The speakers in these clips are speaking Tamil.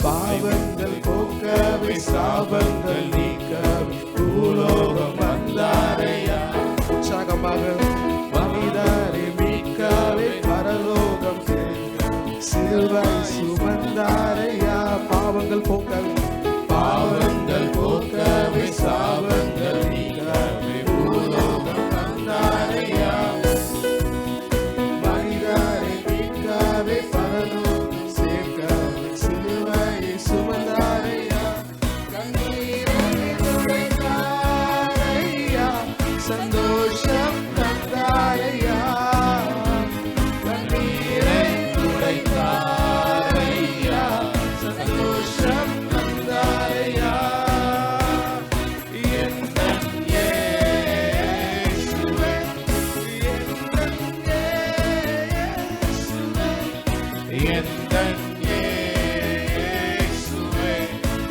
பாவங்கள் போக்கவே சாபங்கள் நீக்கவே பூலோகம் வந்தாரையா. உற்சாகமாக மனிதரை மீட்கவே பரலோகம் சிலுவை சுமந்தாரையா. பாவங்கள் போக்கவே பாவங்கள் போக்கவே சாபங்கள் நீக்கவே பூலோகம் வந்தாரையா. மனிதரை மீட்கவே பரலோகம் சேர்க்கவே சிலுவை சுமந்தாரையா. கண்ணீரை துடைத்தாரையா, சந்தோஷம் தந்தாரையா. கண்ணீரை துடைத்தாரையா, சந்தோஷம் தந்தாரையா. எந்தன் இயேசுவே, எந்தன் இயேசுவே, எந்தன் இயேசுவே,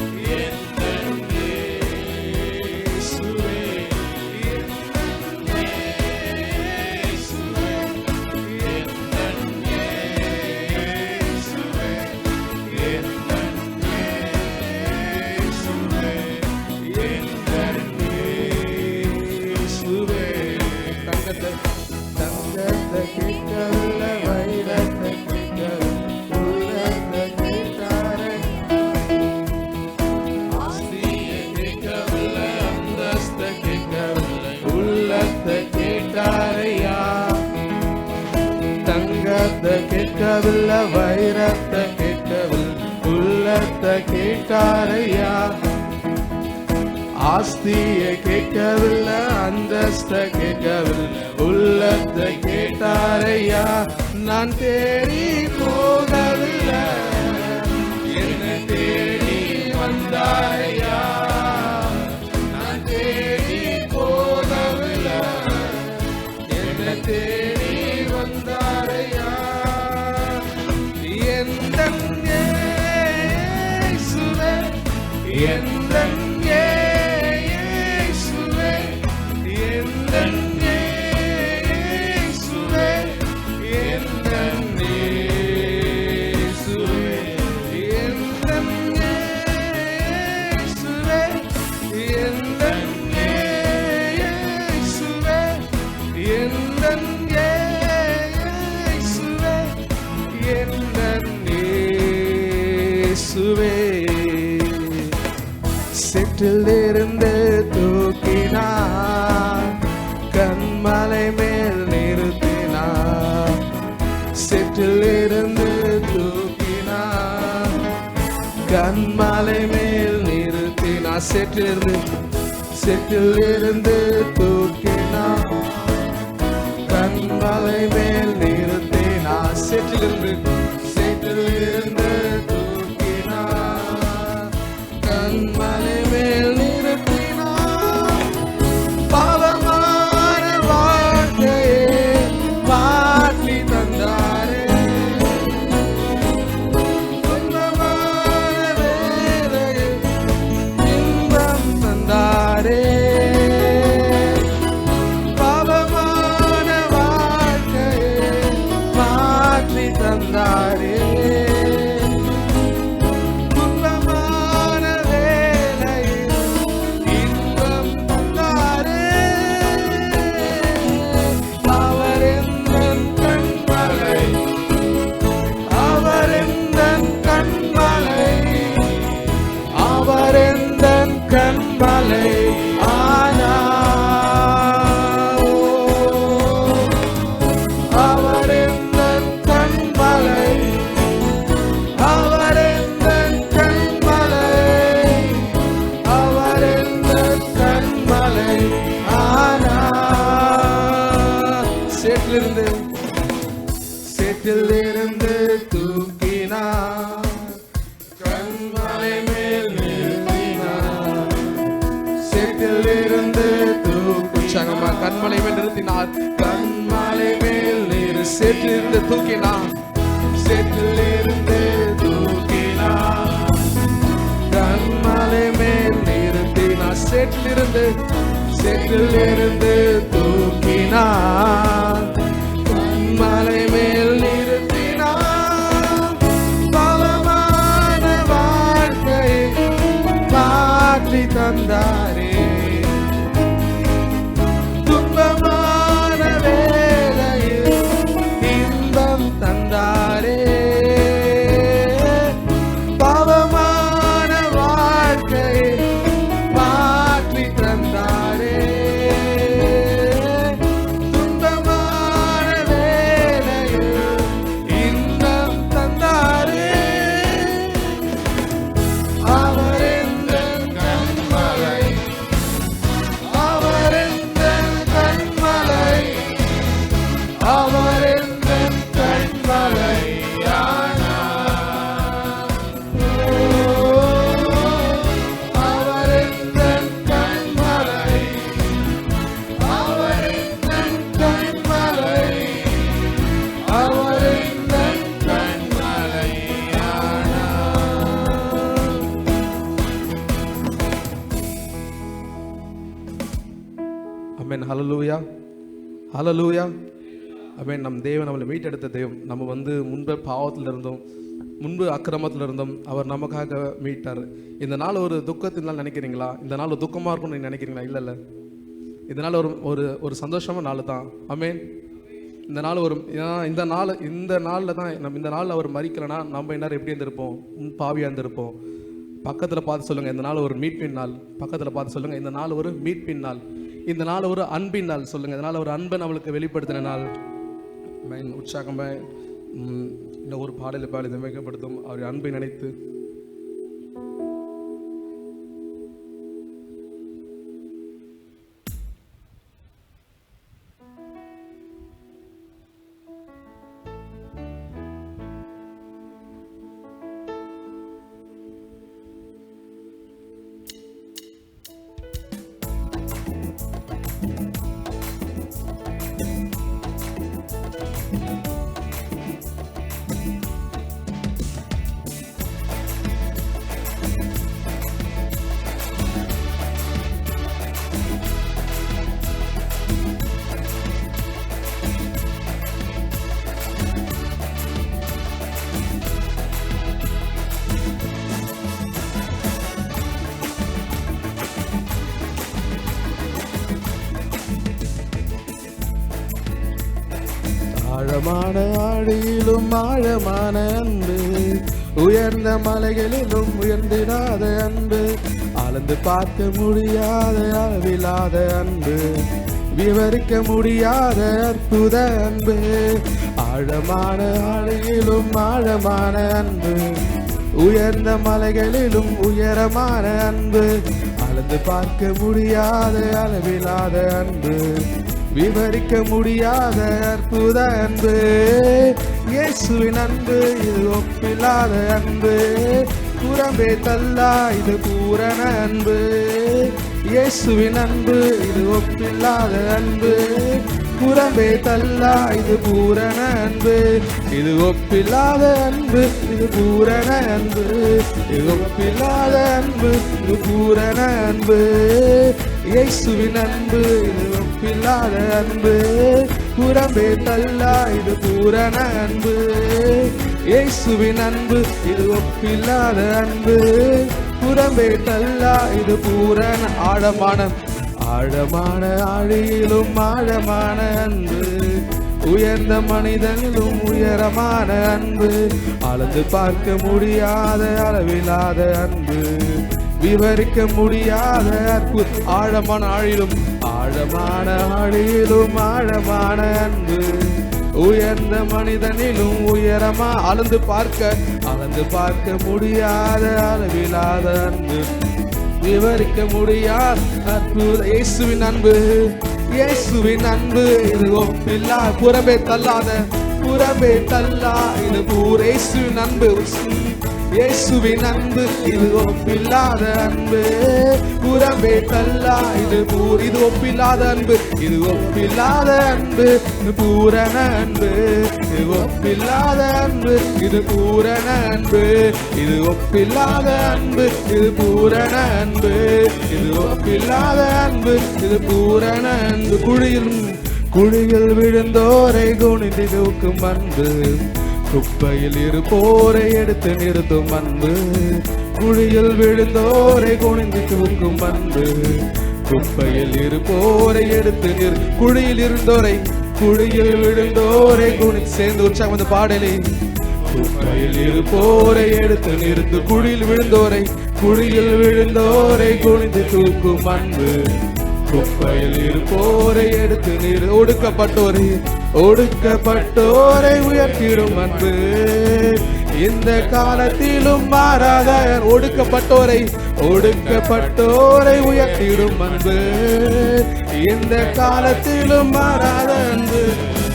எந்தன் இயேசுவே, எந்தன் இயேசுவே, எந்தன் இயேசுவே, எந்தன் இயேசுவே, எந்தன் இயேசுவே. தங்கத்தை கேட்கவில்லை, வைரத்தை கேட்கவில்லை, உள்ளத்தை கேட்டாரே. ஆஸ்தியை கேட்கவில்லை, அந்தஸ்தை கேட்கவில்லை, உள்ளத்தை கேட்டாரையா. தங்கத்தை கேட்கவில்லை, வைரத்தை கேட்கவில்லை, உள்ளத்தை கேட்டாரையா. ஆஸ்தியை கேட்கவில்லை, அந்தஸ்தை கேட்கவில்லை, உள்ளத்தை கேட்டாரையா. நான் தேடி போகவில்லை, என்னை தேடி வந்தாரையா. நான் தேடி போகவில்லை, என்னை தேடி வந்தாரையா. எந்தன் இயேசுவே, எந்தன் இயேசுவே, எந்தன் இயேசுவே, எந்தன் இயேசுவே, எந்தன் இயேசுவே, எந்தன் இயேசுவே, எந்தன் இயேசுவே, எந்தன் இயேசுவே. செற்றிலிருந்து தூக்கினார், கண்மலை மேல் நிறுத்தினார். செற்றிலிருந்து தூக்கினார், கண்மலை மேல் நிறுத்தினார். செற்றிலிருந்து தூக்கினார், கண்மலை மேல் நிறுத்தினார். செற்றிலிருந்து தூக்கினார், கண்மலை மேல் நிறுத்தினார். பாவமான வாழ்க்கையை மாற்றி தந்தாரே. துன்பமான வேளையில் இன்பம் தந்தாரே. பாவமான வாழ்க்கையை மாற்றி தந்தாரே. கண்மலை ஆனார், அவர் எந்தன் கண்மலை, அவர் எந்தன் கண்மலை, அவர் எந்தன் கண்மலை ஆனார். சேற்றிலிருந்து தூக்கினார், கண்மலை மேல் உற்சாகமா கண்மலை மேல் நிறுத்தினார். கண்மலை மேல் சேற்றிலிருந்து தூக்கினார், சேற்றிலிருந்து தூக்கினார், கண்மலை மேல் நிறுத்தினார். சேற்றிலிருந்து தூக்கினார், கண்மலை மேல் நிறுத்தினார். பலமான வாழ்க்கையை மாற்றி தந்தாரே, துன்பமான வேளையில் இன்பம் தந்தாரே. பாவமான வாழ்க்கையை மாற்றி தந்தாரே, துன்பமான வேளையில் இன்பம் தந்தாரே. அவர் எந்தன் கண்மலை, அவர் எந்தன் கண்மலை, அவர் எந்தன் கண்மலையானார். அவர் எந்தன் கண்மலை, அவர் எந்தன் கண்மலை, அவர் எந்தன் கண்மலையானார். ஆமென். ஹல்லேலூயா, ஹல்லேலூயா. ஆமென். நம் தேவன் நம்மளை மீட்டெடுத்த தெய்வம். நம்ம முன்பு பாவத்தில் இருந்தோம், முன்பு அக்கிரமத்தில் இருந்தோம். அவர் நமக்காக மீட்டார். இந்த நாள் ஒரு துக்கத்தினால் நினைக்கிறீங்களா? இந்த நாள் ஒரு துக்கமாக இருக்கும்னு நீங்கள் நினைக்கிறீங்களா? இல்லை. இந்த நாள் ஒரு ஒரு ஒரு சந்தோஷமான நாள் தான். ஆமென். இந்த நாள் இந்த நாளில் தான் இந்த நாள் அவர் மறிக்கலைன்னா நம்ம எல்லாரும் எப்படி இருந்திருப்போம்? பாவியாக இருந்திருப்போம். பக்கத்தில் பார்த்து சொல்லுங்கள், இந்த நாள் ஒரு மீட்பின் நாள். பக்கத்தில் பார்த்து சொல்லுங்கள், இந்த நாள் ஒரு மீட்பின் நாள். இந்த நாள் ஒரு அன்பின் நாள். சொல்லுங்கள், இந்த நாள் ஒரு அன்பை நம்மளுக்கு வெளிப்படுத்தின நாள். உற்சாகமாக இன்னும் ஒரு பாடலை பாடி மேம்படுத்தும் அவர் அன்பை நினைத்து. ஆழமான ஆழியிலும் ஆழமான அன்பு, உயர்ந்த மலைகளிலும் உயர்ந்திடாத அன்பு, அளந்து பார்க்க முடியாத அளவில்லாத அன்பு, விவரிக்க முடியாத அற்புத அன்பு. ஆழமான ஆழியிலும் ஆழமான அன்பு, உயர்ந்த மலைகளிலும் உயரமான அன்பு, அளந்து பார்க்க முடியாத அளவில்லாத அன்பு, விவரிக்க முடியாத அற்புத அன்பு. இயேசுவின் அன்பு இது ஒப்பில்லாத அன்பு, புறம்பே தள்ளா இது பூரண அன்பு. இயேசுவின் அன்பு இது ஒப்பில்லாத அன்பு, புறம்பே தள்ளா இது பூரண அன்பு. இது ஒப்பில்லாத அன்பு, இது பூரண அன்பு, இது ஒப்பில்லாத அன்பு, இது பூரண அன்பு. இயேசுவின் அன்பு இது ஒப்பில்லாத அன்பு, புறம்பே தள்ளா இது பூரண அன்பு. இயேசுவின் அன்பு இது ஒப்பில்லாத அன்பு, புறம்பே தள்ளா இது பூரண. ஆழமான ஆழியிலும் ஆழமான அன்பு, உயர்ந்த மனிதனிலும் உயரமான அன்பு, அளந்து பார்க்க முடியாத அளவில்லாத அன்பு, விவரிக்க முடியாத அற்பு. ஆழமான ஆழியிலும் ஆழமான அன்பு, உயர்ந்த மனிதனிலும் உயரமா, அளந்து பார்க்க முடியாத அளவில்லாத அன்பு, விவரிக்க முடியாத அற்புத. இயேசுவின் அன்பு, இயேசுவின் அன்பு இது ஒப்பில்லா, புறம்பே தள்ளாத புறம்பே தள்ளா இது இயேசுவின் அன்பு, இயேசுவின் அன்பு இது ஒப்பில்லாத அன்பு. புறம்பே தள்ளா இது ஒப்பில்லாத அன்பு, இது ஒப்பில்லாத அன்பு, பூரண அன்பு, இது ஒப்பில்லாத அன்பு, இது பூரண அன்பு, இது ஒப்பில்லாத அன்பு, இது பூரண அன்பு, இது ஒப்பில்லாத அன்பு, இது பூரண அன்பு. குழியில் விழுந்தோரை குனிந்து தூக்கும் அன்பு, குப்பையில் இருப்போரை எடுத்து நிறுத்தும் அன்பு. குழியில் விழுந்தோரை குனிந்து தூக்கும் அன்பு, குப்பையில் இருப்போரை எடுத்து குழியில் விழுந்தோரை குனிந்து சேர்ந்து உற்சாகம் வந்து பாடலே. குப்பையில் இருப்போரை எடுத்து நிறுத்து, குழியில் விழுந்தோரை குனிந்து தூக்கும் அன்பு, குப்பையில் இருப்போரை எடுத்து நிறு. ஒடுக்கப்பட்டோரை உயர்த்திடும் அன்பு, இந்த காலத்திலும் மாறாத. ஒடுக்கப்பட்டோரை உயர்த்திடும் அன்பு, இந்த காலத்திலும் மாறாத அன்பு,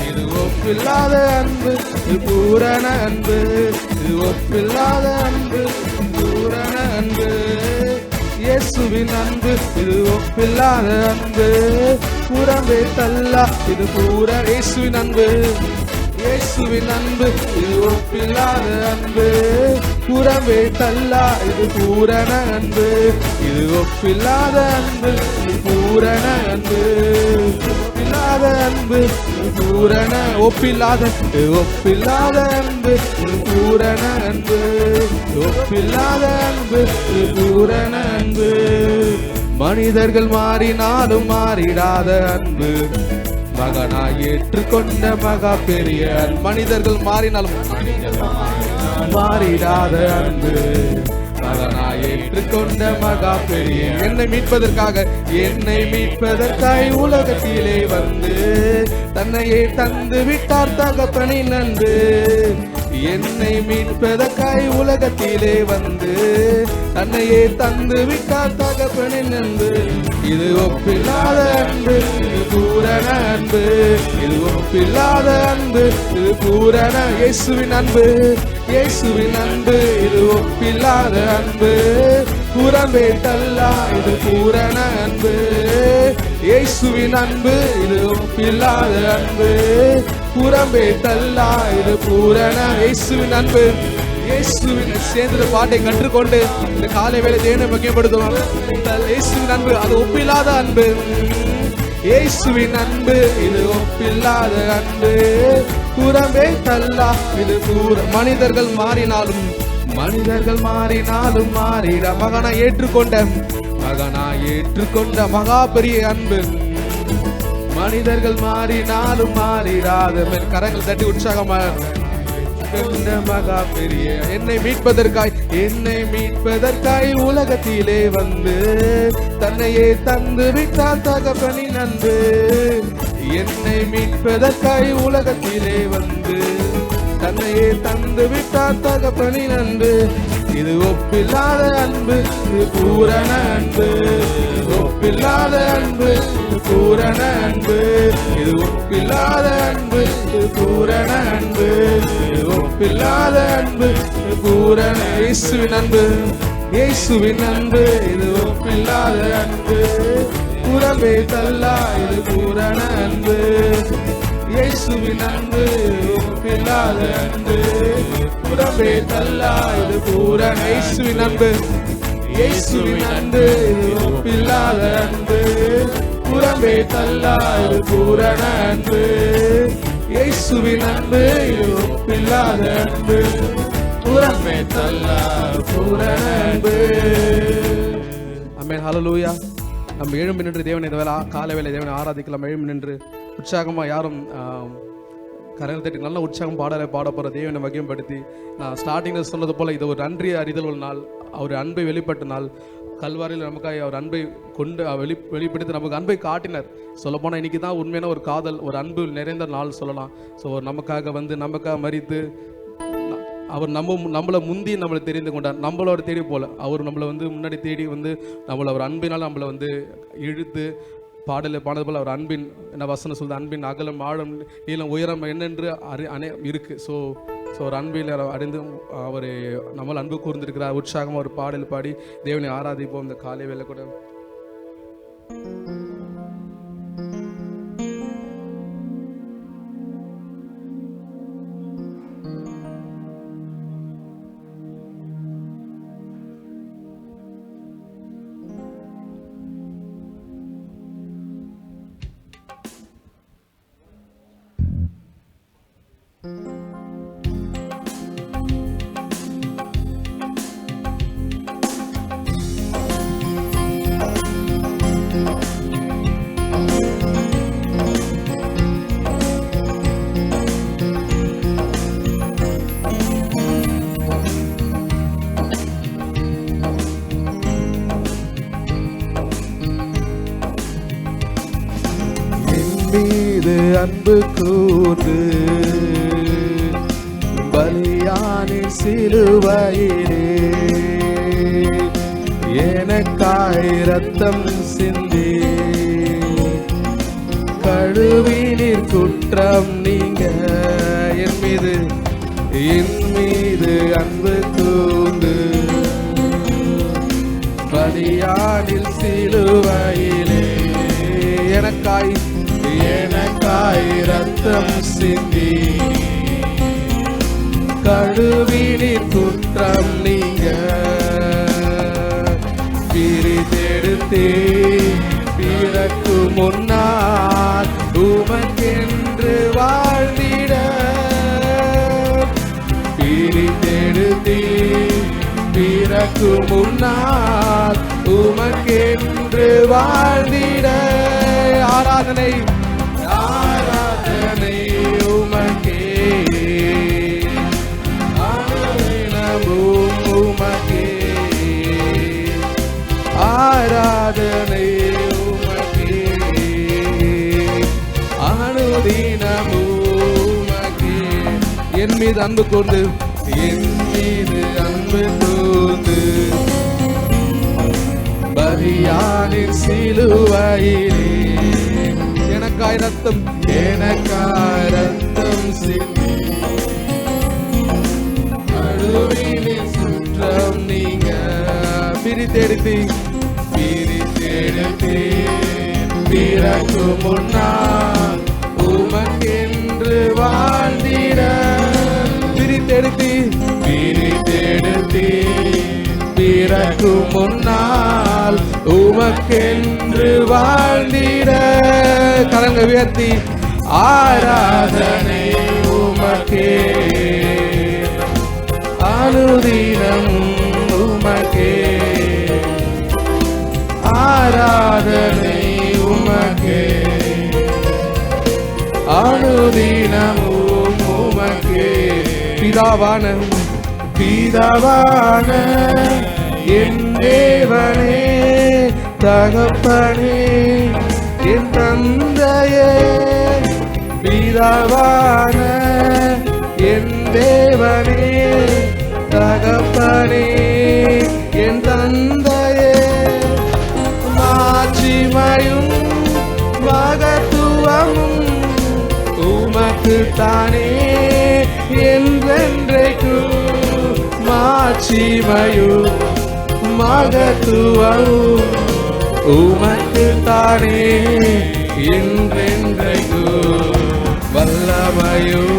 இது ஒப்பில்லாத அன்பு, இது பூரண அன்பு, இது ஒப்பில்லாத அன்பு, பூரண அன்பு. இயேசுவின் அன்பு இது ஒப்பில்லாத அன்பு, புறம்பே தள்ளா இது இயேசுவின் அன்பு, இயேசுவின் அன்பு இது ஒப்பில்லாத அன்பு, புறம்பே தள்ளா இது பூரண அன்பு, இது ஒப்பில்லாத அன்பு, இது பூரண அன்பு, ஒப்பில்லாத அன்பு, பூரண ஒப்பில்லாத அன்பு, பூரண அன்பு, ஒப்பில்லாத அன்பு, பூரண அன்பு. மனிதர்கள் மாறினாலும் மாறிடாத அன்பு, மகனாய் ஏற்றுக்கொண்ட மகா பெரிய. மனிதர்கள் மாறினாலும் மாறிடாத அன்பு, மகனாய் ஏற்றுக்கொண்ட மகா பெரிய. என்னை மீட்பதற்காய் உலகத்திலே வந்து தன்னையே தந்து விட்டார் தகப்பனின் அன்பு. என்னை மீட்பதற்காய் உலகத்திலே வந்து தன்னையே தந்து விட்டார் தகப்பனின் அன்பு, இது ஒப்பில்லாத அன்பு, இது பூரண அன்பு, இது ஒப்பில்லாத அன்பு, இது பூரண. இயேசுவின் அன்பு, இயேசுவின் அன்பு இது ஒப்பில்லாத அன்பு, புறம்பே தள்ளா இது பூரண அன்பு. இயேசுவின் அன்பு இது ஒப்பில்லாத அன்பு, புறம்பே தள்ளா இது பூரண. இயேசுவின் அன்பு, இயேசுவின் சேர்ந்து பாட்டை கற்றுக்கொண்டு இந்த காலை வேளை தேவனை மகிமைப்படுத்துவாங்க. இயேசுவின் அன்பு அது ஒப்பில்லாத அன்பு, இயேசுவின் அன்பு இது ஒப்பில்லாத அன்பு, புறம்பே தள்ளா இது மனிதர்கள் மாறினாலும் மாறிட மகனாய் ஏற்றுக்கொண்ட மகா பெரிய அன்பு. மனிதர்கள் மாறினாலும் மாறிடாத. கரங்கள் தட்டி உற்சாகமா மகா பெரிய. என்னை மீட்பதற்காய் உலகத்திலே வந்து தன்னையே தந்து விட்டார் தகப்பனின் அன்பு. என்னை மீட்பதற்காய் உலகத்திலே வந்து தன்னையே தந்து விட்டார் தகப்பனின் அன்பு, இது ஒப்பில்லாத அன்பு, இது பூரண அன்பு, ஒப்பில்லாத அன்பு, இது பூரண அன்பு, இது ஒப்பில்லாத அன்பு, இது பூரண அன்பு, இது ஒப்பில்லாத அன்பு, இது பூரண. இயேசுவின் அன்பு, இயேசுவின் அன்பு இது ஒப்பில்லாத அன்பு, புறம்பே தள்ளா இது பூரண அன்பு. இயேசுவின் அன்பு ஒப்பில்லாத அன்பு, புறம்பே தள்ளா இது பூரண. இயேசுவின் அன்பு, இயேசுவின் அன்பு ஒப்பில்லாத அன்பு, புறம்பே தள்ளா இது பூரண அன்பு. இயேசுவின் அன்பு ஒப்பில்லாத அன்பு, புறம்பே தள்ளா பூரண அன்பு. ஆமென். ஹல்லேலூயா. நம்ம எழும்பி நின்று தேவனை இந்த வேலை காலை வேலை தேவனை ஆராதிக்கலாம். எழும்பி நின்று உற்சாகமாக யாரும் கரங்கள் தட்டி நல்ல உற்சாகம் பாட போகிற தேவனை மகிமைப்படுத்தி, நான் ஸ்டார்டிங்கில் சொன்னது போல் இது ஒரு நன்றி அறிதல் ஒரு நாள், அவர் அன்பை வெளிப்பட்ட நாள். கல்வாரியில் நமக்காக அவர் அன்பை கொண்டு வெளிப்படுத்தி நமக்கு அன்பை காட்டினார். சொல்லப்போனால் இன்றைக்கி தான் உண்மையான ஒரு காதல், ஒரு அன்பு நிறைந்த நாள் சொல்லலாம். ஸோ நமக்காக மரித்து அவர் நம்மளை முந்தி நம்மளை தெரிந்து கொண்டார். நம்மளோட தேடி போல அவர் நம்மளை முன்னாடி தேடி நம்மளை அவர் அன்பினால் நம்மளை இழுத்து பாடலில் பாடுறது போல் அவர் அன்பின் என்ன வசனம் சொல்லுது, அன்பின் அகலம் ஆழம் நீளம் உயரம் என்னென்று இருக்கு. ஸோ ஒரு அன்பில் அறிந்து அவர் நம்மள் அன்பு கூர்ந்திருக்கிறார். உற்சாகமாக ஒரு பாடல் பாடி தேவனை ஆராதிப்போம். இந்த காலை வேளை கூட அன்பு கூர்ந்து பலியானி சிலுவையிலே எனக்காய் ரத்தம் சிந்தி கழுவினீர் குற்றம் நீங்க என் மீது அன்பு கூர்ந்து பலியானில் சிலுவையிலே எனக்காய் ரத்தம் சிந்தி கழுவினீர் குற்றம் நீங்க பிரித்தெடுத்தே பிறக்கு முன்னால் உமக்கென்று வாழ்ந்திட பிரித்தெடுத்தே பிறக்கு முன்னால் உமக்கென்று வாழ்ந்திட ஆராதனை உமக்கே அனுதினமும் உமக்கே ஆராதனை உமக்கே அனுதினமும் உமக்கே என் மீது அன்பு கூர்ந்து பலியானின் சிலுவையிலே எனக்காய் ரத்தம் சிந்தி கழுவினீர் சுற்றம் நீங்க பிரித்தெடுத்தே பிறக்கு முன்னால் உமக்கென்று வாழ்ந்திட பிரித்தெடுத்தே பிறக்கு முன்னால் உமக்கென்று வாழ்ந்திட கரங்க உயர்த்தி ஆராதனை உமக்கே அனுதினம் உமக்கே ஆராதனை உமக்கே அனுதினமும் உமக்கே பிதாவான என் தேவனே தகப்பனே என் தந்தையே பிதாவான என் தேவனே தகப்பனே என் தந்தையே மாட்சிமையும் மகத்துவமும் உமக்கு தானே என்றென்றைக்கு மாட்சிமையும் மகத்துவமும் உமக்கு தானே என்றென்றைக்கு வல்லமையும்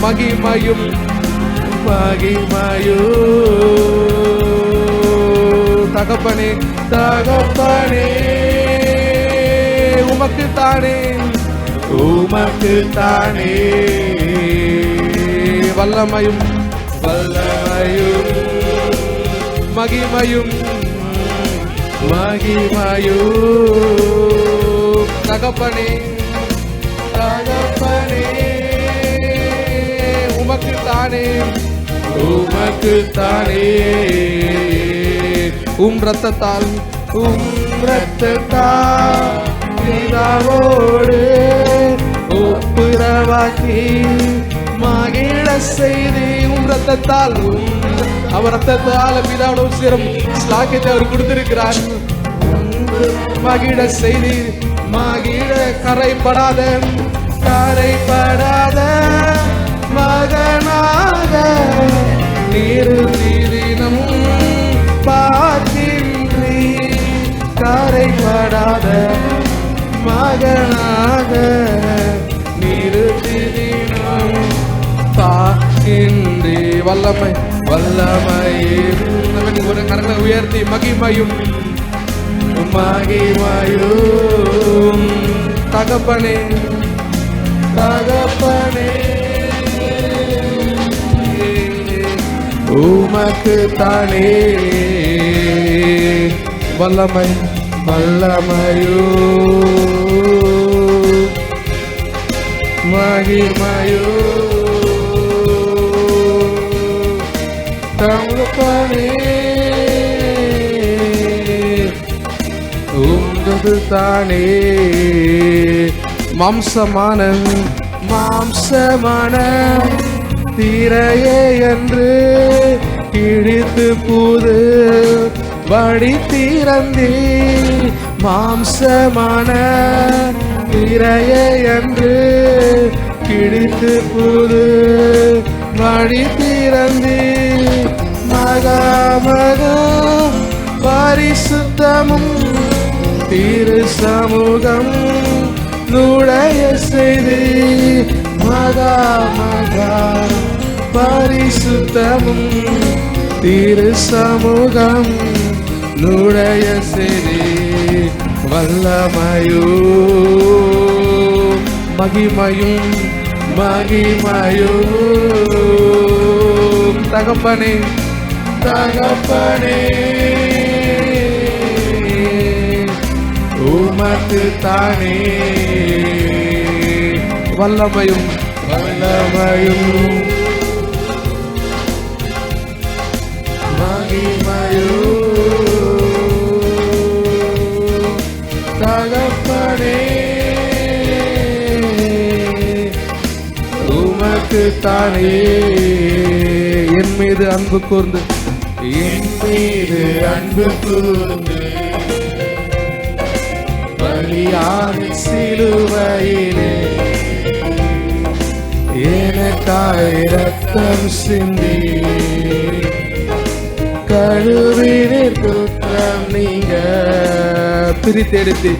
மகிமையும் தகப்பனே உமக்கு தானே வல்லமையும் மகிமையும் தகப்பனே உமக்கு தானே ரத்தத்தால் பிதாவோடு ஒப்புரவாக்கி மகிழ செய்தி ரத்தத்தால் அவர் ரத்தத்தால் பிதாவோட சேரும் ஸ்லாக்கியத்தை அவர் கொடுத்திருக்கிறார். மகிழ செய்தீர். மகிழ கரைப்படாத மகனாக நிறுத்தினம் பார்க்கின்றீர். கரைப்படாத மகனாக நிறுத்தினம் பார்க்கின்றே. வல்லமை ஒரு கரங்களை உயர்த்தி மகிமையும் தகப்பனே உமக்கு தானே வல்லமையோ மகிமையோ தகப்பனே உமது தானே. மாம்சமான திரையே என்று கிழித்து புது வழி திறந்தே. மாம்சமான திரையே என்று கிழித்து புது வழி திறந்தே. பரிசுத்தமும் திரு சமூகம் நுழைய செய்து. பரிசுத்தமும் திரு சமூகம் நுழைய செய்து. வல்லமையோ மகிமையும் தகப்பனே உமக்கு தானே வல்லமையும் மகிமையோ தகப்பனே உமக்கு தானே. என் மீது அன்பு கூர்ந்து பலியான சிலுவையிலே எனக்காய் ரத்தம் சிந்தி கழுவினீர். குற்றம் நீங்க பிரித்தெடுத்து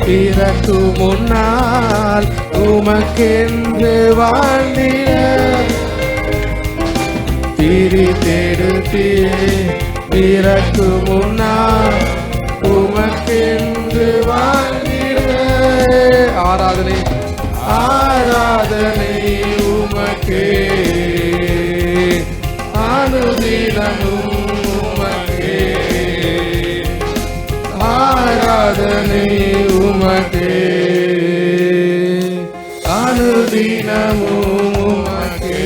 பிறக்கு முன்னால் உமக்கென்று வாழ்ந்திட. பிரித்தெடுத்து பிறக்கு முன்னால் உமக்கென்று வாழ்ந்திட. ஆராதனை உமக்கே அனுதினமும் உமக்கே. ஆராதனை உமக்கே அனுதினமும் உமக்கே.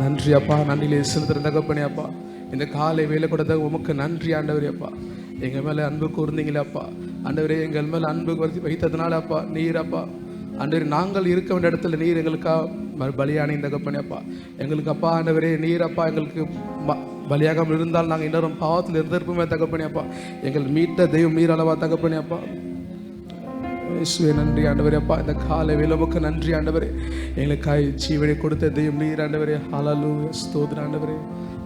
நன்றி அப்பா. நன்றியிலே செலுத்துற தகப்பனே அப்பா. இந்த காலை வேலை கொடுத்த உமக்கு நன்றி ஆண்டவரே அப்பா. எங்கள் மேலே அன்பு கூர்ந்தீங்களே அப்பா. ஆண்டவரே எங்கள் மேலே அன்பு வைத்ததுனால அப்பா நீர் அப்பா ஆண்டவரே நாங்கள் இருக்க வேண்டிய இடத்துல நீர் எங்களுக்காக பலியான தகப்பனே அப்பா. எங்களுக்கு அப்பா ஆண்டவரே நீர் அப்பா எங்களுக்கு பலியாகாமல் இருந்தால் நாங்கள் இன்னொரு பாவத்தில் இருந்திருப்போமே தகப்பனே அப்பா. எங்கள் மீட்ட தெய்வம் நீர் அளவா தகப்பனே அப்பா. இயேசுவே நன்றி ஆண்டவரே அப்பா. இந்த காலை வேலைக்கு நன்றி ஆண்டவரே. எங்களுக்காய் ஜீவனை கொடுத்த தெய்வம் நீர் ஆண்டவரே. ஹல்லேலூயா ஸ்தோத்திரம் ஆண்டவரே.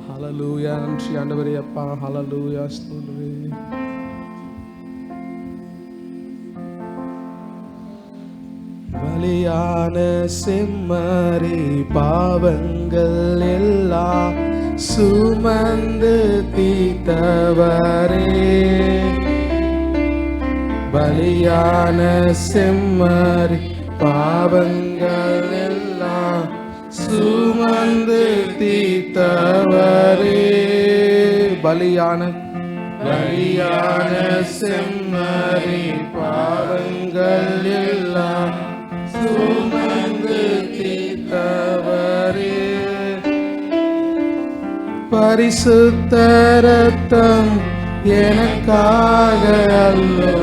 ஹல்லேலூயா நன்றி ஆண்டவரே அப்பா. ஹல்லேலூயா ஸ்தோத்திரம். பலியான செம்மறி பாவங்கள் எல்லாம் சுமந்து தீர்த்தவரே. பலியான செம்மறி பாவங்கள் எல்லாம் சுமந்து தீர்த்தவரே. பலியான செம்மறி பாவங்கள் எல்லாம் சுமந்து தீர்த்தவரே. பரிசுத்த ரத்தம் எனக்காக அல்லோ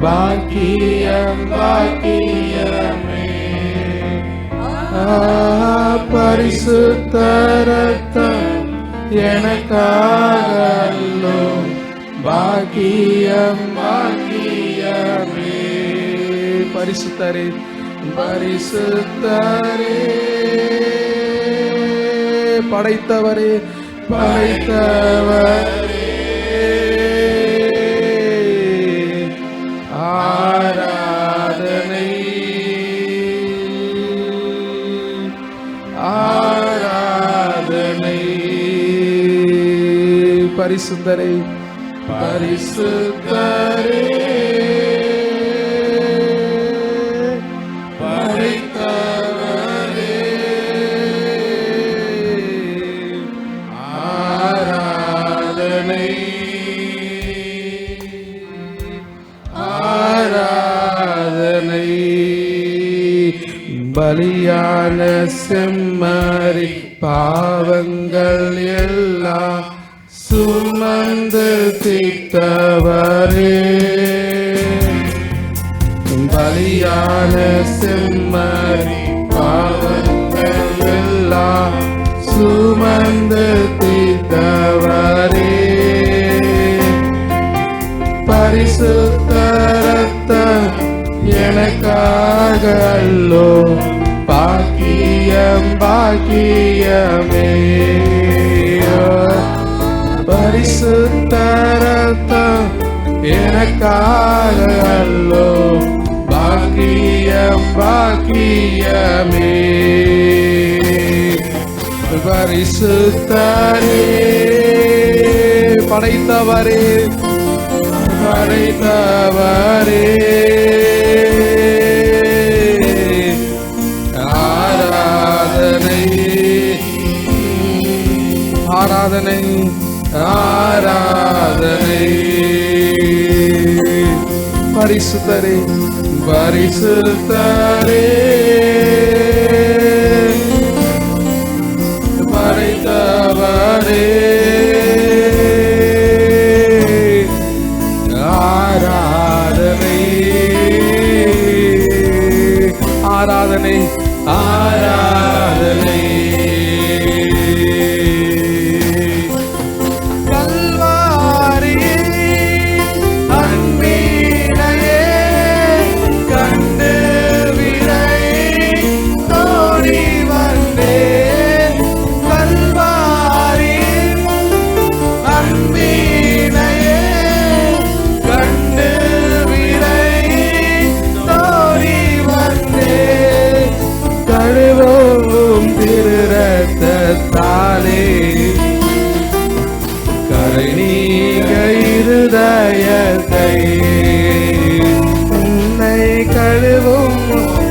பாக்கியம் பாக்கியமே. பரிசுத்த ரத்தம் எனக்காக அல்லோ பாக்கியம் பாக்கியமே. பரிசுத்தரே பரிசுத்தரே படைத்தவரே படைத்தவரே ஆராதனை ஆராதனை. பரிசுத்தரே பரிசுத்தரே படைத்தவரே ஆராதனை ஆராதனை. பலியான செம்மறி பாவங்கள் எல்லாம் சுமந்து தீர்த்தவரே. பலியான செம்மறி பாவங்கள் எல்லாம் சுமந்து தீர்த்தவரே. பரிசுத்த ரத்தம் எனக்காக அல்லோ பாக்கியம் பாக்கியமே. பரிசுத்த ரத்தம் எனக்காக அல்லோ பாக்கியம் பாக்கியமே. பரிசுத்தரே படைத்தவரே படைத்தவரே ஆராதனை ஆராதனை ஆராதனை. பரிசுத்தரே பரிசுத்தரே படைத்தவரே ஆராதனை ஆராதனை ஆராதனை. கரை நீங்க இருதயத்தை உன்னை கழுவும்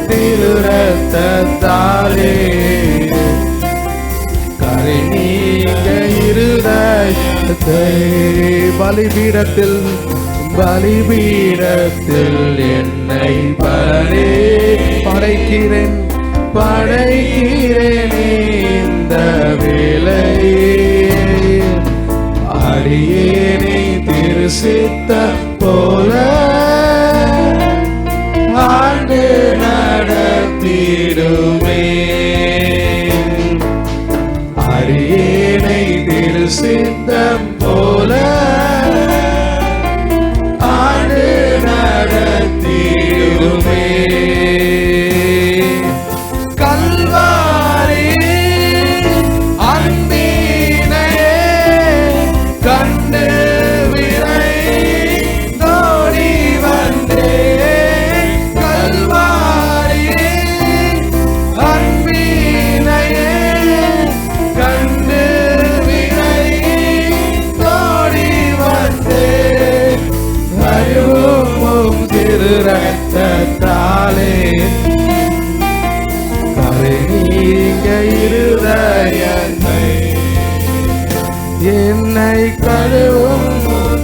திருரத்தத்தாலே. கரை நீங்க இருதயத்தை பலிபீடத்தில் பலிபீடத்தில் என்னை படைக்கிறேன் படைக்கிறேன் இந்த வேளையே. அடியேனை திருசித்த போல ஆண்டு நடத்திடுமே. அடியேனை திருசித்தம் போல ஆண்டு நடத்திடுமே. ரத்தத்தாலே கரை நீங்க இருதயத்தை என்னை கழுவும்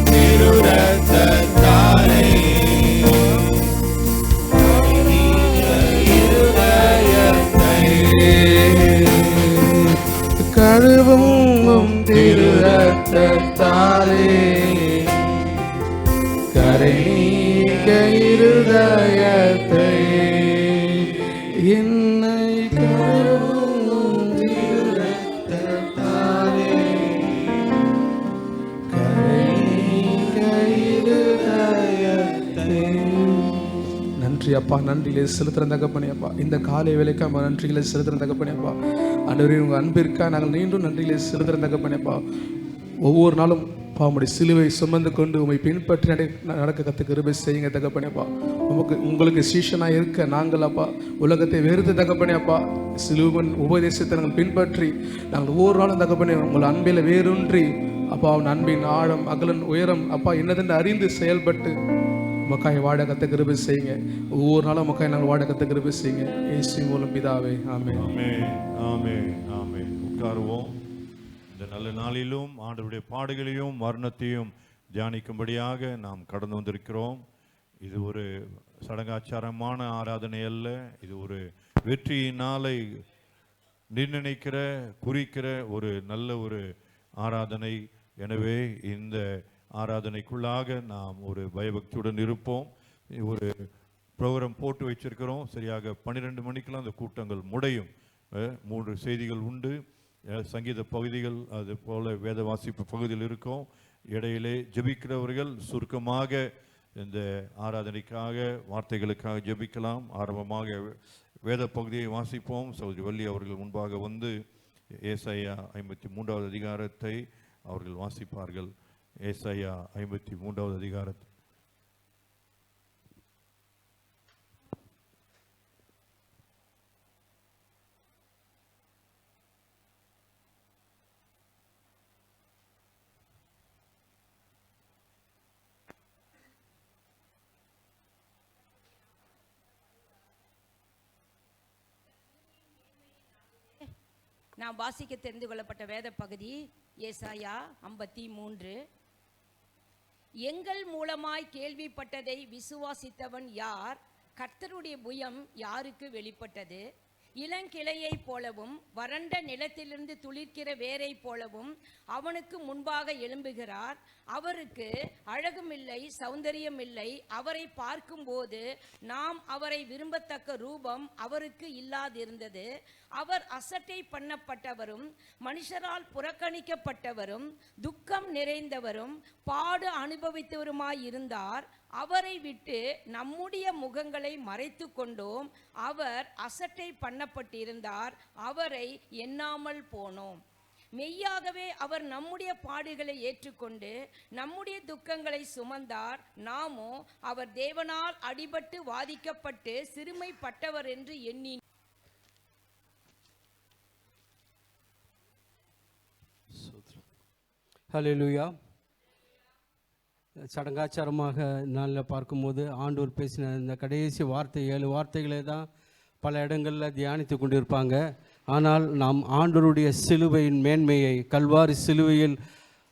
திரு ரத்தத்தாலே இருதயத்தை கழுவும் திரு ரத்தத்தாலே கரை இருதயத்தை என்னை கழுவும் திரு ரத்தத்தாலே நன்றி அப்பா, நன்றிகளை செலுத்துகிற தகப்பனே அப்பா. இந்த காலை வேலைக்கு நம்ம நன்றிகளை செலுத்துகிற தகப்பனே அப்பா. ஆண்டவரே, உங்கள் அன்பிற்காக நாங்கள் மீண்டும் நன்றிகளை செலுத்துகிற தகப்பனே அப்பா. ஒவ்வொரு நாளும் உம்முடைய சிலுவை சுமந்து கொண்டு உண்மை பின்பற்றி நடக்க கற்று கிருபை செய்யுங்க தகப்பனே அப்பா. உங்களுக்கு சீஷனாக இருக்க நாங்கள் அப்பா உலகத்தை வெறுத்து தகப்பனே அப்பா, சிலுவன் உபதேசத்தை நாங்கள் பின்பற்றி நாங்கள் ஒவ்வொரு நாளும் தகப்பனே உங்கள் அன்பில் வேரூன்றி அப்பா, அவன் அன்பின் ஆழம் அகலன் உயரம் அப்பா என்னதென்று அறிந்து செயல்பட்டு மக்காய் வாட கத்த கிருபை செய்யுங்க. ஒவ்வொரு நாளும் மக்காய் நாங்கள் வாட கத்த கிருபை செய்யுங்க. இயேசு மூலம் பிதாவே, ஆமென். ஆமென், ஆமென், ஆமென். உட்காருவோம். இந்த நல்ல நாளிலும் ஆண்டவருடைய பாடுகளையும் மரணத்தையும் தியானிக்கும்படியாக நாம் கடந்து வந்திருக்கிறோம். இது ஒரு சடங்காச்சாரமான ஆராதனை அல்ல. இது ஒரு வெற்றியினாலை நிர்ணயிக்கிற குறிக்கிற ஒரு நல்ல ஒரு ஆராதனை. எனவே இந்த ஆராதனைக்குள்ளாக நாம் ஒரு பயபக்தியுடன் இருப்போம். ஒரு ப்ரோக்ராம் போட்டு வச்சிருக்கிறோம். சரியாக 12 மணிக்கெல்லாம் அந்த கூட்டங்கள் முடியும். 3 செய்திகள் உண்டு, சங்கீத பகுதிகள், அது போல வேத வாசிப்பு பகுதியில் இருக்கும். இடையிலே ஜெபிக்கிறவர்கள் சுருக்கமாக இந்த ஆராதனைக்காக வார்த்தைகளுக்காக ஜெபிக்கலாம். ஆரம்பமாக வேத பகுதியை வாசிப்போம். சகோதரி வள்ளி அவர்கள் முன்பாக வந்து ஏசாயா 53வது அதிகாரத்தை அவர்கள் வாசிப்பார்கள். ஏசாயா 53வது அதிகாரத்தை நாம் வாசிக்க தெரிந்து கொள்ளப்பட்ட வேத பகுதி ஏசாயா 53. எங்கள் மூலமாய் கேள்விப்பட்டதை விசுவாசித்தவன் யார்? கர்த்தருடைய புயம் யாருக்கு வெளிப்பட்டது? இளங்கிளையை போலவும் வறண்ட நிலத்திலிருந்து துளிர்க்கிற வேரை போலவும் அவனுக்கு முன்பாக எழும்புகிறார். அவருக்கு அழகுமில்லை, சௌந்தரியமில்லை. அவரை பார்க்கும்போது நாம் அவரை விரும்பத்தக்க ரூபம் அவருக்கு இல்லாதிருந்தது. அவர் அசட்டை பண்ணப்பட்டவரும் மனுஷரால் புறக்கணிக்கப்பட்டவரும் துக்கம் நிறைந்தவரும் பாடு அனுபவித்தவருமாயிருந்தார். அவரை விட்டு நம்முடைய முகங்களை மறைத்து கொண்டோம். அவர் அசட்டை பண்ணப்பட்டிருந்தார், அவரை எண்ணாமல் போனோம். மெய்யாகவே அவர் நம்முடைய பாடுகளை ஏற்றுக்கொண்டு நம்முடைய துக்கங்களை சுமந்தார். நாமோ அவர் தேவனால் அடிபட்டு வாதிக்கப்பட்டு சிறுமைப்பட்டவர் என்று எண்ணி. ஹல்லேலூயா. சடங்காச்சாரமாக நாளில் பார்க்கும்போது ஆண்டவர் பேசின இந்த கடைசி வார்த்தை 7 வார்த்தைகளை தான் பல இடங்களில் தியானித்து கொண்டிருப்பாங்க. ஆனால் நாம் ஆண்டவருடைய சிலுவையின் மேன்மையை, கல்வாரி சிலுவையில்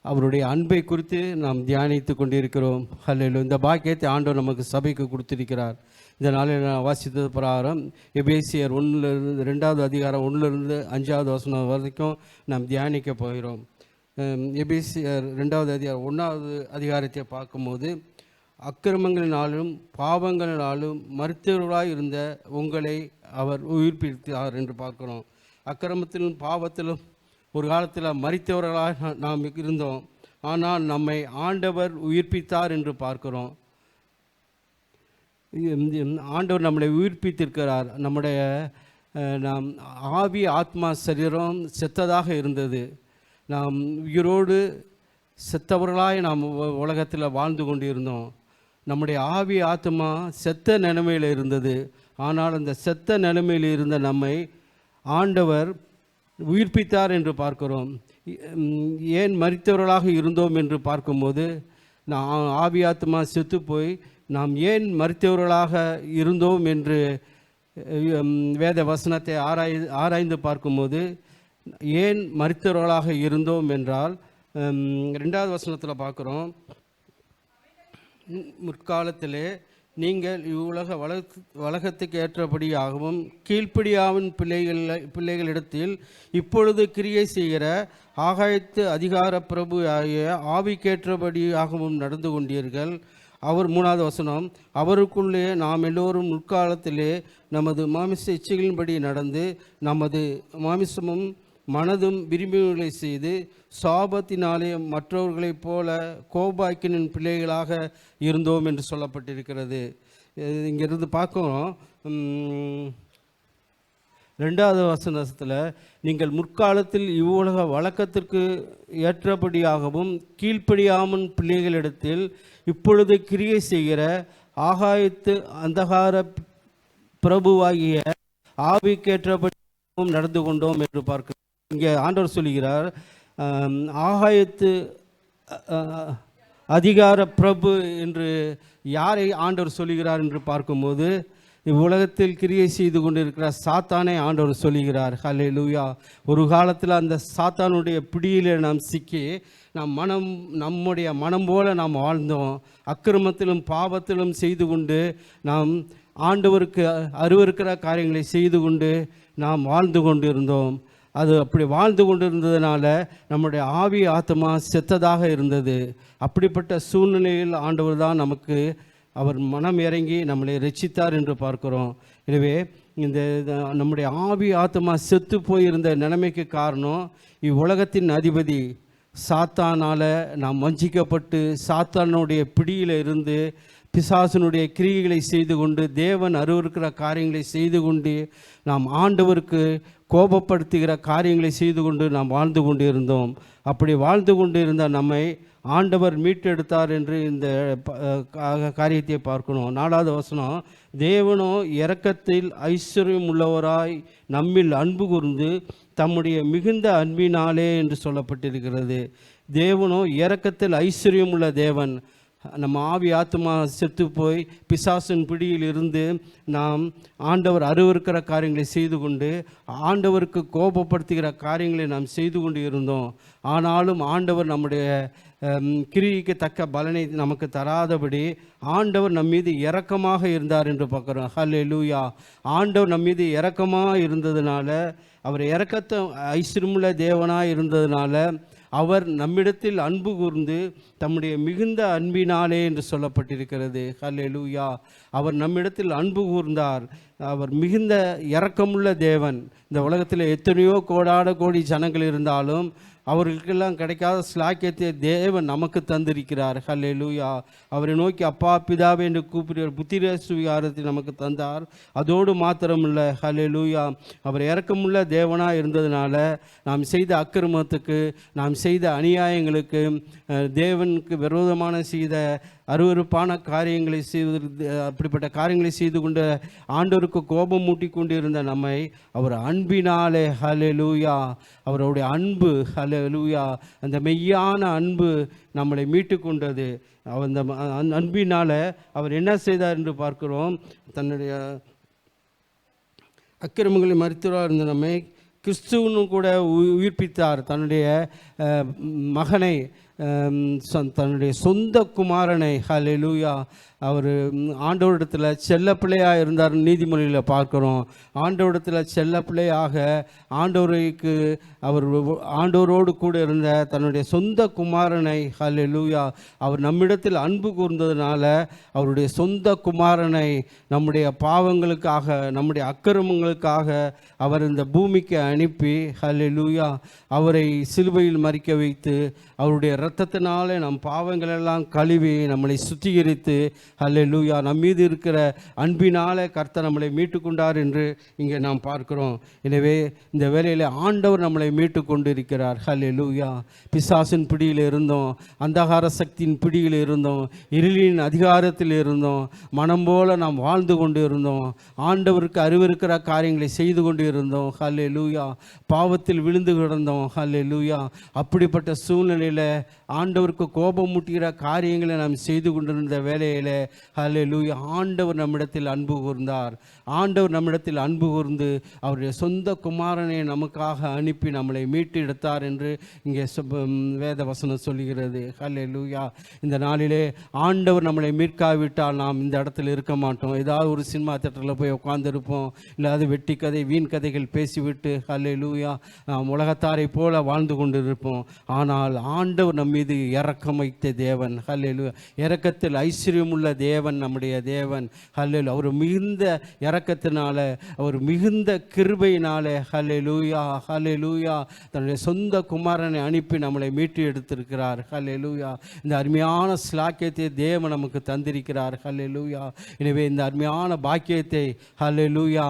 அவருடைய அன்பை குறித்து நாம் தியானித்து கொண்டிருக்கிறோம். ஹல்லேலூயா. இந்த பாக்கியத்தை ஆண்டவர் நமக்கு சபைக்கு கொடுத்திருக்கிறார். இந்த நாளில் நான் வாசித்தது பிரகாரம் எபேசியர் 1 2வது அதிகாரம் 1 5வது வசனம் வரைக்கும் நாம் தியானிக்க போகிறோம். எபேசியர் 2வது அதிகாரம் 1வது அதிகாரத்தை பார்க்கும்போது, அக்கிரமங்களினாலும் பாவங்களினாலும் மரித்தவர்களாய் இருந்த உங்களை அவர் உயிர்ப்பித்தார் என்று பார்க்கிறோம். அக்கிரமத்திலும் பாவத்திலும் ஒரு காலத்தில் மரித்தவர்களாக நாம் இருந்தோம். ஆனால் நம்மை ஆண்டவர் உயிர்ப்பித்தார் என்று பார்க்கிறோம். ஆண்டவர் நம்மளை உயிர்ப்பித்திருக்கிறார். நம்முடைய நாம் ஆவி ஆத்மா சரீரம் செத்ததாக இருந்தது. நாம் உயிரோடு செத்தவர்களாய் நாம் உலகத்தில் வாழ்ந்து கொண்டு இருந்தோம். நம்முடைய ஆவி ஆத்மா செத்த நிலைமையில் இருந்தது. ஆனால் அந்த செத்த நிலைமையில் இருந்த நம்மை ஆண்டவர் உயிர்ப்பித்தார் என்று பார்க்கிறோம். ஏன் மரித்தவர்களாக இருந்தோம் என்று பார்க்கும்போது, நான் ஆவி ஆத்மா செத்து போய் நாம் ஏன் மரித்தவர்களாக இருந்தோம் என்று வேத வசனத்தை ஆராய்ந்து பார்க்கும்போது, ஏன் மரித்தவர்களாக இருந்தோம் என்றால் 2வது வசனத்தில் பார்க்குறோம். முற்காலத்திலே நீங்கள் இவ்வுலக வழக்கத்துக்கு ஏற்றபடியாகவும் கீழ்ப்படியாவின் பிள்ளைகளிடத்தில் இப்பொழுது கிரியை செய்கிற ஆகாயத்து அதிகார பிரபு ஆகிய ஆவிக்கேற்றபடியாகவும் நடந்து கொண்டீர்கள். அவர் 3வது வசனம், அவருக்குள்ளே நாம் எல்லோரும் முற்காலத்திலே நமது மாமிச இச்சைகளின்படி நடந்து நமது மாமிசமும் மனதும் விரும்பிகளை செய்து சாபத்தினாலே மற்றவர்களைப் போல கோபாக்கினின் பிள்ளைகளாக இருந்தோம் என்று சொல்லப்பட்டிருக்கிறது. இங்கேருந்து பார்க்குறோம். 2வது வசனத்தில், நீங்கள் முற்காலத்தில் இவ்வுலக வழக்கத்திற்கு ஏற்றபடியாகவும் கீழ்ப்படியாமல் பிள்ளைகளிடத்தில் இப்பொழுது கிரியை செய்கிற ஆகாயத்து அந்தகார பிரபுவாகிய ஆவிக்கேற்றபடியாகவும் நடந்து கொண்டோம் என்று பார்க்கிறோம். இங்கே ஆண்டவர் சொல்கிறார், ஆகாயத்து அதிகார பிரபு என்று யாரை ஆண்டவர் சொல்கிறார் என்று பார்க்கும்போது, இவ்வுலகத்தில் கிரியை செய்து கொண்டிருக்கிற சாத்தானை ஆண்டவர் சொல்கிறார். ஹல்லேலூயா. ஒரு காலத்தில் அந்த சாத்தானுடைய பிடியில் நாம் சிக்கி நம்முடைய மனம் போல நாம் வாழ்ந்தோம். அக்கிரமத்திலும் பாவத்திலும் செய்து கொண்டு நாம் ஆண்டவருக்கு அருவருக்கிற காரியங்களை செய்து கொண்டு நாம் வாழ்ந்து கொண்டிருந்தோம். அது அப்படி வாழ்ந்து கொண்டிருந்ததுனால நம்முடைய ஆவி ஆத்மா செத்ததாக இருந்தது. அப்படிப்பட்ட சூழ்நிலையில் ஆண்டவர் தான் நமக்கு அவர் மனம் இறங்கி நம்மளை ரட்சித்தார் என்று பார்க்கிறோம். எனவே இந்த நம்முடைய ஆவி ஆத்மா செத்து போயிருந்த நிலைமைக்கு காரணம் இவ்வுலகத்தின் அதிபதி சாத்தானால் நாம் வஞ்சிக்கப்பட்டு சாத்தானுடைய பிடியில் இருந்து பிசாசனுடைய கிரியைகளை செய்து கொண்டு தேவன் அருவருக்கிற காரியங்களை செய்து கொண்டு நாம் ஆண்டவருக்கு கோபப்படுத்துகிற காரியங்களை செய்து கொண்டு நாம் வாழ்ந்து கொண்டு இருந்தோம். அப்படி வாழ்ந்து கொண்டு இருந்த நம்மை ஆண்டவர் மீட்டெடுத்தார் என்று இந்த காரியத்தை பார்க்கணும். 4வது வசனம், தேவனோ இரக்கத்தில் ஐஸ்வர்யம் உள்ளவராய் நம்மில் அன்பு கூர்ந்து தம்முடைய மிகுந்த அன்பினாலே என்று சொல்லப்பட்டிருக்கிறது. தேவனோ இரக்கத்தில் ஐஸ்வர்யம் உள்ள தேவன். நம்ம ஆவி ஆத்மா செத்து போய் பிசாசின் பிடியில் இருந்து நாம் ஆண்டவர் அருவருக்கிற காரியங்களை செய்து கொண்டு ஆண்டவருக்கு கோபப்படுத்துகிற காரியங்களை நாம் செய்து கொண்டு இருந்தோம். ஆனாலும் ஆண்டவர் நம்முடைய கிரியைக்கு தக்க பலனை நமக்கு தராதபடி ஆண்டவர் நம் மீது இரக்கமாக இருந்தார் என்று பார்க்குறோம். ஹல்லேலூயா. ஆண்டவர் நம் மீது இரக்கமாக இருந்ததுனால, அவர் இரக்கத்தை ஐஸ்வர்யமுள்ள தேவனாக இருந்ததுனால அவர் நம்மிடத்தில் அன்பு கூர்ந்து தம்முடைய மிகுந்த அன்பினாலே என்று சொல்லப்பட்டிருக்கிறது. ஹல்லேலூயா. அவர் நம்மிடத்தில் அன்பு கூர்ந்தார். அவர் மிகுந்த இரக்கமுள்ள தேவன். இந்த உலகத்தில் எத்தனையோ கோடி ஜனங்கள் இருந்தாலும் அவர்களுக்கெல்லாம் கிடைக்காத ஸ்லாக்கியத்தை தேவன் நமக்கு தந்திருக்கிறார். ஹல்லேலூயா. அவரை நோக்கி அப்பா பிதாவே என்று கூப்பிடுற புத்திர சுவிகாரத்தை நமக்கு தந்தார். அதோடு மாத்திரமில்லை, ஹல்லேலூயா, அவர் இரக்கமுள்ள தேவனாக இருந்ததுனால நாம் செய்த அக்கிரமத்துக்கு, நாம் செய்த அநியாயங்களுக்கு, தேவனுக்கு விரோதமான செய்த அருவருப்பான காரியங்களை செய்வது, அப்படிப்பட்ட காரியங்களை செய்து கொண்டு ஆண்டவருக்கு கோபம் மூட்டி கொண்டு இருந்த நம்மை அவர் அன்பினாலே, ஹல்லேலூயா, அவருடைய அன்பு, ஹல்லேலூயா, அந்த மெய்யான அன்பு நம்மளை மீட்டு கொண்டது. அந்த அன்பினால் அவர் என்ன செய்தார் என்று பார்க்கிறோம். தன்னுடைய அக்கிரமங்களை மறுத்தவராக இருந்த நம்மை கிறிஸ்துவனு கூட உயிர்ப்பித்தார். தன்னுடைய மகனை, தன்னுடைய சொந்த குமாரனை, ஹல்லேலூயா, அவர் ஆண்டவரிடத்தில் செல்ல பிள்ளையாக இருந்தார். நீதிமொழியில் பார்க்குறோம். ஆண்டவரிடத்தில் செல்ல பிள்ளையாக ஆண்டவருக்கு அவர் ஆண்டவரோடு கூட இருந்த தன்னுடைய சொந்த குமாரனை, ஹல்லேலூயா, அவர் நம்மிடத்தில் அன்பு கூர்ந்ததுனால அவருடைய சொந்த குமாரனை நம்முடைய பாவங்களுக்காக, நம்முடைய அக்கிரமங்களுக்காக அவர் இந்த பூமிக்கு அனுப்பி, ஹல்லேலூயா, அவரை சிலுவையில் மரிக்க வைத்து அவருடைய இரத்தத்தினாலே நம் பாவங்களெல்லாம் கழுவி நம்மளை சுத்திகரித்து, ஹல்லேலூயா, நம் மீது இருக்கிற அன்பினாலே கர்த்தர் நம்மளை மீட்டு கொண்டார் என்று இங்கே நாம் பார்க்கிறோம். எனவே இந்த வேளையில் ஆண்டவர் நம்மளை மீட்டு கொண்டு இருக்கிறார். ஹல்லேலூயா. பிசாசின் பிடியில் இருந்தோம், அந்தகார சக்தியின் பிடியில் இருந்தோம், இருளின் அதிகாரத்தில் இருந்தோம், மனம் போல நாம் வாழ்ந்து கொண்டு இருந்தோம், ஆண்டவருக்கு அருவருக்கிற காரியங்களை செய்து கொண்டு இருந்தோம். ஹல்லேலூயா. பாவத்தில் விழுந்து கிடந்தோம். ஹல்லேலூயா. அப்படிப்பட்ட சூழ்நிலையில் ஆண்டவருக்கு கோபம் மூட்டுகிற காரியங்களை நாம் செய்து கொண்டிருந்த வேளையில், ஹல்லேலூயா, ஆண்டவர் நம்மிடத்தில் அன்பு கூர்ந்தார். ஆண்டவர் நம்மிடத்தில் அன்பு கூர்ந்து அவருடைய சொந்த குமாரனை நமக்காக அனுப்பி நம்மளை மீட்டு எடுத்தார் என்று இங்கே வேத வசனம் சொல்லுகிறது. ஹல்லேலூயா. இந்த நாளிலே ஆண்டவர் நம்மளை மீட்காவிட்டால் நாம் இந்த இடத்துல இருக்க மாட்டோம். ஏதாவது ஒரு சினிமா தியேட்டரில் போய் உட்கார்ந்துருப்போம். இல்லாத வெட்டி கதை, வீண் கதைகள் பேசிவிட்டு, ஹல்லேலூயா, நாம் உலகத்தாரை போல வாழ்ந்து கொண்டு இருப்போம். ஆனால் ஆண்டவர் நம் மீது இரக்கம் வைத்த தேவன். ஹல்லேலூயா. இரக்கத்தில் ஐஸ்வர்யமுள்ள தேவன் நம்முடைய தேவன். ஹல்லேலூயா. அவர் மிகுந்த இரக்கத்தினால, அவர் மிகுந்த கிருபையினாலே, ஹல்லேலூயா ஹல்லேலூயா, தன்னுடைய சொந்த குமாரனை அனுப்பி நம்மளை மீட்டு எடுத்திருக்கிறார். ஹல்லேலூயா. இந்த அருமையான ஸ்லாக்கியத்தை தேவன் நமக்கு தந்திருக்கிறார். ஹல்லேலூயா. எனவே இந்த அருமையான பாக்கியத்தை ஹல்லேலூயா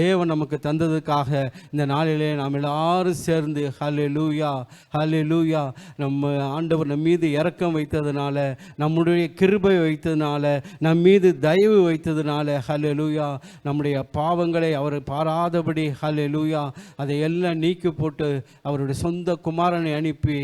தேவன் நமக்கு தந்ததுக்காக இந்த நாளிலே நாம் எல்லாரும் சேர்ந்து ஹல்லேலூயா ஹல்லேலூயா, நம்ம ஆண்டவர் நம் மீது இரக்கம் வைத்ததுனால, நம்முடைய கிருபை வைத்ததுனால, நம் மீது தயவு வைத்ததுனால, ஹல்லேலூயா, நம்முடைய பாவங்களை அவர் பாராதபடி ஹல்லேலூயா அதை எல்லாம் நீக்கி போட்டு அவருடைய சொந்த குமாரனை அனுப்பி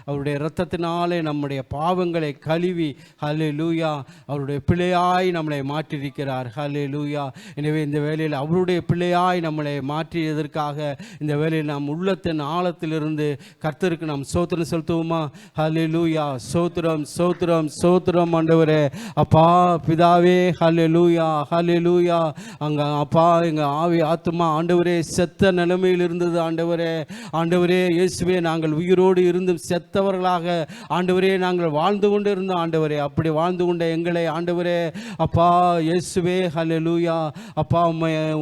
அவருடைய இரத்தத்தினாலே நம்முடைய பாவங்களை கழுவி ஹல்லேலூயா அவருடைய பிள்ளையாய் நம்மளை மாற்றியிருக்கிறார். ஹல்லேலூயா. எனவே இந்த வேளையில் அவருடைய பிள்ளையாய் நம்மளை மாற்றியதற்காக இந்த வேளையில் நாம் உள்ளத்தின் ஆழத்திலிருந்து கர்த்தருக்கு நாம் சோத்திரம் செலுத்துவோமா? ஹல்லேலூயா. சோத்திரம் சோத்திரம் சோத்திரம் ஆண்டவரே. அப்பா பிதாவே, ஹல்லேலூயா ஹல்லேலூயா. அங்கே அப்பா எங்கள் ஆவி ஆத்துமா ஆண்டவரே செத்த நிலைமையில் இருந்தது. ஆண்டவரே ஆண்டவரே இயேசுவே, நாங்கள் உயிரோடு இருந்தும் செத்தவர்களாக ஆண்டவரே நாங்கள் வாழ்ந்து கொண்டு இருந்தோம். ஆண்டவரே அப்படி வாழ்ந்து கொண்ட எங்களை ஆண்டவரே அப்பா இயேசுவே ஹல்லேலூயா அப்பா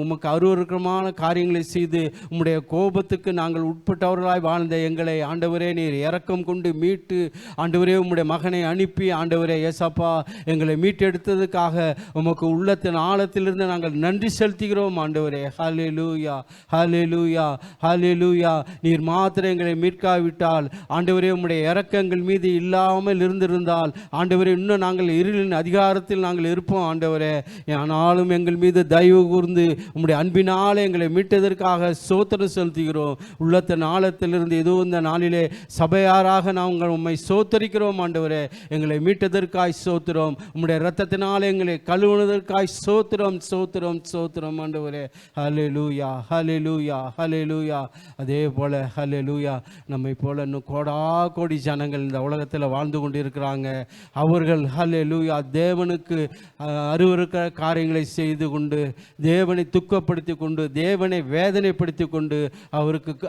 உமக்கு அருவருக்கமான காரியங்களை செய்து உம்முடைய கோபத்துக்கு நாங்கள் உட்பட்டவர்களாய் வாழ்ந்த எங்களை ஆண்டவரே நீர் இரக்கம் கொண்டு மீட்டு ஆண்டவரே உம்முடைய மகனை அனுப்பி ஆண்டவரே ஏசப்பா எங்களை மீட்டெடுத்ததுக்காக உமக்கு உள்ளத்தின் ஆழத்திலிருந்து நாங்கள் நன்றி செலுத்துகிறோம். ஆண்டவரே ஹல்லேலூயா ஹல்லேலூயா ஹல்லேலூயா. நீர் மாத்திரம் எங்களை மீட்காவிட்டால் ஆண்டவரே உம்முடைய இரக்கங்கள் மீது இல்லாமல் இருந்திருந்தால் ஆண்டவரே இன்னும் நாங்கள் இருளின் அதிகாரத்தில் நாங்கள் இருப்போம். ஆண்டவரே ஆனாலும் எங்கள் மீது தயவு கூர்ந்து உம்முடைய அன்பினாலே எங்களை மீட்டதற்காக சோத்திரம் செலுத்துகிறோம். உள்ளத்தின் ஆழத்திலிருந்து ஏதோ இந்த நாளிலே சபையாராக நாங்கள் உம்மை சோத்தரிக்கிறோம். ஆண்டவரே எங்களை மீட்டதற்காய் சோத்திரம், உம்முடைய இரத்தத்தினாலே எங்களை கழுவுனதற்காய் சோத்திரம் சோத்திரம் சோத்திரம். ஆண்டவரே ஹல்லேலூயா ஹல்லேலூயா ஹல்லேலூயா. அதே போல ஹல்லேலூயா நம்மை போல இன்னும் கோடா கோடி ஜனங்கள் இந்த உலகத்தில் வாழ்ந்து கொண்டு இருக்கிறாங்க. அவர்கள் ஹல்லேலூயா தேவனுக்கு அருவருக்கிற காரியங்களை செய்து கொண்டு, தேவனை துக்கப்படுத்தி கொண்டு, தேவனை வேதனைப்படுத்தி கொண்டு,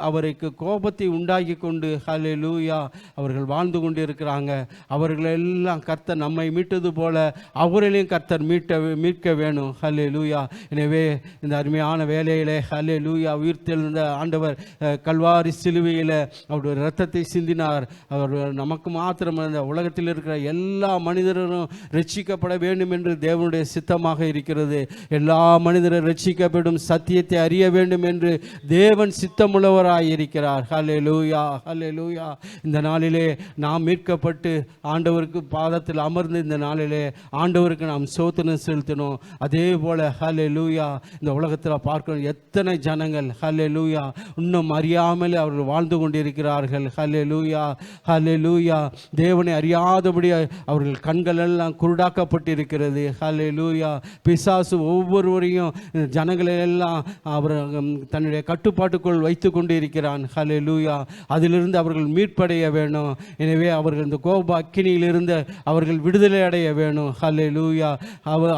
அவருக்கு கோபத்தை உண்டாக்கி கொண்டு ஹல்லேலூயா அவர்கள் வாழ்ந்து கொண்டு இருக்கிறாங்க. அவர்களெல்லாம் கர்த்தர் நம்மை மீட்டது போல அவர்களையும் கர்த்தர் மீட்க வேணும். ஹல்லேலூயா. எனவே இந்த அருமையான வேலையிலே ஹல்லேலூயா உயிர்த்தெழுந்த ஆண்டவர் கல்வாரி சிலுவையில் அவருடைய இரத்தத்தை சிந்தினார். அவர் நமக்கு மாத்திரம் இந்த உலகத்தில் இருக்கிற எல்லா மனிதரும் ரட்சிக்கப்பட வேண்டும் என்று தேவனுடைய சித்தமாக இருக்கிறது. எல்லா மனிதரும் ரட்சிக்கப்படும் சத்தியத்தை அறிய வேண்டும் என்று தேவன் சித்தமுள்ளவராய் இருக்கிறார். ஹல்லேலூயா ஹல்லேலூயா. இந்த நாளிலே நாம் மீட்கப்பட்டு ஆண்டவருக்கு பாதத்தில் அமர்ந்து இந்த நாளிலே ஆண்டவருக்கு நாம் சோத்திரம் செலுத்தணும். அதே போல ஹல்லேலூயா இந்த உலகத்தில் பார்க்கணும் எத்தனை ஜனங்கள் ஹல்லேலூயா இன்னும் அறியாமல் அவர்கள் வாழ்ந்து கொண்டிருக்கிறார்கள். ஹல்லேலூயா ஹல்லேலூயா. தேவனை அறியாதபடி அவர்கள் கண்கள் எல்லாம் குருடாக்கப்பட்டிருக்கிறது. ஹல்லேலூயா. பிசாசு ஒவ்வொருவரையும் ஜனங்களெல்லாம் அவர் தன்னுடைய கட்டுப்பாட்டுக்குள் வைத்து கொண்டு இருக்கிறான். ஹல்லேலூயா. அதிலிருந்து அவர்கள் மீட்படைய வேணும். எனவே அவர்கள் இந்த கோப அக்கினியிலிருந்து அவர்கள் விடுதலை அடைய வேணும். ஹல்லேலூயா.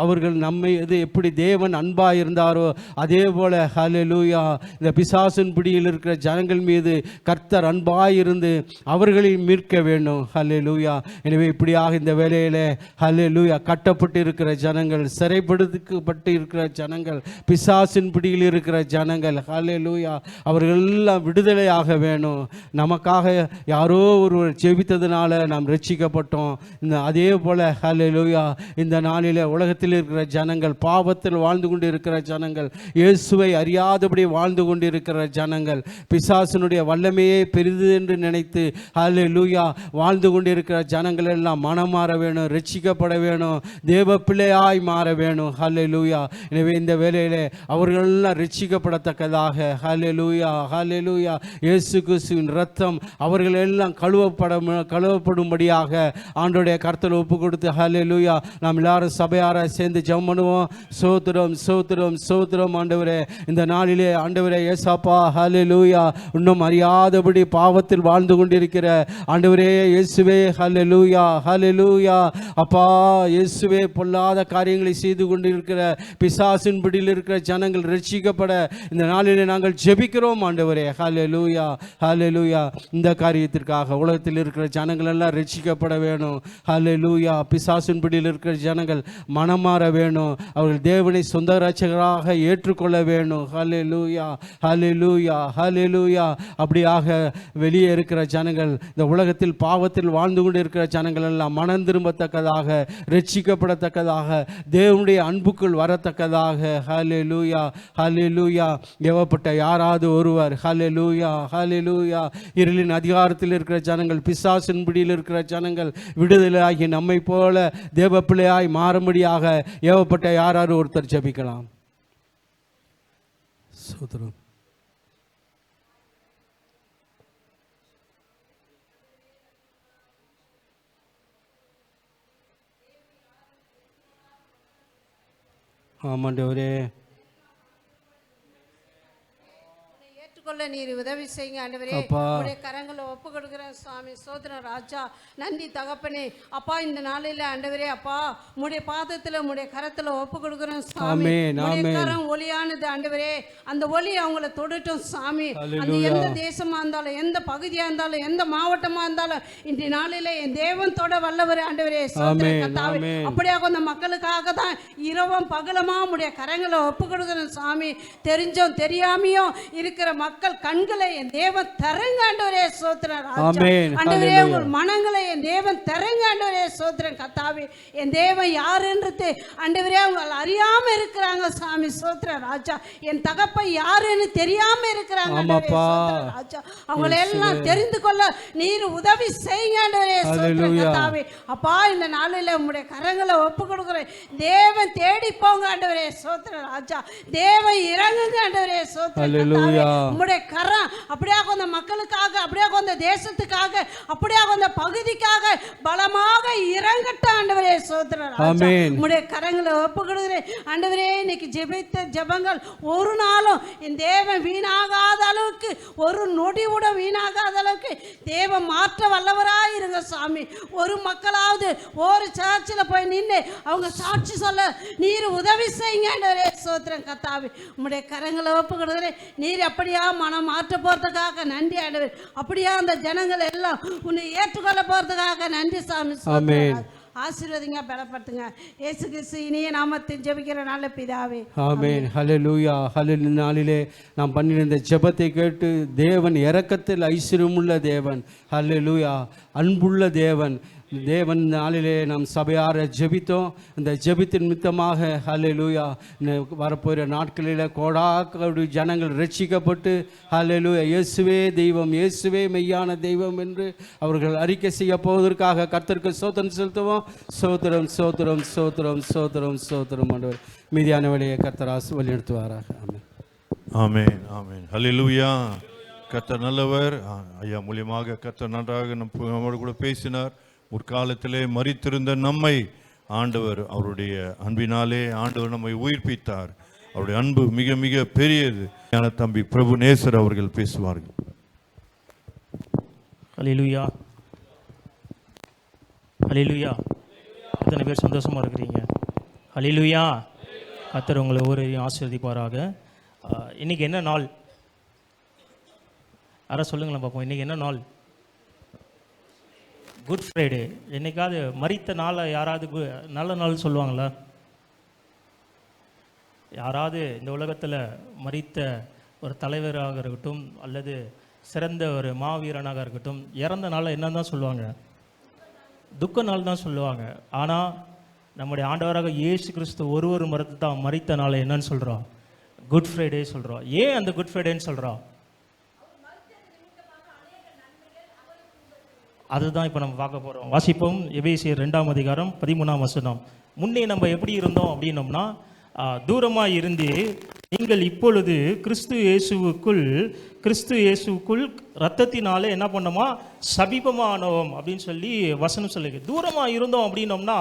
அவர்கள் நம்மை எப்படி தேவன் அன்பாக இருந்தாரோ அதே போல ஹல்லேலூயா இந்த பிசாசின் பிடியில் இருக்கிற ஜனங்கள் மீது கர்த்தர் அன்பாய் இருந்து அவர்களை மீட்க வேண்டும். ஹல்லேலூயா. எனவே இப்படியாக இந்த வேலையிலே ஹல்லேலூயா கட்டப்பட்டு இருக்கிற ஜனங்கள், சிறைப்படுத்தப்பட்டு இருக்கிற ஜனங்கள், பிசாசின் பிடியில் இருக்கிற ஜனங்கள் ஹல்லேலூயா அவர்கள் எல்லாம் விடுதலையாக வேணும். நமக்காக யாரோ ஒருவர் ஜெபித்ததுனால நாம் ரட்சிக்கப்பட்டோம். அதே போல ஹல்லேலூயா இந்த நாளிலே உலகத்தில் இருக்கிற ஜனங்கள், பாவத்தில் வாழ்ந்து கொண்டு இருக்கிற ஜனங்கள், இயேசுவை அறியாதபடி வாழ்ந்து கொண்டு இருக்கிற ஜனங்கள், பிசாசினுடைய வல்லமையே பெரிது என்று நினைத்து ஹல்லேலூயா வாழ்ந்து கொண்டு இருக்கிற ஜனங்கள் எல்லாம் மனம் மாற வேணும், ரட்சிக்கப்பட வேணும், தேவ பிள்ளையாய் மாற வேணும். ஹல்லேலூயா. எனவே இந்த வேளையிலே அவர்கள் எல்லாம் ரட்சிக்கப்படத்தக்கதாக ஹல்லேலூயா ஹல்லேலூயா இயேசு கிறிஸ்துவின் இரத்தம் அவர்கள் எல்லாம் கழுவப்படும்படியாக ஆண்டவருடைய கர்த்தரை ஒப்பு கொடுத்து ஹல்லேலூயா நாம் எல்லாரும் சபையார சேர்ந்து ஜெபம் பண்ணுவோம். சோத்திரம் சோத்திரம் சோத்திரம். ஆண்டவரே இந்த நாளிலே ஆண்டவரே ஏசாப்பா ஹல்லேலூயா இன்னும் அறியாதபடி பாவத்தில் வாழ்ந்து கொண்டிருக்கிற ஆண்டவரே இயேசுவே ஹல்லேலூயா ஹல்லேலூயா அப்பா இயேசுவே பொல்லாத காரியங்களை செய்து கொண்டிருக்கிற பிசாசின் பிடியில் இருக்கிற ஜனங்கள் ரட்சிக்கப்பட இந்த நாளிலே நாங்கள் ஜெபிக்கிறோம். ஆண்டவரே ஹல்லேலூயா ஹல்லேலூயா. இந்த காரியத்திற்காக உலகத்தில் இருக்கிற இருக்கிற ஜனங்கள் எல்லாம் ரட்சிக்கப்பட வேணும். ஹல்லேலூயா. பிசாசின் பிடியில் இருக்கிற ஜனங்கள் மனம் மாற வேணும். அவர்கள் தேவனை சொந்த இரட்சகராக ஏற்றுக்கொள்ள வேணும். ஹல்லேலூயா, ஹல்லேலூயா, ஹல்லேலூயா. அப்படியாக வெளியே இருக்கிற ஜனங்கள், இந்த உலகத்தில் பாவத்தில் வாழ்ந்து கொண்டு இருக்கிற ஜனங்கள் எல்லாம் மனம் திரும்பத்தக்கதாக, ரட்சிக்கப்படத்தக்கதாக, தேவனுடைய அன்புக்குள் வரத்தக்கதாக. ஹல்லேலூயா, ஹல்லேலூயா. ஏவப்பட்ட யாராவது ஒருவர், ஹல்லேலூயா, ஹல்லேலூயா. இருளின் அதிகாரத்தில் இருக்கிற ஜனங்கள், பிசாசின் பிடியில் இருக்கிற ஜனங்கள் விடுதலையாகி நம்மை போல தேவ பிள்ளையாய் மாறும்படியாக ஏவப்பட்ட யாராவது ஒருத்தர் ஜெபிக்கலாம். சோதரம். ஆமாண்டவரே, ஏற்றுக்கொள்ள நீர் உதவி செய்யுங்க ஆண்டவரே. உடைய கரங்களை ஒப்பு கொடுக்கிறேன் சுவாமி. சோதர ராஜா, நன்றி தகப்பனே. அப்பா, இந்த நாளில் ஆண்டவரே அப்பா உடைய பாதத்தில் உடைய கரத்தில் ஒப்பு கொடுக்கிறேன் சுவாமி. கரம் ஒளியானது ஆண்டவரே, அந்த ஒளி அவங்கள தொடட்டும் சுவாமி. அந்த எந்த தேசமா இருந்தாலும், எந்த பகுதியா இருந்தாலும், எந்த மாவட்டமா இருந்தாலும், இன்றைய நாளில என் தேவன் தொட வல்லவர் ஆண்டவரே. அப்படியாக அந்த மக்களுக்காக தான் இரவும் பகலமா உடைய கரங்களை ஒப்பு கொடுக்கிறேன் சுவாமி. தெரிஞ்சும் தெரியாமையும் இருக்கிற மக்கள் கண்களை என் தேவன் தரங்க ஆண்டவரே. சோத்திரம் ஆண்டவரே. உங்கள் மனங்களை என் தேவன் தரங்க ஆண்டவரே. சோத்திரம் கர்த்தாவே. என் தேவன் யாருன்றது ஆண்டவரே அவங்க அறியாம இருக்கிறாங்க சாமி. சோத்திரம் ராஜா. என் தகப்பை யாருன்னு தெரியாம இருக்கிறாங்க ராஜா. அவங்களை எல்லாம் தெரிந்து கொள்ள நீர் உதவி செய்யுங்க ஆண்டவரே. சோத்திரம் கர்த்தாவே. அப்பா, இந்த நாளில் உங்களுடைய கரங்களை ஒப்பு கொடுக்கிறேன். தேவன் தேடி போங்க ஆண்டவரே. சோத்திரம் ராஜா. தேவன் இறங்குங்க ஆண்டவரே. சோத்திரம் உம்முடைய கரம் அப்படியாக அந்த மக்களுக்காக, அப்படியாக அந்த தேசத்துக்காக, அப்படியாக அந்த பகுதிக்காக பலமாக இறங்கட்டும் ஆண்டவரே. சோத்திரம் ராஜா. உம்முடைய கரங்களை ஒப்பு கொடுக்கிறேன் ஆண்டவரே. இன்னைக்கு ஜெபித்த ஜெபங்கள் ஒரு நாளும் என் தேவன் வீணாகாத அளவுக்கு, ஒரு நொடி கூட வீணாகாத அளவுக்கு தேவன் மாற்ற வல்லவராக இருங்க சாமி. ஒரு மக்களாவது ஒரு சர்ச்சில் போய் நின்று அவங்க சாட்சி சொல்ல நீர் உதவி செய்யுங்க ஆண்டவரே. சோத்திரம் கர்த்தாவே. உம்முடைய கரங்களை ஒப்பு கொடுக்கிறேன். நீர் அப்படியா மனம் மாற்ற போறதுக்காக நன்றி ஆண்டவர். அப்படியா அந்த ஜனங்கள் எல்லாம் உன்னை ஏற்றுக்கொள்ள போறதுக்காக நன்றி சாமி. ஆசீர்வதிங்க, பலப்படுத்துங்க. இயேசு கிறிஸ்து இனிய நாமத்தில் ஜெபிக்கிற நல்ல பிதாவே, ஆமென். ஹல்லேலூயா. ஹல்லேலூயா. நாளிலே நாம் பண்ணியிருந்த ஜெபத்தை கேட்டு தேவன் இரக்கத்தில் ஐஸ்வர்யமுள்ள தேவன், ஹல்லேலூயா, அன்புள்ள தேவன். தேவன் நாளிலே நாம் சபையார ஜெபித்தோம். இந்த ஜெபித்தின் மித்தமாக ஹல்லேலூயா வரப்போகிற நாட்களில் கோடாக்கோடி ஜனங்கள் ரட்சிக்கப்பட்டு ஹல்லேலூயா இயேசுவே தெய்வம், இயேசுவே மெய்யான தெய்வம் என்று அவர்கள் அறிக்கை செய்ய போவதற்காக கர்த்தருக்கு சோத்திரம் செலுத்துவோம். சோத்திரம், சோத்திரம், சோத்திரம், சோத்திரம், சோத்திரம். ஆண்டவர் மீதியான வழியை கர்த்தர் வழிநடத்துவாராக. ஆமென், ஆமென், ஆமென். ஹல்லேலூயா. கர்த்தர் நல்லவர். ஐயா மூலியமாக கர்த்தர் நன்றாக நம்மோடு கூட பேசினார். முற்காலத்திலே மரித்திருந்த நம்மை ஆண்டவர் அவருடைய அன்பினாலே ஆண்டவர் நம்மை உயிர்ப்பித்தார். அவருடைய அன்பு மிக மிக பெரியது. தம்பி பிரபு நேசர் அவர்கள் பேசுவார்கள். ஹல்லேலூயா, ஹல்லேலூயா. எத்தனை பேர் சந்தோஷமா இருக்கிறீங்க? ஹல்லேலூயா. கர்த்தர் உங்களை ஒவ்வொருவரையும் ஆசீர்வதிப்பாராக. இன்னைக்கு என்ன நாள்? யாராவது சொல்லுங்களேன் பார்ப்போம். இன்னைக்கு என்ன நாள்? Good Friday. என்னைக்காவது மரித்த நாளை யாராவது நல்ல நாள் சொல்லுவாங்களா? யாராவது இந்த உலகத்தில் மரித்த ஒரு தலைவராக இருக்கட்டும் அல்லது சிறந்த ஒரு மாவீரனாக இருக்கட்டும், இறந்த நாளை என்னன்னு தான் சொல்லுவாங்க? துக்க நாள் தான் சொல்லுவாங்க. ஆனால் நம்முடைய ஆண்டவராக இயேசு கிறிஸ்து ஒரு மரித்த நாளை என்னன்னு சொல்கிறோம்? குட் ஃப்ரைடே சொல்கிறோம். ஏன் அந்த குட் ஃப்ரைடேன்னு சொல்கிறோம்? அதுதான் இப்போ நம்ம பார்க்க போகிறோம். வாசிப்போம். எபேசியர் 2ஆம் அதிகாரம் 13ஆம் வசனம். முன்னே நம்ம எப்படி இருந்தோம் அப்படின்னோம்னா, தூரமாக இருந்து நீங்கள் இப்பொழுது கிறிஸ்து இயேசுவுக்குள் இரத்தத்தினாலே என்ன பண்ணோமா? சமீபமானோம் அப்படின்னு சொல்லி வசனம் சொல்லுது. தூரமாக இருந்தோம் அப்படின்னோம்னா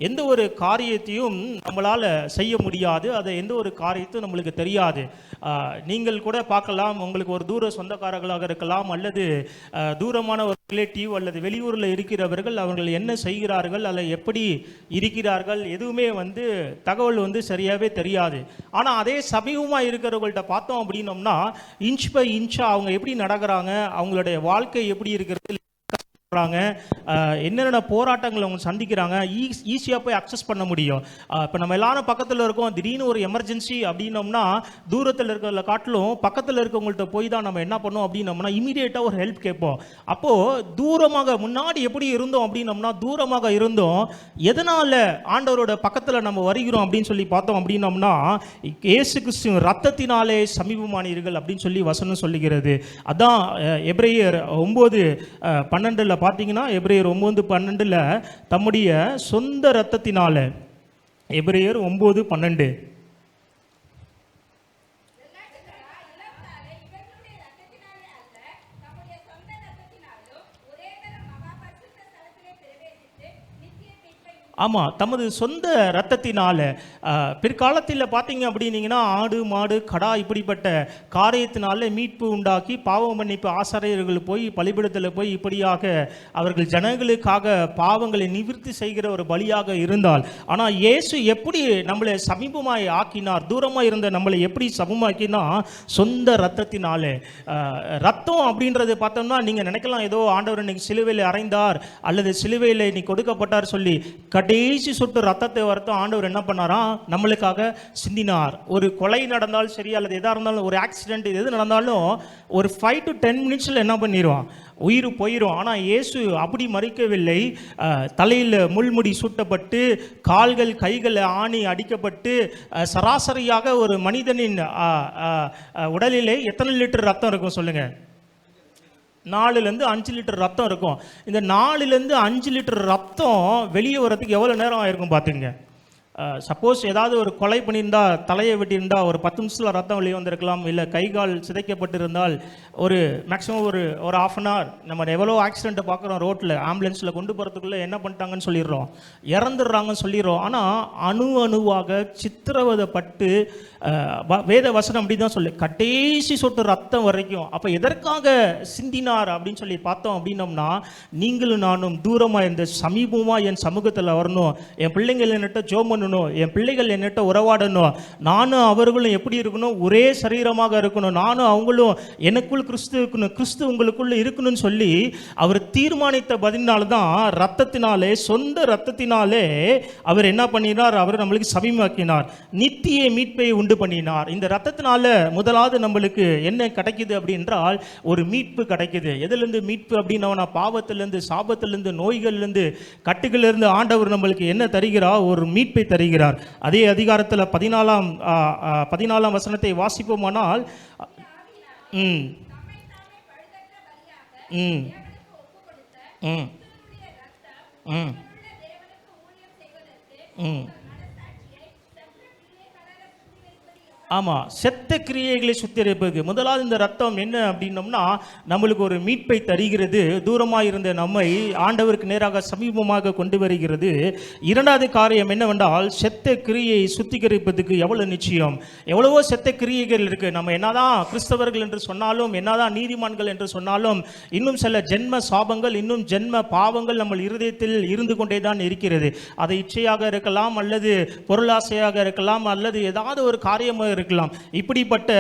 எந்த ஒரு காரியத்தையும் நம்மளால் செய்ய முடியாது. அதை எந்த ஒரு காரியத்தையும் நம்மளுக்கு தெரியாது. நீங்கள் கூட பார்க்கலாம், உங்களுக்கு ஒரு தூர சொந்தக்காரர்களாக இருக்கலாம் அல்லது தூரமான ஒரு ரிலேட்டிவ் அல்லது வெளியூரில் இருக்கிறவர்கள், அவர்கள் என்ன செய்கிறார்கள் அல்ல எப்படி இருக்கிறார்கள் எதுவுமே தகவல் சரியாகவே தெரியாது. ஆனால் அதே சமீபமாக இருக்கிறவங்கள்ட்ட பார்த்தோம் அப்படின்னோம்னா இன்ச் பை இன்ச்சாக அவங்க எப்படி நடக்கிறாங்க, அவங்களுடைய வாழ்க்கை எப்படி இருக்கிறது, என்னென்ன போராட்டங்கள் அவங்க சந்திக்கிறாங்க, ஈஸியாக போய் அக்சஸ் பண்ண முடியும். இப்போ நம்ம எல்லாரும் பக்கத்தில் இருக்கோம், திடீர்னு ஒரு எமர்ஜென்சி அப்படின்னோம்னா தூரத்தில் இருக்கிறத காட்டிலும் பக்கத்தில் இருக்கவங்கள்ட்ட போய் தான் நம்ம என்ன பண்ணோம் அப்படின்னோம்னா இமீடியட்டாக ஒரு ஹெல்ப் கேட்போம். அப்போது தூரமாக முன்னாடி எப்படி இருந்தோம் அப்படின்னோம்னா தூரமாக இருந்தோம். எதனால் ஆண்டவரோட பக்கத்தில் நம்ம வருகிறோம் அப்படின்னு சொல்லி பார்த்தோம் அப்படின்னோம்னா இயேசு கிறிஸ்து ரத்தத்தினாலே சமீபமானீர்கள் அப்படின்னு சொல்லி வசனம் சொல்லுகிறது. அதான் எபிரேயர் 9:12 பார்த்தீங்கன்னா எபிரேயர் 9:12 தம்முடைய சொந்த ரத்தத்தினால, எபிரேயர் 9:12 ஆமாம், தமது சொந்த ரத்தத்தினால. பிற்காலத்தில் பார்த்தீங்க அப்படின்னீங்கன்னா ஆடு மாடு கடா இப்படிப்பட்ட காரியத்தினால மீட்பு உண்டாக்கி பாவ மன்னிப்பு ஆசாரியர்கள் போய் பலிபீடத்தில் போய் இப்படியாக அவர்கள் ஜனங்களுக்காக பாவங்களை நிவர்த்தி செய்கிற ஒரு பலியாக இருந்தால், ஆனால் இயேசு எப்படி நம்மளை சமீபமாய் ஆக்கினார், தூரமாக இருந்த நம்மளை எப்படி சமமாக்கினா சொந்த ரத்தத்தினால. ரத்தம் அப்படின்றது பார்த்தோம்னா நீங்கள் நினைக்கலாம் ஏதோ ஆண்டவர் இன்னைக்கு சிலுவையில் அறைந்தார் அல்லது சிலுவையில் இன்னைக்கு கொடுக்கப்பட்டார் சொல்லி. கடைசி சொட்டு ரத்தத்தை வரத்து ஆண்டவர் என்ன பண்ணாராம், நம்மளுக்காக சிந்தினார். ஒரு கொலை நடந்தாலும் சரி அல்லது எதாக இருந்தாலும் ஒரு ஆக்சிடென்ட் எது நடந்தாலும் ஒரு 5 to 10 மினிட்ஸில் என்ன பண்ணிடுவான், உயிர் போயிடும். ஆனால் இயேசு அப்படி மறிக்கவில்லை. தலையில் முள்முடி சூட்டப்பட்டு கால்கள் கைகள் ஆணி அடிக்கப்பட்டு சராசரியாக ஒரு மனிதனின் உடலிலே எத்தனை லிட்டர் ரத்தம் இருக்கும் சொல்லுங்கள்? 4லேருந்து 5 லிட்டர் ரத்தம் இருக்கும். இந்த 4லேருந்து 5 லிட்டர் ரத்தம் வெளியே வரதுக்கு எவ்வளோ நேரம் ஆயிருக்கும் பார்த்துங்க. சப்போஸ் ஏதாவது ஒரு கொலை பண்ணியிருந்தா, தலையை வெட்டியிருந்தா ஒரு 10 நிமிஷத்தில் ரத்தம் வெளியே வந்திருக்கலாம். இல்லை கை கால் சிதைக்கப்பட்டிருந்தால் ஒரு மேக்ஸிமம் ஒரு 1/2 hour. நம்ம எவ்வளோ ஆக்சிடெண்ட்டை பார்க்குறோம் ரோட்டில், ஆம்புலன்ஸில் கொண்டு போகிறதுக்குள்ளே என்ன பண்ணிட்டாங்கன்னு சொல்லிடுறோம், இறந்துடுறாங்கன்னு சொல்லிடுறோம். ஆனால் அணுவாக சித்திரவதைப்பட்டு வேத வசனம் அப்படி தான் சொல்லு, கடைசி சொட்டு ரத்தம் வரைக்கும். அப்போ எதற்காக சிந்தினார் அப்படின்னு சொல்லி பார்த்தோம் அப்படின்னோம்னா, நீங்களும் நானும் தூரமாக இருந்த சமீபமாக என் சமூகத்தில் வரணும், என் பிள்ளைங்கள் என்னட்ட ஜோம் பண்ணணும், என் பிள்ளைகள் என்னட்ட உறவாடணும், நானும் அவர்களும் எப்படி இருக்கணும், ஒரே சரீரமாக இருக்கணும், நானும் அவங்களும் எனக்குள் கிறிஸ்து இருக்கணும், கிறிஸ்து உங்களுக்குள்ள இருக்கணும்னு சொல்லி அவர் தீர்மானித்த பதினால தான் ரத்தத்தினாலே, சொந்த ரத்தத்தினாலே அவர் என்ன பண்ணினார், அவர் நம்மளுக்கு சமீபமாக்கினார், நித்திய மீட்பை உண்டு பண்ணினார். இந்த ரத்தத்தினால முதலாவது நம்மளுக்கு என்ன கிடைக்குது அப்படின்றால் ஒரு மீட்பு கிடைக்குது. எதிலிருந்து மீட்பு அப்படின்னா பாவத்திலிருந்து, சாபத்திலிருந்து, நோய்களிலிருந்து, கட்டுகளிலிருந்து ஆண்டவர் நம்மளுக்கு என்ன தருகிறார், ஒரு மீட்பை தருகிறார். அதே அதிகாரத்தில் 14ஆம் வசனத்தை வாசிப்போமானால் ஆமாம், செத்த கிரியைகளை சுத்திகரிப்பது. முதலாவது இந்த ரத்தம் என்ன அப்படின்னோம்னா நம்மளுக்கு ஒரு மீட்பை தருகிறது, தூரமாக இருந்த நம்மை ஆண்டவருக்கு நேராக சமீபமாக கொண்டு வருகிறது. இரண்டாவது காரியம் என்னவென்றால் செத்த கிரியை சுத்திகரிப்பதுக்கு எவ்வளோ நிச்சயம், எவ்வளவோ செத்த கிரியைகள் இருக்குது. நம்ம என்னதான் கிறிஸ்தவர்கள் என்று சொன்னாலும், என்னதான் நீதிமான்கள் என்று சொன்னாலும், இன்னும் சில ஜென்ம சாபங்கள், இன்னும் ஜென்ம பாவங்கள் நம்ம இருதயத்தில் இருந்து கொண்டே தான் இருக்கிறது. அது இச்சையாக இருக்கலாம், அல்லது பொருளாசையாக இருக்கலாம், அல்லது ஏதாவது ஒரு காரியமாக இருக்கலாம். இப்படிப்பட்ட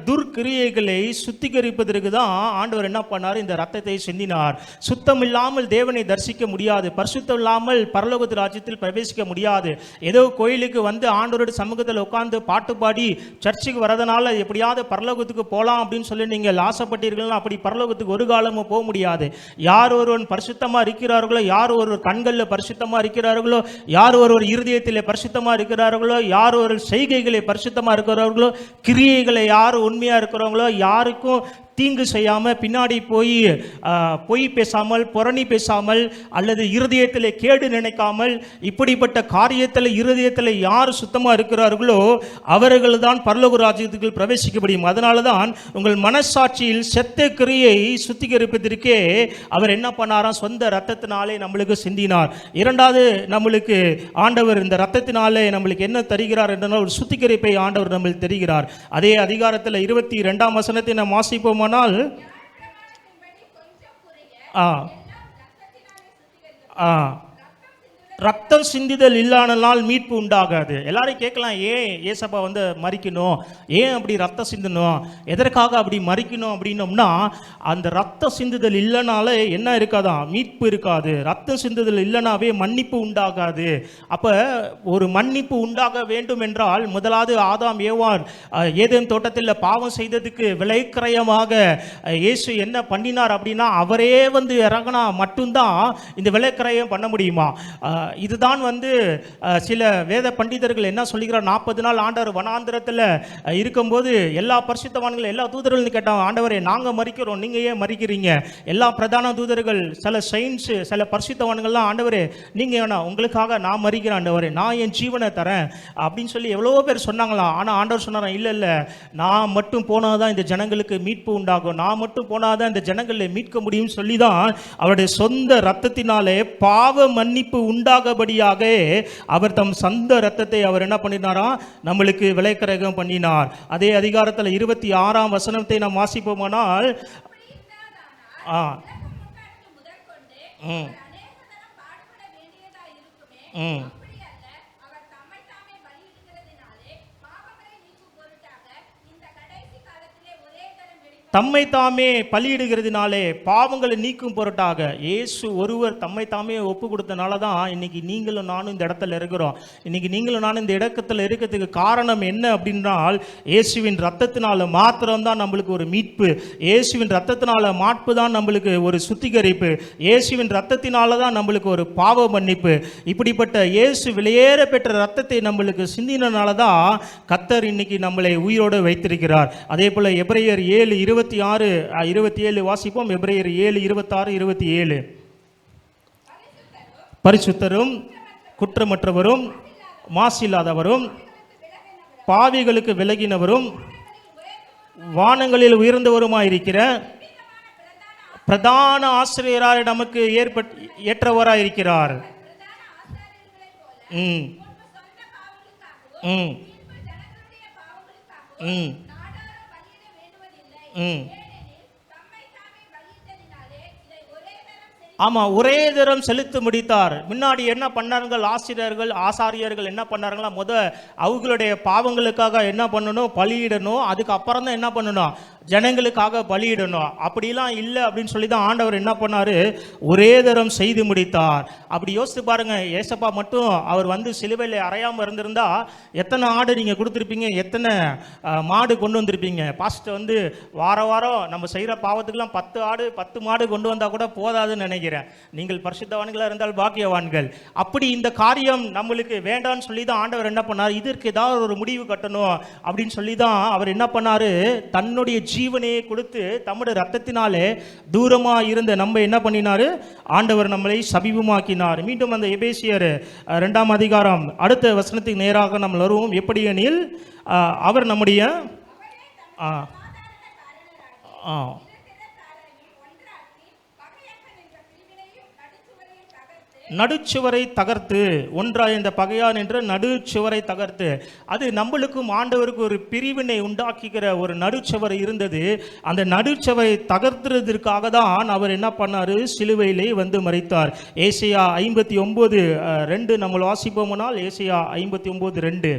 துர்க்கிரியைகளை சுத்திகரிப்பதற்கு தான் ஆண்டவர் என்ன பண்ணார், இந்த ரத்தத்தை சிந்தினார். சுத்தம் இல்லாமல் தேவனை தரிசிக்க முடியாது, பரிசுத்தம் இல்லாமல் பரலோக ராஜ்யத்தில் பிரவேசிக்க முடியாது. ஏதோ கோயிலுக்கு வந்து ஆண்டவரோட சமூகத்தில் உட்கார்ந்து பாட்டு பாடி சர்ச்சுக்கு வரதுனால எப்படியாவது பரலோகத்துக்கு போகலாம் அப்படின்னு சொல்லி நீங்கள் ஆசைப்பட்டீர்கள், அப்படி பரலோகத்துக்கு ஒரு காலமும் போக முடியாது. யார் ஒருவன் பரிசுத்தமாக இருக்கிறார்களோ, யார் ஒருவர் கண்களில் பரிசுத்தமாக இருக்கிறார்களோ, யார் ஒருவர் இருதயத்தில் பரிசுத்தமாக இருக்கிறார்களோ, யார் ஒரு செய்கைகளை பரிசுத்தமாக இருக்கிறார்களோ, கிரியைகளை யார் உண்மையா இருக்கிறவங்களோ, யாருக்கும் தீங்கு செய்யாமல், பின்னாடி போய் பொய் பேசாமல், புரணி பேசாமல், அல்லது இருதயத்தில் கேடு நினைக்காமல், இப்படிப்பட்ட காரியத்தில் இருதயத்தில் யார் சுத்தமாக இருக்கிறார்களோ அவர்கள் தான் பரலோக ராஜ்யத்துக்கு பிரவேசிக்க முடியும். அதனால தான் உங்கள் மனசாட்சியில் செத்த கிரியை சுத்திகரிப்பதற்கே அவர் என்ன பண்ணாராம், சொந்த ரத்தத்தினாலே நம்மளுக்கு சிந்தினார். இரண்டாவது நம்மளுக்கு ஆண்டவர் இந்த ரத்தத்தினாலே நம்மளுக்கு என்ன தருகிறார் என்றால் ஒரு சுத்திகரிப்பை ஆண்டவர் நம்மளுக்கு தருகிறார். அதே அதிகாரத்தில் 22ஆம் வசனத்தை நாம் வாசிப்போம். ரத்தம் சிந்திதல் இல்லாதனால் மீட்பு உண்டாகாது. எல்லாரும் கேட்கலாம், ஏன் ஏசப்பா வந்து மரிக்கணும், ஏன் அப்படி ரத்தம் சிந்தணும், எதற்காக அப்படி மரிக்கணும் அப்படின்னோம்னா, அந்த ரத்தம் சிந்துதல் இல்லைனாலே என்ன இருக்காதான், மீட்பு இருக்காது. ரத்தம் சிந்துதல் இல்லைனாவே மன்னிப்பு உண்டாகாது. அப்போ ஒரு மன்னிப்பு உண்டாக வேண்டும் என்றால் முதலாவது ஆதாம் ஏவாள் ஏதேன் தோட்டத்தில் பாவம் செய்ததுக்கு விலைக்கிரயமாக இயேசு என்ன பண்ணினார் அப்படின்னா, அவரே வந்து இறங்கினா மட்டும்தான் இந்த விலைக்கிரயம் பண்ண முடியுமா. இதுதான் வந்து சில வேத பண்டிதர்கள் என்ன சொல்லுகிறார், 40 நாள் ஆண்டவர் வனாந்திரத்தில் இருக்கும்போது எல்லா பரிசுத்தவான்கள் எல்லா தூதர்களும் கேட்டாங்க, ஆண்டவரே நாங்கள் மரிக்கிறோம், நீங்கள் ஏன் மரிக்கிறீங்க. எல்லா பிரதான தூதர்கள், சில சயின்ஸு, சில பரிசுத்தவான்கள்லாம், ஆண்டவரே நீங்கள் வேணா, உங்களுக்காக நான் மரிக்கிறேன் ஆண்டவரே, நான் என் ஜீவனை தரேன் அப்படின்னு சொல்லி எவ்வளோ பேர் சொன்னாங்களாம். ஆனால் ஆண்டவர் சொன்னாராம், இல்லை இல்லை, நான் மட்டும் போனால் தான் இந்த ஜனங்களுக்கு மீட்பு உண்டாகும், நான் மட்டும் போனால் தான் இந்த ஜனங்களை மீட்க முடியும்னு சொல்லி தான் அவருடைய சொந்த ரத்தத்தினாலே பாவ மன்னிப்பு உண்டாகபடியாக அவர் தம் சொந்த ரத்தத்தை அவர் என்ன பண்ணினாராம், நம்மளுக்கு விலைக்கிரயம் பண்ணினார். அதே அதிகாரத்தில் 26ஆம் வசனத்தை நாம் வாசிப்போமானால், தம்மை தாமே பலியிடுகிறதுனாலே பாவங்களை நீக்கும் பொருட்டாக இயேசு ஒருவர் தம்மை தாமே ஒப்பு கொடுத்தனால தான் இன்னைக்கு நீங்களும் நானும் இந்த இடத்துல இருக்கிறோம். இன்னைக்கு நீங்களும் நானும் இந்த இடத்துல இருக்கிறதுக்கு காரணம் என்ன அப்படின்னால், இயேசுவின் ரத்தத்தினால மாத்திரம்தான் நம்மளுக்கு ஒரு மீட்பு, இயேசுவின் ரத்தத்தினால மாட்பு தான் நம்மளுக்கு ஒரு சுத்திகரிப்பு, இயேசுவின் ரத்தத்தினால தான் நம்மளுக்கு ஒரு பாவ மன்னிப்பு. இப்படிப்பட்ட இயேசு விலையேற பெற்ற ரத்தத்தை நம்மளுக்கு சிந்தினால தான் கர்த்தர் இன்னைக்கு நம்மளை உயிரோடு வைத்திருக்கிறார். அதே போல எபிரேயர் 7:26-27 வாசிப்போம். எபிரேயர் 7:26-27. பரிசுத்தரும் குற்றமற்றவரும் மாசில்லாதவரும் பாவிகளுக்கு விலகினவரும் வானங்களில் உயர்ந்தவருமாயிருக்கிற பிரதான ஆசிரியராய் நமக்கு ஏற்றவராயிருக்கிறார். ம் ம் ம் ஆமாம், ஒரே தரம் செலுத்த முடித்தார். முன்னாடி என்ன பண்ணார்கள் ஆசாரியர்கள் என்ன பண்ணார்களா, அவங்களுடைய பாவங்களுக்காக என்ன பண்ணணும், பலியிடணும். அதுக்கப்புறம் தான் என்ன பண்ணணும், ஜனங்களுக்காக பலியிடணும். அப்படிலாம் இல்லை அப்படின்னு சொல்லி தான் ஆண்டவர் என்ன பண்ணார், ஒரே தரம் செய்து முடித்தார். அப்படி யோசித்து பாருங்க, ஏசப்பா மட்டும் அவர் வந்து சிலுவையில் அறையாமல் இருந்திருந்தா எத்தனை ஆடு நீங்கள் கொடுத்துருப்பீங்க, எத்தனை மாடு கொண்டு வந்திருப்பீங்க. பாஸ்டர் வந்து வாரம் நம்ம செய்கிற பாவத்துக்கெல்லாம் 10 ஆடு 10 மாடு கொண்டு வந்தால் கூட போதாதுன்னு நினைக்கிறேன். நீங்கள் பரிசுத்தவான்களாக இருந்தால் பாக்கியவான்கள். அப்படி இந்த காரியம் நம்மளுக்கு வேண்டான்னு சொல்லி தான் ஆண்டவர் என்ன பண்ணார், இதற்கு ஏதாவது ஒரு முடிவு கட்டணும் அப்படின்னு சொல்லி தான் அவர் என்ன பண்ணார், தன்னுடைய ஜீவனையை கொடுத்து தம்முடைய ரத்தத்தினாலே தூரமா இருந்த நம்ம என்ன பண்ணினாரு, ஆண்டவர் நம்மளை சபிபமாக்கினார். மீண்டும் அந்த எபேசியர் 2ஆம் அதிகாரம் அடுத்த வசனத்துக்கு நேராக நம்ம வருவோம். எப்படி எனில் அவர் நம்முடைய நடுச்சுவரை தகர்த்து, ஒன்றாய் இந்த பகையான் என்ற நடுச்சுவரை தகர்த்து, அது நம்மளுக்கும் ஆண்டவருக்கு ஒரு பிரிவினை உண்டாக்குகிற ஒரு நடுச்சுவர் இருந்தது. அந்த நடுச்சுவரை தகர்த்துறதற்காக தான் அவர் என்ன பண்ணாரு, சிலுவையிலே வந்து மரித்தார். ஏசாயா 59:2 நம்ம வாசிப்போமானால், ஏசாயா 59:2.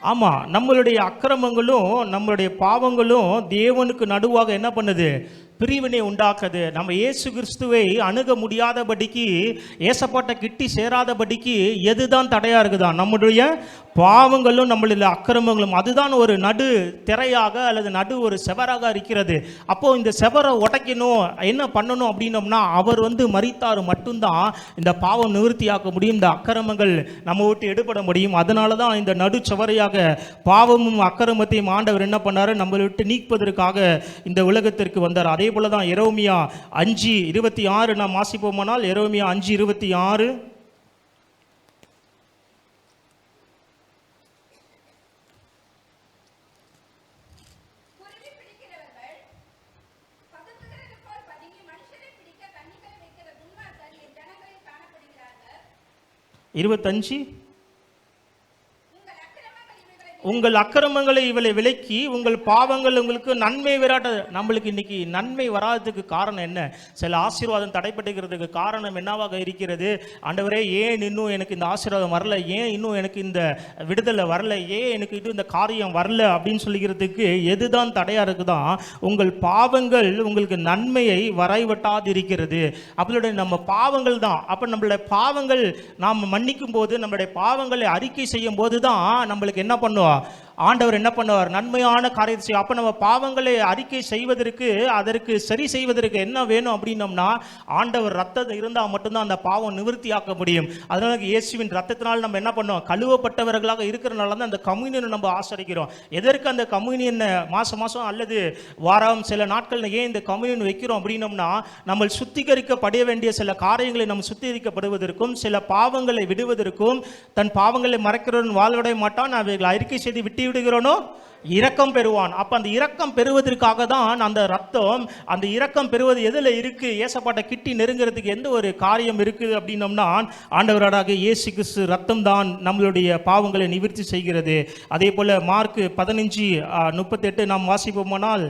ஆமாம், நம்மளுடைய அக்கிரமங்களும் நம்மளுடைய பாவங்களும் தேவனுக்கு நடுவாக என்ன பண்ணுது, பிரிவினை உண்டாக்குது. நம்ம இயேசு கிறிஸ்துவை அணுக முடியாதபடிக்கு, ஏசப்பாட்ட கிட்டி சேராதபடிக்கு எதுதான் தடையாக இருக்குதா, நம்முடைய பாவங்களும் நம்மளுடைய அக்கிரமங்களும். அதுதான் ஒரு நடு திரையாக அல்லது நடு ஒரு செவராக இருக்கிறது. அப்போது இந்த செவரை உடைக்கணும், என்ன பண்ணணும் அப்படின்னோம்னா, அவர் வந்து மரித்தார் மட்டும்தான் இந்த பாவம் நிவர்த்தியாக்க முடியும், இந்த அக்கிரமங்கள் நம்ம விட்டு எடுபட முடியும். அதனால தான் இந்த நடு செவரையாக பாவமும் அக்கிரமத்தையும் ஆண்டவர் என்ன பண்ணார், நம்மளை விட்டு நீக்குவதற்காக இந்த உலகத்திற்கு வந்தார். அதே போல தான் எரேமியா 5:26 நாம் வாசிப்போமானால், எரேமியா 5:26. உங்கள் அக்கிரமங்களை இவளை விலக்கி உங்கள் பாவங்கள் உங்களுக்கு நன்மை வராட்ட. நம்மளுக்கு இன்னைக்கு நன்மை வராததுக்கு காரணம் என்ன? சில ஆசீர்வாதம் தடைப்பட்டுக்கிறதுக்கு காரணம் என்னவாக இருக்கிறது? ஆண்டவரே, ஏன் இன்னும் எனக்கு இந்த ஆசீர்வாதம் வரல, ஏன் இன்னும் எனக்கு இந்த விடுதலை வரல, ஏன் எனக்கு இது இந்த காரியம் வரல அப்படின்னு சொல்லிக்கிறதுக்கு எதுதான் தடையா இருக்குதான்? உங்கள் பாவங்கள் உங்களுக்கு நன்மையை வரைவட்டாது இருக்கிறது. அப்படி நம்ம பாவங்கள் தான். அப்ப நம்மளுடைய பாவங்கள் நாம் மன்னிக்கும் போது, நம்மளுடைய பாவங்களை அறிக்கை செய்யும் போது தான் நம்மளுக்கு என்ன பண்ணுவோம்? ஆண்டவர் என்ன பண்ணுவார்? நன்மையான காரியத்தை செய்யும். அப்போ நம்ம பாவங்களை அறிக்கை செய்வதற்கு, அதற்கு சரி செய்வதற்கு என்ன வேணும் அப்படின்னோம்னா, ஆண்டவர் ரத்தம் இருந்தால் மட்டும்தான் அந்த பாவம் நிவர்த்தியாக்க முடியும். அதனால இயேசுவின் ரத்தத்தினால் நம்ம என்ன பண்ணோம்? கழுவப்பட்டவர்களாக இருக்கிறனால தான் அந்த கம்யூனியனை நம்ம ஆசரிக்கிறோம். எதற்கு அந்த கம்யூனியனை மாதம் மாதம் அல்லது வாரம் சில நாட்கள் ஏன் இந்த கம்யூனியன் வைக்கிறோம் அப்படின்னோம்னா, நம்ம சுத்திகரிக்கப்பட வேண்டிய சில காரியங்களை நம்ம சுத்திகரிக்கப்படுவதற்கும், சில பாவங்களை விடுவதற்கும். தன் பாவங்களை மறைக்கிறவன் வாழ்வடைய மாட்டான், அவைகளை அறிக்கை செய்து விட்டு விடுகிறோனோ இரக்கம் பெறுவான். அப்ப அந்த இரக்கம் பெறுவதற்காக தான் அந்த ரத்தம். அந்த இரக்கம் பெறுவது எதுல இருக்கு? ஏசப்பாட்ட கிட்டி நெருங்கிறதுக்கு எந்த ஒரு காரியம் இருக்குது அப்படின்னோம்னா, ஆண்டவராக இயேசு கிறிஸ்து ரத்தம் தான் நம்மளுடைய பாவங்களை நிவர்த்தி செய்கிறது. அதே போல மார்க் 15:38 நாம் வாசிப்போமானால்,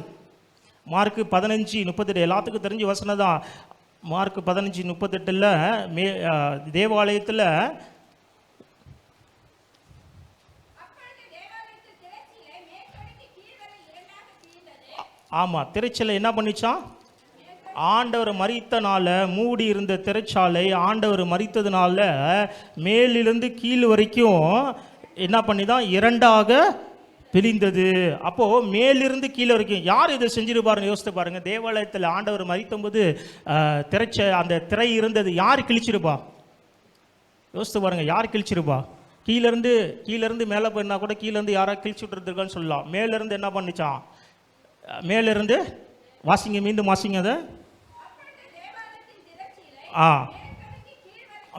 மார்க் 15:38 எல்லாத்துக்கும் தெரிஞ்ச வசனம் தான். மார்க் 15:38 தேவாலயத்தில் ஆமாம், திரைச்சலை என்ன பண்ணிச்சான்? ஆண்டவர் மரித்தனால மூடி இருந்த திரைச்சாலை ஆண்டவர் மரித்ததுனால மேலிருந்து கீழ் வரைக்கும் என்ன பண்ணிதான்? இரண்டாக பிரிந்தது. அப்போ மேலிருந்து கீழே வரைக்கும் யார் இதை செஞ்சிருப்பாருன்னு யோசித்து பாருங்க. தேவாலயத்தில் ஆண்டவர் மரித்தபோது அந்த திரை இருந்தது, யார் கிழிச்சிருப்பா? யோசித்து பாருங்க, யார் கிழிச்சிருப்பா? கீழேருந்து மேலே போயிருந்தா கூட கீழேருந்து யாராவது கிழிச்சு விட்டுருக்கான்னு சொல்லலாம். மேலேருந்து என்ன பண்ணிச்சான்? மேலிருந்து வாசிங்க, மீண்டும் வாசிங்க அதை.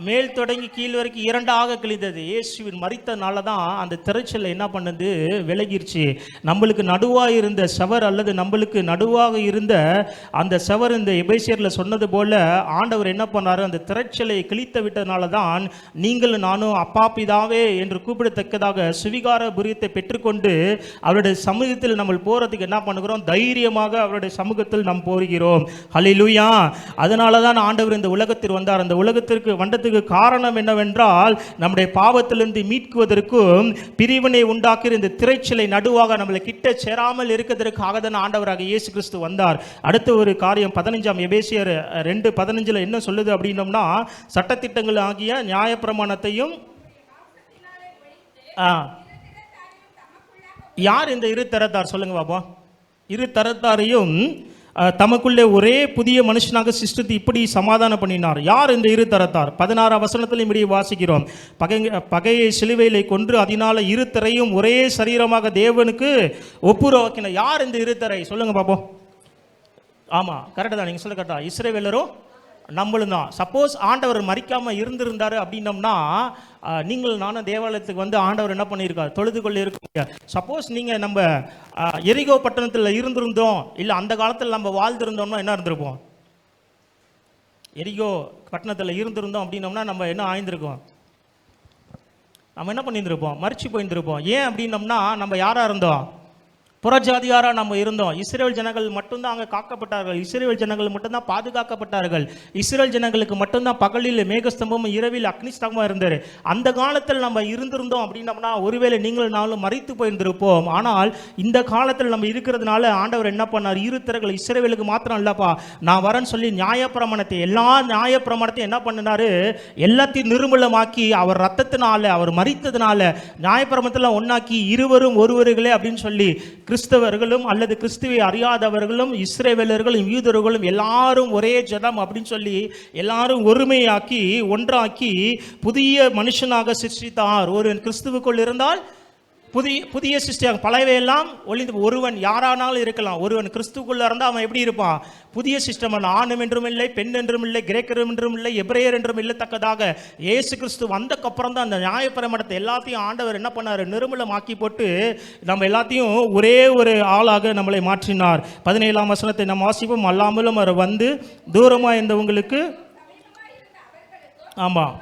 மேல் தொடங்கி கீழ் வரைக்கும் இரண்டாக கிழிந்தது. இயேசுவின் மரித்தனால தான் அந்த திரைச்சலை என்ன பண்ணுது? விலகிருச்சு. நம்மளுக்கு நடுவாக இருந்த செவர் அல்லது நம்மளுக்கு நடுவாக இருந்த அந்த செவர், இந்த எபேசியரில் சொன்னது போல ஆண்டவர் என்ன பண்ணாரு? அந்த திரைச்சலை கிழித்து விட்டதுனால தான் நீங்களும் நானும் அப்பா பிதாவே என்று கூப்பிடத்தக்கதாக சுவிகார புரியத்தை பெற்றுக்கொண்டு அவருடைய சமூகத்தில் நம்ம போகிறதுக்கு என்ன பண்ணுகிறோம்? தைரியமாக அவருடைய சமூகத்தில் நாம் போகிறோம். ஹல்லேலூயா. அதனால தான் ஆண்டவர் இந்த உலகத்தில் வந்தார். அந்த உலகத்திற்கு வந்ததுக்கு காரணம் என்னவென்றால், நம்முடைய பாவத்திலிருந்து மீட்குவதற்கும் பிரிவினை உண்டாக்குற இந்த திரைச்சலை நடுவாக நம்மளை கிட்ட சேராமல் இருக்கிறதுக்காக தான் ஆண்டவராக இயேசு கிறிஸ்து வந்தார். அடுத்த ஒரு காரியம் 15 எபேசியர் 2:15 என்ன சொல்லுது அப்படின்னோம்னா, சட்டத்திட்டங்கள் ஆகிய நியாயப்பிரமாணத்தையும் யார் இந்த இரு தரத்தார்? சொல்லுங்க பாப்பா. இரு தரத்தாரையும் தமக்குள்ளே ஒரே புதிய மனுஷனாக சிருஷ்டித்து இப்படி சமாதானம் பண்ணினார். யார் இந்த இரு தரத்தார்? 16 வசனத்தில் இப்படி வாசிக்கிறோம். பகையை சிலுவையிலே கொன்று அதனால இரு தரையும் ஒரே சரீரமாக தேவனுக்கு ஒப்புரவாக்கினார். யார் இந்த இரு தரை? சொல்லுங்க பாப்போம். ஆமாம், கரெக்டாக தான், நீங்கள் சொல்ல கரெக்டா. இஸ்ரவேலரும் நம்மளும் தான். சப்போஸ் ஆண்டவர் மரிக்காமல் இருந்திருந்தாரு அப்படின்னம்னா, நீங்கள் நானும் தேவாலயத்துக்கு வந்து ஆண்டவர் என்ன பண்ணியிருக்காரு? தொழுது கொள்ள இருக்க. சப்போஸ் நீங்கள் நம்ம எரிகோ பட்டணத்தில் இருந்திருந்தோம், இல்லை அந்த காலத்தில் நம்ம வாழ்ந்திருந்தோம்னா என்ன இருந்திருப்போம்? எரிகோ பட்டணத்தில் இருந்திருந்தோம் அப்படின்னோம்னா நம்ம என்ன ஆயிருந்திருக்கோம்? நம்ம என்ன பண்ணியிருந்திருப்போம்? மரிச்சு போயிருந்திருப்போம். ஏன் அப்படின்னம்னா, நம்ம யாராக இருந்தோம்? புறஜாதியாராக நம்ம இருந்தோம். இஸ்ரேல் ஜனங்கள் மட்டும்தான் அங்கே காக்கப்பட்டார்கள். இஸ்ரேல் ஜனங்கள் மட்டும்தான் பாதுகாக்கப்பட்டார்கள். இஸ்ரேல் ஜனங்களுக்கு மட்டும்தான் பகலில் மேகஸ்தம்பமும் இரவில் அக்னிஸ்தம்பமாக இருந்தார். அந்த காலத்தில் நம்ம இருந்திருந்தோம் அப்படின்னம்னா ஒருவேளை நீங்கள் நாளும் மறித்து போயிருந்திருப்போம். ஆனால் இந்த காலத்தில் நம்ம இருக்கிறதுனால ஆண்டவர் என்ன பண்ணார்? இரு திரைகள் இஸ்ரேலுக்கு மாத்திரம் இல்லப்பா, நான் வரேன்னு சொல்லி நியாயப்பிரமாணத்தை, எல்லா நியாயப்பிரமாணத்தையும் என்ன பண்ணினாரு? எல்லாத்தையும் நிர்மூலமாக்கி அவர் ரத்தத்தினால, அவர் மரித்ததுனால நியாயப்பிரமாணத்தில் ஒன்னாக்கி இருவரும் ஒருவர்களே அப்படின்னு சொல்லி கிறிஸ்தவர்களும் அல்லது கிறிஸ்துவை அறியாதவர்களும் இஸ்ரவேலர்களும் யூதர்களும் எல்லாரும் ஒரே ஜனம் அப்படின்னு சொல்லி எல்லாரும் ஒருமையாக்கி ஒன்றாக்கி புதிய மனுஷனாக சிருஷ்டித்தார். ஒரு கிறிஸ்துவுக்குள் இருந்தால் புதிய சிருஷ்டியாக, பழையவையெல்லாம் ஒளிந்து. ஒருவன் யாரானாலும் இருக்கலாம். ஒருவன் கிறிஸ்துக்குள்ள இருந்தால் அவன் எப்படி இருப்பான்? புதிய சிஸ்டம். ஆணும் என்றும் இல்லை, பெண் என்றும் இல்லை, கிரேக்கர் என்றும் இல்லை, எபிரேயர் என்றும் இல்லத்தக்கதாக இயேசு கிறிஸ்து வந்தக்கப்புறம் தான் அந்த நியாயப்பிரமாணத்தை எல்லாத்தையும் ஆண்டவர் என்ன பண்ணார்? நிர்மூலமாக்கி போட்டு நம்ம எல்லாத்தையும் ஒரே ஒரு ஆளாக நம்மளை மாற்றினார். 17ஆம் வசனத்தை நம்ம வாசிப்போம். அல்லாமலும் அவர் வந்து தூரமாக இருந்தவங்களுக்கு, ஆமாம்,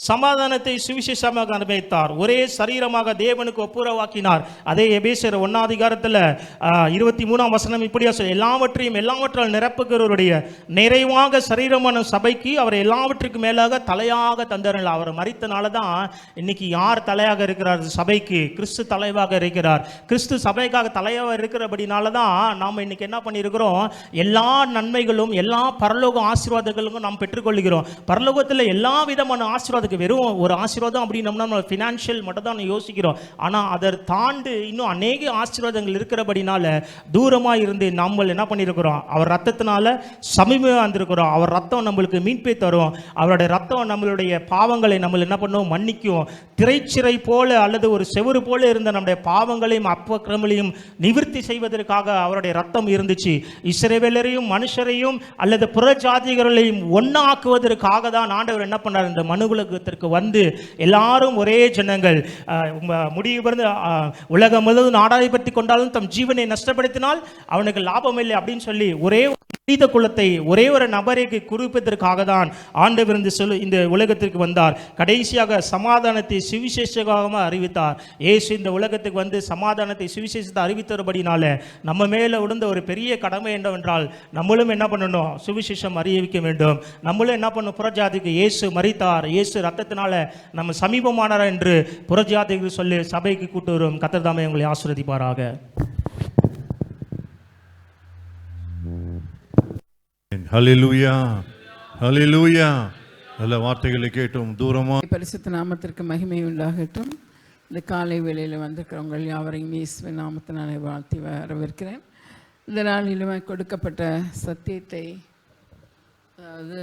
சமாதானத்தை சுவிசேஷமாக அனுபவித்தார். ஒரே சரீரமாக தேவனுக்கு ஒப்புரவாக்கினார். அதே எபேசியர் 1:23 இப்படியா சொல்ல, எல்லாவற்றால் நிரப்புகிறவருடைய நிறைவாக சரீரமான சபைக்கு அவர் எல்லாவற்றுக்கும் மேலாக தலையாக தந்தார். அவர் மரித்தனால தான் இன்னைக்கு யார் தலையாக இருக்கிறார்? சபைக்கு கிறிஸ்து தலைவாக இருக்கிறார். கிறிஸ்து சபைக்காக தலையாக இருக்கிறபடினால தான் நாம் இன்னைக்கு என்ன பண்ணியிருக்கிறோம்? எல்லா நன்மைகளும் எல்லா பரலோக ஆசீர்வாதங்களும் நாம் பெற்றுக்கொள்கிறோம். பரலோகத்தில் எல்லா விதமான ஆசீர்வாதம், வெறும் ஒரு ஆசீர்வாதம் அப்படின்னம்னா நம்ம ஃபினான்ஷியல் மட்டும் தான் யோசிக்கிறோம். ஆனால் அதை தாண்டி இன்னும் அநேக ஆசீர்வாதங்கள் இருக்கிறபடினால தூரமாக இருந்து நம்ம என்ன பண்ணியிருக்கிறோம்? அவர் ரத்தத்தினால சமீபமாக இருந்திருக்கிறோம். அவர் ரத்தம் நம்மளுக்கு மீட்பை தரும். அவருடைய ரத்தம் நம்மளுடைய பாவங்களை நம்ம என்ன பண்ணும்? மன்னிக்கும். திரைச்சிறை போல அல்லது ஒரு செவுறு போல இருந்த நம்முடைய பாவங்களையும் அக்கிரமங்களையும் நிவர்த்தி செய்வதற்காக அவருடைய ரத்தம் இருந்துச்சு. இஸ்ரவேலரையும் மனுஷரையும் அல்லது புறஜாதிகளையும் ஒன்னாக்குவதற்காக தான் ஆண்டவர் என்ன பண்ணார்? இந்த மனுகுலத்திற்கு வந்து எல்லாரும் ஒரே ஜனங்கள் முடிவு பிறந்து உலகம் முழுவதும் நாடாதிபத்தி கொண்டாலும் தம் ஜீவனை நஷ்டப்படுத்தினால் அவனுக்கு லாபம் இல்லை அப்படின்னு சொல்லி ஒரே மனித குலத்தை ஒரே ஒரு நபரைக்கு குறிப்பதற்காக தான் ஆண்டவர் இந்த உலகத்திற்கு வந்தார். கடைசியாக சமாதானத்தை சுவிசேஷமாக அறிவித்தார். இயேசு இந்த உலகத்துக்கு வந்து சமாதானத்தை சுவிசேஷத்தை அறிவித்தபடினால நம்ம மேலே விழுந்த ஒரு பெரிய கடமை என்னவென்றால் நம்மளும் என்ன பண்ணணும்? சுவிசேஷம் அறிவிக்க வேண்டும். நம்மளும் என்ன பண்ணணும்? புறஜாதிக்கு இயேசு மரித்தார், இயேசு ரத்தத்தினால நம்ம சமீபமானார் என்று புறஜாதிக்கு சொல்லி சபைக்கு கூட்டு வரும். கர்த்தர் தாமே உங்களை ஆசீர்வதிப்பாராக. ஹல்லேலூயா, ஹல்லேலூயா. நல்ல வார்த்தைகளை கேட்டும் தூரமாக பரிசுத்த நாமத்திற்கு மகிமை உண்டாகட்டும். இந்த காலை வேளையில் வந்திருக்கிறவங்க யாவரையும் இயேசுவின் நாமத்தினாலே வாழ்த்தி வரவேற்கிறேன். இந்த நாளிலுமே கொடுக்கப்பட்ட சத்தியத்தை, அதாவது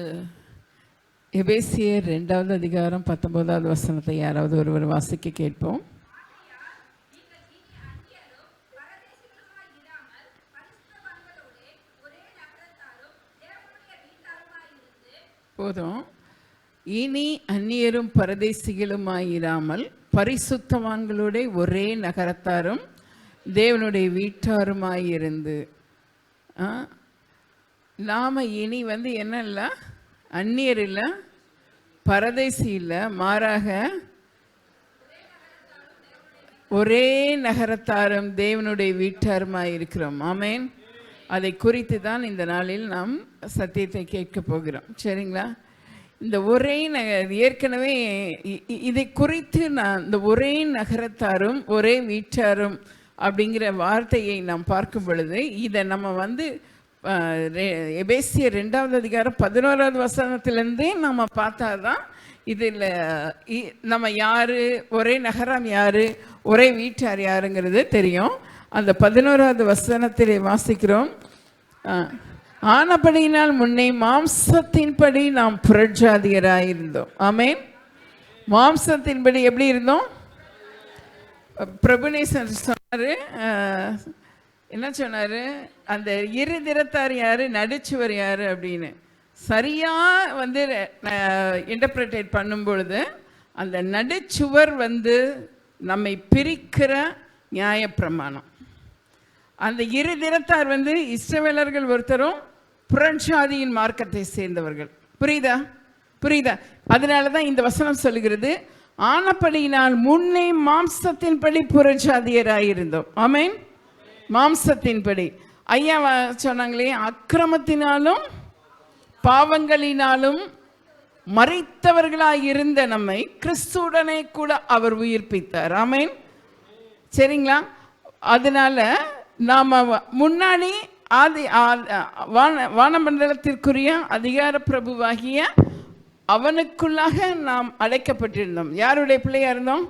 எபேசியர் 2:19 யாராவது ஒருவர் வாசிக்க கேட்போம். போதும். இனி அந்நியரும் பரதேசிகளுமாயிராமல் பரிசுத்தவான்களோட ஒரே நகரத்தாரும் தேவனுடைய வீட்டாருமாயிருந்து, நாம் இனி என்ன இல்லை, அந்நியர் இல்லை, பரதேசி இல்லை, மாறாக ஒரே நகரத்தாரும் தேவனுடைய வீட்டாருமாய் இருக்கிறோம். ஆமேன். அதை குறித்து தான் இந்த நாளில் நாம் சத்தியத்தை கேட்க போகிறோம். சரிங்களா? இந்த ஒரே ஏற்கனவே இதை குறித்து நான் இந்த ஒரே நகரத்தாரும் ஒரே வீட்டாரும் அப்படிங்கிற வார்த்தையை நாம் பார்க்கும் பொழுது இதை நம்ம எபேசியர் 2:11 நம்ம பார்த்தா தான் இதில் நம்ம யார், ஒரே நகரம் யார், ஒரே வீட்டார் யாருங்கிறது தெரியும். அந்த 11 வாசிக்கிறோம். ஆனபடியினால் முன்னே மாம்சத்தின்படி நாம் புறஜாதியராயிருந்தோம். ஆமேன். மாம்சத்தின்படி எப்படி இருந்தோம்? பிரபுநேசன் சொன்னார், என்ன சொன்னார்? அந்த இருதிரத்தார் யார், நடுச்சுவர் யார் அப்படின்னு சரியாக இன்டர்பிரேட் பண்ணும் பொழுது அந்த நடுச்சுவர் நம்மை பிரிக்கிற நியாயப்பிரமாணம். அந்த இரு தினத்தார் இஸ்ரவேலர்கள் ஒருத்தரும் புறஞ்சாதியின் மார்க்கத்தை சேர்ந்தவர்கள். புரியுதா? அதனால தான் இந்த வசனம் சொல்லுகிறது, ஆனபடியினால் முன்னே மாம்சத்தின்படி புறஞ்சாதியராயிருந்தோம். ஆமேன். மாம்சத்தின்படி ஐயா சொன்னாங்களே, அக்கிரமத்தினாலும் பாவங்களினாலும் மரித்தவர்களாயிருந்த நம்மை கிறிஸ்துவுடனே கூட அவர் உயிர்ப்பித்தார். ஆமேன். சரிங்களா? அதனால நாம் முன்னாடி வானமண்டலத்திற்குரிய அதிகார பிரபுவாகிய அவனுக்குள்ளாக நாம் அழைக்கப்பட்டிருந்தோம். யாருடைய பிள்ளையா இருந்தோம்?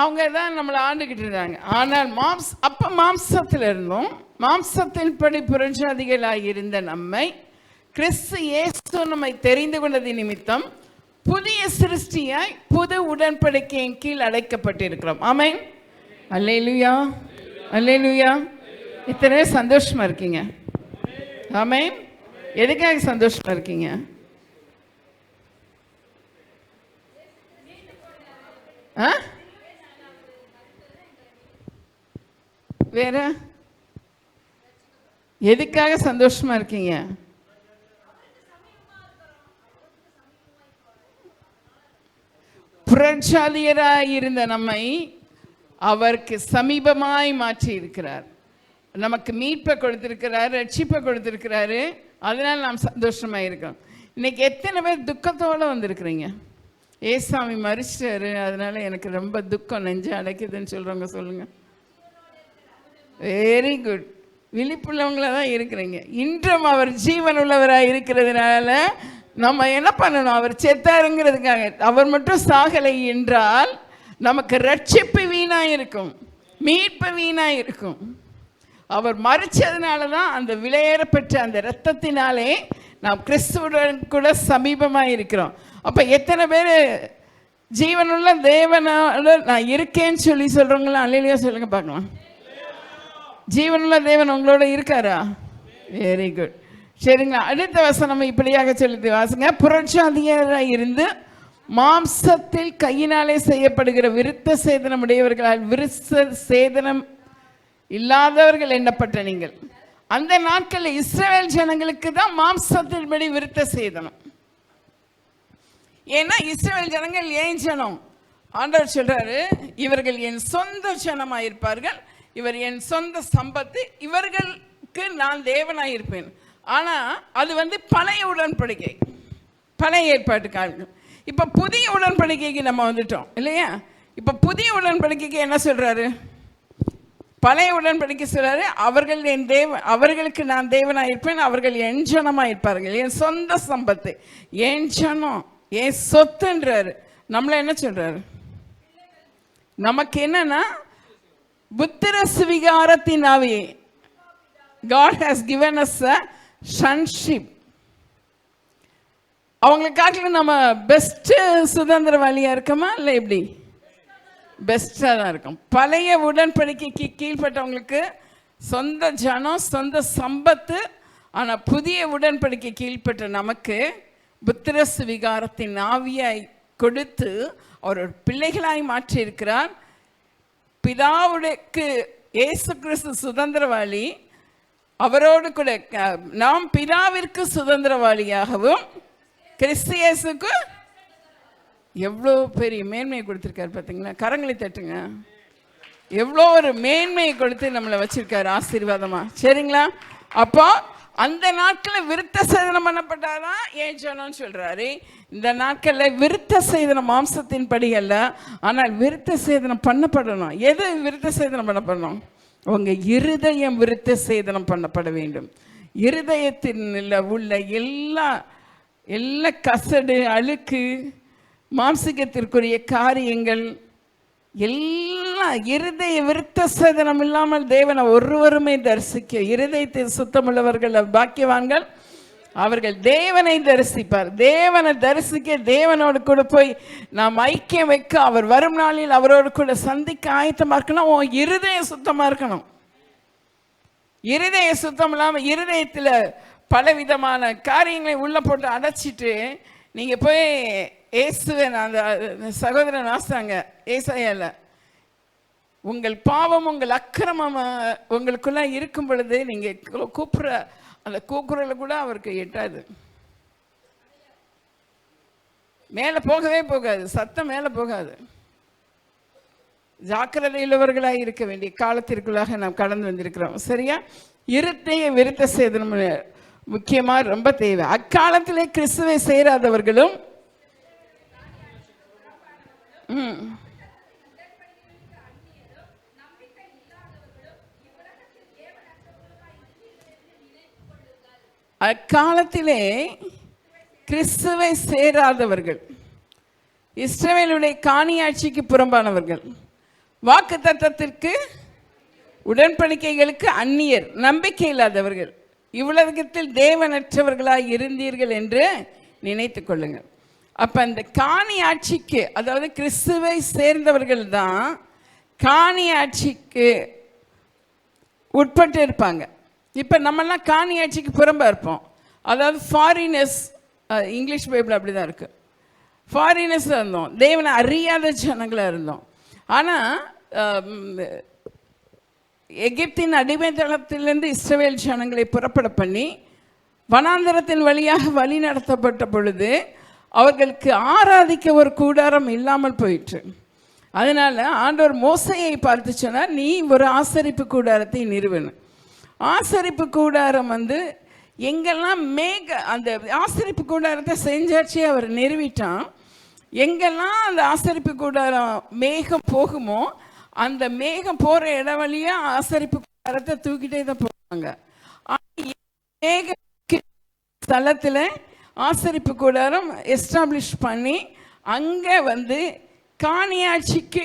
அவங்க தான் நம்மளை ஆண்டுகிட்டு இருந்தாங்க. ஆனால் மாம்சத்தில் இருந்தோம். மாம்சத்தின்படி புறஜாதிகளாக இருந்த நம்மை கிறிஸ்து இயேசு நம்மை தெரிந்து கொண்டது நிமித்தம் புதிய சிருஷ்டியாய் புது உடன்படிக்கையின் கீழ் அழைக்கப்பட்டிருக்கிறோம். ஆமேன். அல்லேலூயா, அல்லேலூயா. இத்தனை சந்தோஷமா இருக்கீங்க. ஆமேன். எதுக்காக சந்தோஷமா இருக்கீங்க? வேற எதுக்காக சந்தோஷமா இருக்கீங்க? புறஜாதியராய் இருந்த நம்மை அவருக்கு சமீபமாய் மாற்றி இருக்கிறார். நமக்கு மீட்பை கொடுத்திருக்கிறார், ரட்சிப்பை கொடுத்திருக்கிறாரு. அதனால் நாம் சந்தோஷமாக இருக்கோம். இன்னைக்கு எத்தனை பேர் துக்கத்தோடு வந்திருக்கிறீங்க? ஏசாமி மறிச்சிட்டாரு, அதனால எனக்கு ரொம்ப துக்கம், நெஞ்சு அடைக்குதுன்னு சொல்கிறவங்க சொல்லுங்கள். Very good. விழிப்புள்ளவங்கள தான் இருக்கிறீங்க. இன்றும் அவர் ஜீவன் உள்ளவராக இருக்கிறதுனால நம்ம என்ன பண்ணணும்? அவர் செத்தாருங்கிறதுக்காக, அவர் மட்டும் சாகலை என்றால் நமக்கு ரட்சிப்பு வீணாக இருக்கும், மீட்பு வீணாக இருக்கும். அவர் மறிச்சதுனால தான் அந்த விலையேறப்பெற்ற அந்த இரத்தத்தினாலே நாம் கிறிஸ்துவுடன் கூட சமீபமாக இருக்கிறோம். அப்போ எத்தனை பேர் ஜீவனுள்ள தேவனோட நான் இருக்கேன்னு சொல்லி சொல்கிறவங்களாம் அல்லேலூயா சொல்லுங்க பார்க்கலாம். ஜீவனுள்ள தேவன் உங்களோட இருக்காரா? Very good. சரிங்களா? அடுத்த வசனம் இப்படியாக சொல்லி வாசுங்க. புறஜாதியராக இருந்து மாம்சத்தில் கையினாலே செய்யப்படுகிற விருத்த சேதனம் உடையவர்களால் விருத்த சேதனம் இல்லாதவர்கள் எண்ணப்பட்ட நீங்கள். அந்த நாட்களில் இஸ்ரவேல் ஜனங்களுக்கு தான் மாம்சத்தின்படி விருத்த சேதனம். ஏன்னா இஸ்ரவேல் ஜனங்கள் ஏன் ஜனம்? ஆண்டவர் சொல்றாரு, இவர்கள் என் சொந்த ஜனமாயிருப்பார்கள், இவர் என் சொந்த சம்பத்து, இவர்களுக்கு நான் தேவனாயிருப்பேன். ஆனால் அது பழைய உடன்படிக்கை, பழைய ஏற்பாட்டுக்காரர்கள். இப்போ புதிய உடன்படிக்கைக்கு நம்ம வந்துட்டோம் இல்லையா? இப்போ புதிய உடன்படிக்கைக்கு என்ன சொல்றாரு? பழைய உடன்படிக்கை சொல்றாரு, அவர்களுக்கு நான் தேவனாயிருப்பேன், அவர்கள் என் ஜனமாயிருப்பார்கள், என் சொந்த சம்பத்து, என் ஜனம், என் சொத்துன்றாரு. நம்மள என்ன சொல்றாரு? நமக்கு என்னன்னா புத்திர சுவிகாரத்தின் ஆவியை, God has given us a sonship. அவங்களுக்கு காட்டிலும் நம்ம பெஸ்ட் சுதந்திரவாளியா இருக்கோமா இல்லை எப்படி? பெஸ்டாக தான் இருக்கும். பழைய உடன்படிக்கைக்கு கீழ்பட்டவங்களுக்கு சொந்த ஜனம், சொந்த சம்பத்து. ஆனால் புதிய உடன்படிக்கை கீழ்பட்ட நமக்கு புத்திர சுவிகாரத்தின் ஆவியாய் கொடுத்து அவர் பிள்ளைகளாய் மாற்றி இருக்கிறார். பிதாவுக்கு இயேசு கிறிஸ்து சுதந்திரவாளி, அவரோடு கூட நாம் பிதாவிற்கு சுதந்திரவாளியாகவும் கிறிஸ்து இயேசுக்கு எவ்வளோ பெரிய மேன்மையை கொடுத்துருக்காரு பார்த்தீங்களா? கரங்களை தட்டுங்க. எவ்வளோ ஒரு மேன்மையை கொடுத்து நம்மளை வச்சிருக்காரு ஆசீர்வாதமாக. சரிங்களா? அப்போ அந்த நாட்களில் விருத்த சேதனம் பண்ணப்பட்டாதான் ஏன் ஜனம்னு சொல்கிறாரு. இந்த நாட்களில் விருத்த சேதனம் மாம்சத்தின் படி அல்ல, ஆனால் விருத்த சேதனம் பண்ணப்படணும். எது விருத்த சேதனம் பண்ணப்படணும்? உங்கள் இருதயம் விருத்த சேதனம் பண்ணப்பட வேண்டும். இருதயத்தில் உள்ள எல்லா கசடு, அழுக்கு, மாம்சிகத்திற்குரிய காரியங்கள் எல்லாம் இருதய விருத்த சேதனம் இல்லாமல் தேவனை ஒருவருமே தரிசிக்க, இருதயத்தில் சுத்தமுள்ளவர்கள் பாக்கியவான்கள், அவர்கள் தேவனை தரிசிப்பார். தேவனை தரிசிக்க, தேவனோடு கூட போய் நாம் ஐக்கியம் வைக்க, அவர் வரும் நாளில் அவரோடு கூட சந்திக்க ஆயத்தமாக இருக்கணும். உன் இருதயம் சுத்தமாக இருக்கணும். இருதய சுத்தம் இல்லாமல் இருதயத்தில் பலவிதமான காரியங்களை உள்ள போட்டு அடைச்சிட்டு நீங்கள் போய் இயேசுவன் அந்த சகோதரன் வாசாங்க ஏசாயால, உங்கள் பாவம் உங்கள் அக்கிரமம் உங்களுக்குள்ள இருக்கும் பொழுது நீங்கள் கூப்பிட்ற அந்த கூக்குரலை கூட அவருக்கு எட்டாது, மேலே போகவே போகாது, சத்தம் மேலே போகாது. ஜாக்கிரதையுள்ளவர்களாக இருக்க வேண்டிய காலத்திற்குள்ளாக நாம் கடந்து வந்திருக்கிறோம். சரியா? இருதய விருத்த சேதனம் முக்கியமாக ரொம்ப தேவை. அக்காலத்திலே கிறிஸ்துவை சேராதவர்களும் அக்காலத்திலே கிறிஸ்துவை சேராதவர்கள், இஸ்ரவேலுடைய காணியாட்சிக்கு புறம்பானவர்கள், வாக்கு தத்தத்திற்கு உடன்படிக்கைகளுக்கு அந்நியர், நம்பிக்கை இல்லாதவர்கள், இவ்வுலகத்தில் தேவனற்றவர்களாய் இருந்தீர்கள் என்று நினைத்து கொள்ளுங்கள். அப்போ அந்த காணி ஆட்சிக்கு, அதாவது கிறிஸ்துவை சேர்ந்தவர்கள் தான் காணி ஆட்சிக்கு உட்பட்டு இருப்பாங்க. இப்போ நம்மெல்லாம் காணி ஆட்சிக்கு புறம்பாக இருப்போம். அதாவது ஃபாரினர்ஸ், இங்கிலீஷ் பைபிள் அப்படி தான் இருக்குது. ஃபாரினர்ஸாக இருந்தோம், தேவனை அறியாத ஜனங்களாக இருந்தோம். ஆனால் எகிப்தின் அடிமைத்தளத்திலிருந்து இஸ்ரவேல் ஜனங்களை புறப்பட பண்ணி வனாந்தரத்தின் வழியாக வழி நடத்தப்பட்ட பொழுது அவர்களுக்கு ஆராதிக்க ஒரு கூடாரம் இல்லாமல் போயிற்று. அதனால் ஆண்டவர் மோசையை பார்த்து சொன்னார், நீ ஒரு ஆசரிப்பு கூடாரத்தை நிறுவன. ஆசரிப்பு கூடாரம் எங்கெல்லாம் அந்த ஆசரிப்பு கூடாரத்தை செஞ்சாச்சு அவர் நிறுவிட்டான். எங்கெல்லாம் அந்த ஆசரிப்பு கூடாரம் மேகம் போகுமோ அந்த மேகம் போகிற இடம் வழியாக ஆசரிப்பு கூடாரத்தை தூக்கிட்டே தான் போவாங்க. மேக ஸ்தலத்தில் ஆசரிப்பு கூடாரம் எஸ்டாப்ளிஷ் பண்ணி அங்கே காணியாட்சிக்கு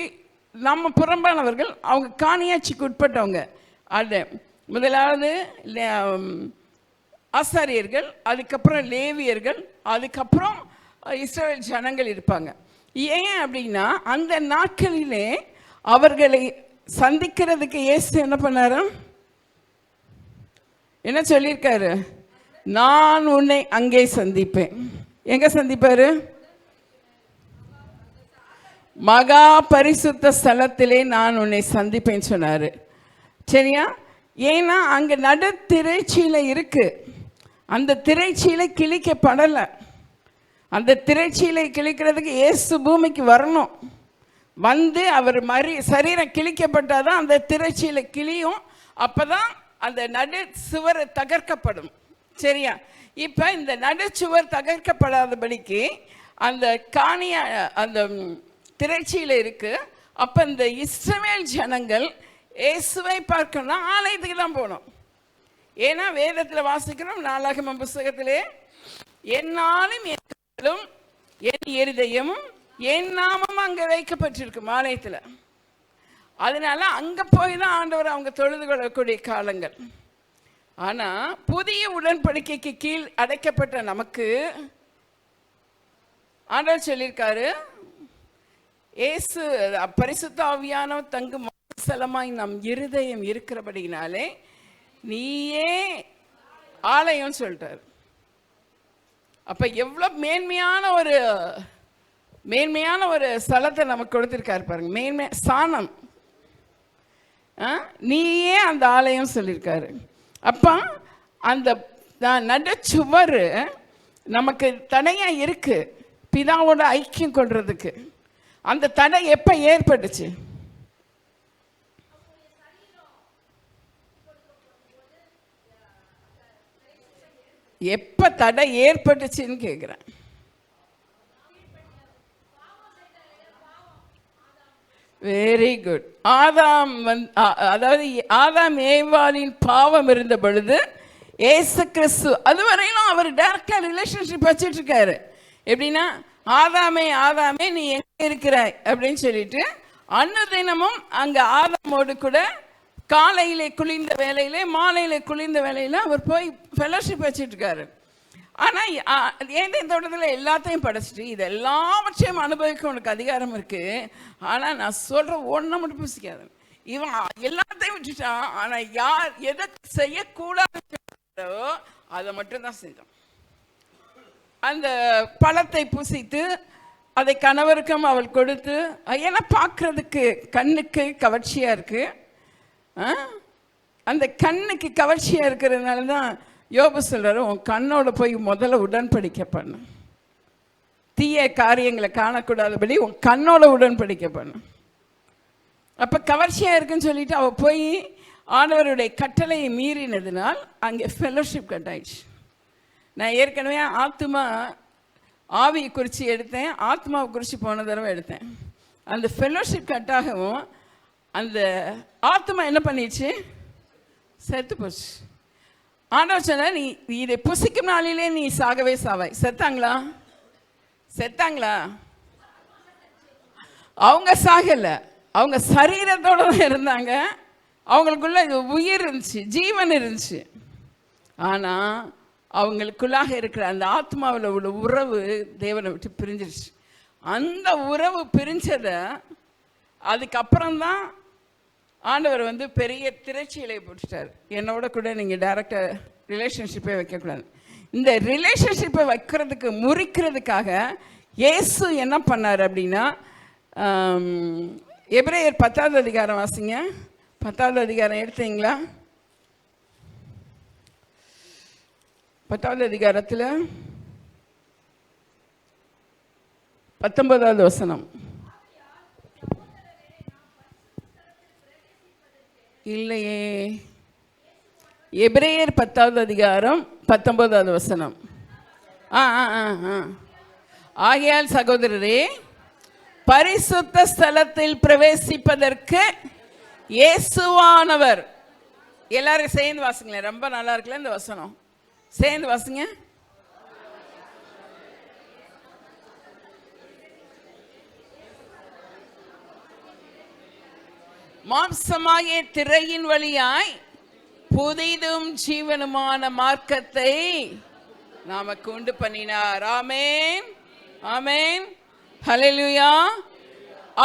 நம்ம புறம்பானவர்கள், அவங்க காணியாட்சிக்கு உட்பட்டவங்க. அது முதலாவது ஆசாரியர்கள், அதுக்கப்புறம் லேவியர்கள், அதுக்கப்புறம் இஸ்ரவேல் ஜனங்கள் இருப்பாங்க. ஏன் அப்படின்னா அந்த நாட்களிலே அவர்களை சந்திக்கிறதுக்கு இயேசு என்ன பண்ணாரு? என்ன சொல்லியிருக்காரு? நான் உன்னை அங்கே சந்திப்பேன். எங்க சந்திப்பாரு? மகா பரிசுத்த ஸ்தலத்திலே நான் உன்னை சந்திப்பேன்னு சொன்னாரு. சரியா? ஏன்னா அங்கே நடு திரைச்சீலை இருக்கு. அந்த திரைச்சீலை கிழிக்கப்படலை. அந்த திரைச்சீலை கிழிக்கிறதுக்கு இயேசு பூமிக்கு வரணும். அவர் சரீரம் கிழிக்கப்பட்டாதான் அந்த திரைச்சீலை கிழியும். அப்போதான் அந்த நடு சுவர் தகர்க்கப்படும். சரியா? இப்போ இந்த நடுச்சுவர் தகர்க்கப்படாதபடிக்கு அந்த அந்த திரைச்சீலை இருக்கு. அப்போ இந்த இஸ்ரவேல் ஜனங்கள் இயேசுவை பார்க்கணும்னா ஆலயத்துக்கு தான் போகணும். ஏன்னா வேதத்தில் வாசிக்கிறோம், நாளாகமம் புஸ்தகத்திலே, என்னாலும் என் இருதயமும் என் நாமம் அங்கே வைக்கப்பட்டிருக்கும் ஆலயத்தில். அதனால அங்கே போய் தான் ஆண்டவர் அவங்க தொழுது கொள்ளக்கூடிய காலங்கள். ஆனால் புதிய உடன்படிக்கைக்கு கீழ் அடைக்கப்பட்ட நமக்கு ஆண்டவர் சொல்லியிருக்காரு, இயேசு பரிசுத்த ஆவியானவர் தங்கும் ஸ்தலமாய் நம் இருதயம் இருக்கிறபடினாலே நீயே ஆலயம் சொல்லிட்டார். அப்ப எவ்வளவு மேன்மையான ஒரு ஸ்தலத்தை நமக்கு கொடுத்திருக்காரு பாருங்க. மேன்மை ஸ்தானம், நீயே அந்த ஆலயம் சொல்லியிருக்காரு. அப்ப அந்த நடுச்சுவர் நமக்கு தடையா இருக்கு பிதாவோட ஐக்கியம் கொள்றதுக்கு. அந்த தடை எப்ப ஏற்பட்டுச்சு? எப்ப தடை ஏற்பட்டுச்சுன்னு கேட்கிறேன். Very good. அதாவது ஆதாம் ஏவாளின் பாவம் இருந்த பொழுது ஏசு கிறிஸ்து அதுவரையிலும் அவர் டைரக்டா ரிலேஷன்ஷிப் வச்சுட்டு இருக்காரு. எப்படின்னா, ஆதாமே ஆதாமே நீ எங்க இருக்கிறாய் அப்படின்னு சொல்லிட்டு அன்னதினமும் அங்க ஆதாமோடு கூட காலையிலே குளிர்ந்த வேலையிலே மாலையிலே குளிர்ந்த வேலையில அவர் போய் ஃபெலோஷிப் வச்சுட்டு இருக்காரு. ஆனா ஏதேன் தோட்டத்தில் எல்லாத்தையும் படைச்சிட்டு இது எல்லாவற்றையும் அனுபவிக்க உனக்கு அதிகாரம் இருக்கு. ஆனா நான் சொல்ற ஒன்றை மட்டும் புசிக்காது. இவன் எல்லாத்தையும் விட்டுட்டான். ஆனா யார் எதை செய்யக்கூடாது அதை மட்டும்தான் செஞ்சான். அந்த பழத்தை புசித்து அதை கணவருக்கும் அவள் கொடுத்து, ஏன்னா பார்க்கறதுக்கு கண்ணுக்கு கவர்ச்சியா இருக்கு. அந்த கண்ணுக்கு கவர்ச்சியா இருக்கிறதுனால தான் யோபு சொல்றாரு, உன் கண்ணோட போய் முதல்ல உடன்படிக்கை பண்ணு, தீய காரியங்களை காணக்கூடாதபடி உன் கண்ணோட உடன்படிக்கை பண்ணு. அப்ப கவர்ச்சியா இருக்குன்னு சொல்லிட்டு அவ போய் ஆண்டவருடைய கட்டளையை மீறினதுனால் அங்கே ஃபெலோஷிப் கட் ஆயிடுச்சு. நான் ஏற்கனவே ஆவியை குறித்து எடுத்தேன், ஆத்மாவை குறித்து போன தடவை எடுத்தேன். அந்த ஃபெலோஷிப் கட்டாகவும் அந்த ஆத்மா என்ன பண்ணிடுச்சு? செத்து போச்சு. ஆண்டவர் சொன்ன, நீ இதை புசிக்கும் நாளிலே நீ சாகவே சாவாய். செத்தாங்களா? அவங்க சாகல, அவங்க சரீரத்தோட தான் இருந்தாங்க. அவங்களுக்குள்ள உயிர் இருந்துச்சு, ஜீவன் இருந்துச்சு. ஆனா அவங்களுக்குள்ளாக இருக்கிற அந்த ஆத்மாவில் உள்ள உறவு தேவனை விட்டு பிரிஞ்சிருச்சு. அந்த உறவு பிரிஞ்சதை அதுக்கப்புறம்தான் ஆண்டவர் பெரிய திரைச்சீலை போட்டுட்டார். என்னோட கூட நீங்கள் டைரக்டாக ரிலேஷன்ஷிப்பை வைக்கக்கூடாது. இந்த ரிலேஷன்ஷிப்பை வைக்கிறதுக்கு முறிக்கிறதுக்காக இயேசு என்ன பண்ணார் அப்படின்னா, எபிரேயர் 10வது அதிகாரம் வாசிங்க. 10வது அதிகாரம் எடுத்தீங்களா? 10வது அதிகாரத்தில் 19வது வசனம். இல்லையே, எபிரேயர் 10வது அதிகாரம் 19வது வசனம். ஆகையால் சகோதரரே, பரிசுத்த ஸ்தலத்தில் பிரவேசிப்பதற்கு இயேசுவானவர். எல்லாரும் சேர்ந்து வாசிங்களேன், ரொம்ப நல்லா இருக்குல்ல இந்த வசனம், சேர்ந்து வாசிங்க. மாம்சமாகிய திரையின் வழியாய் புதிதும் ஜீவனுமான மார்க்கத்தை நமக்கு உண்டு பண்ணினார். ஆமென், ஆமென், ஹல்லேலூயா.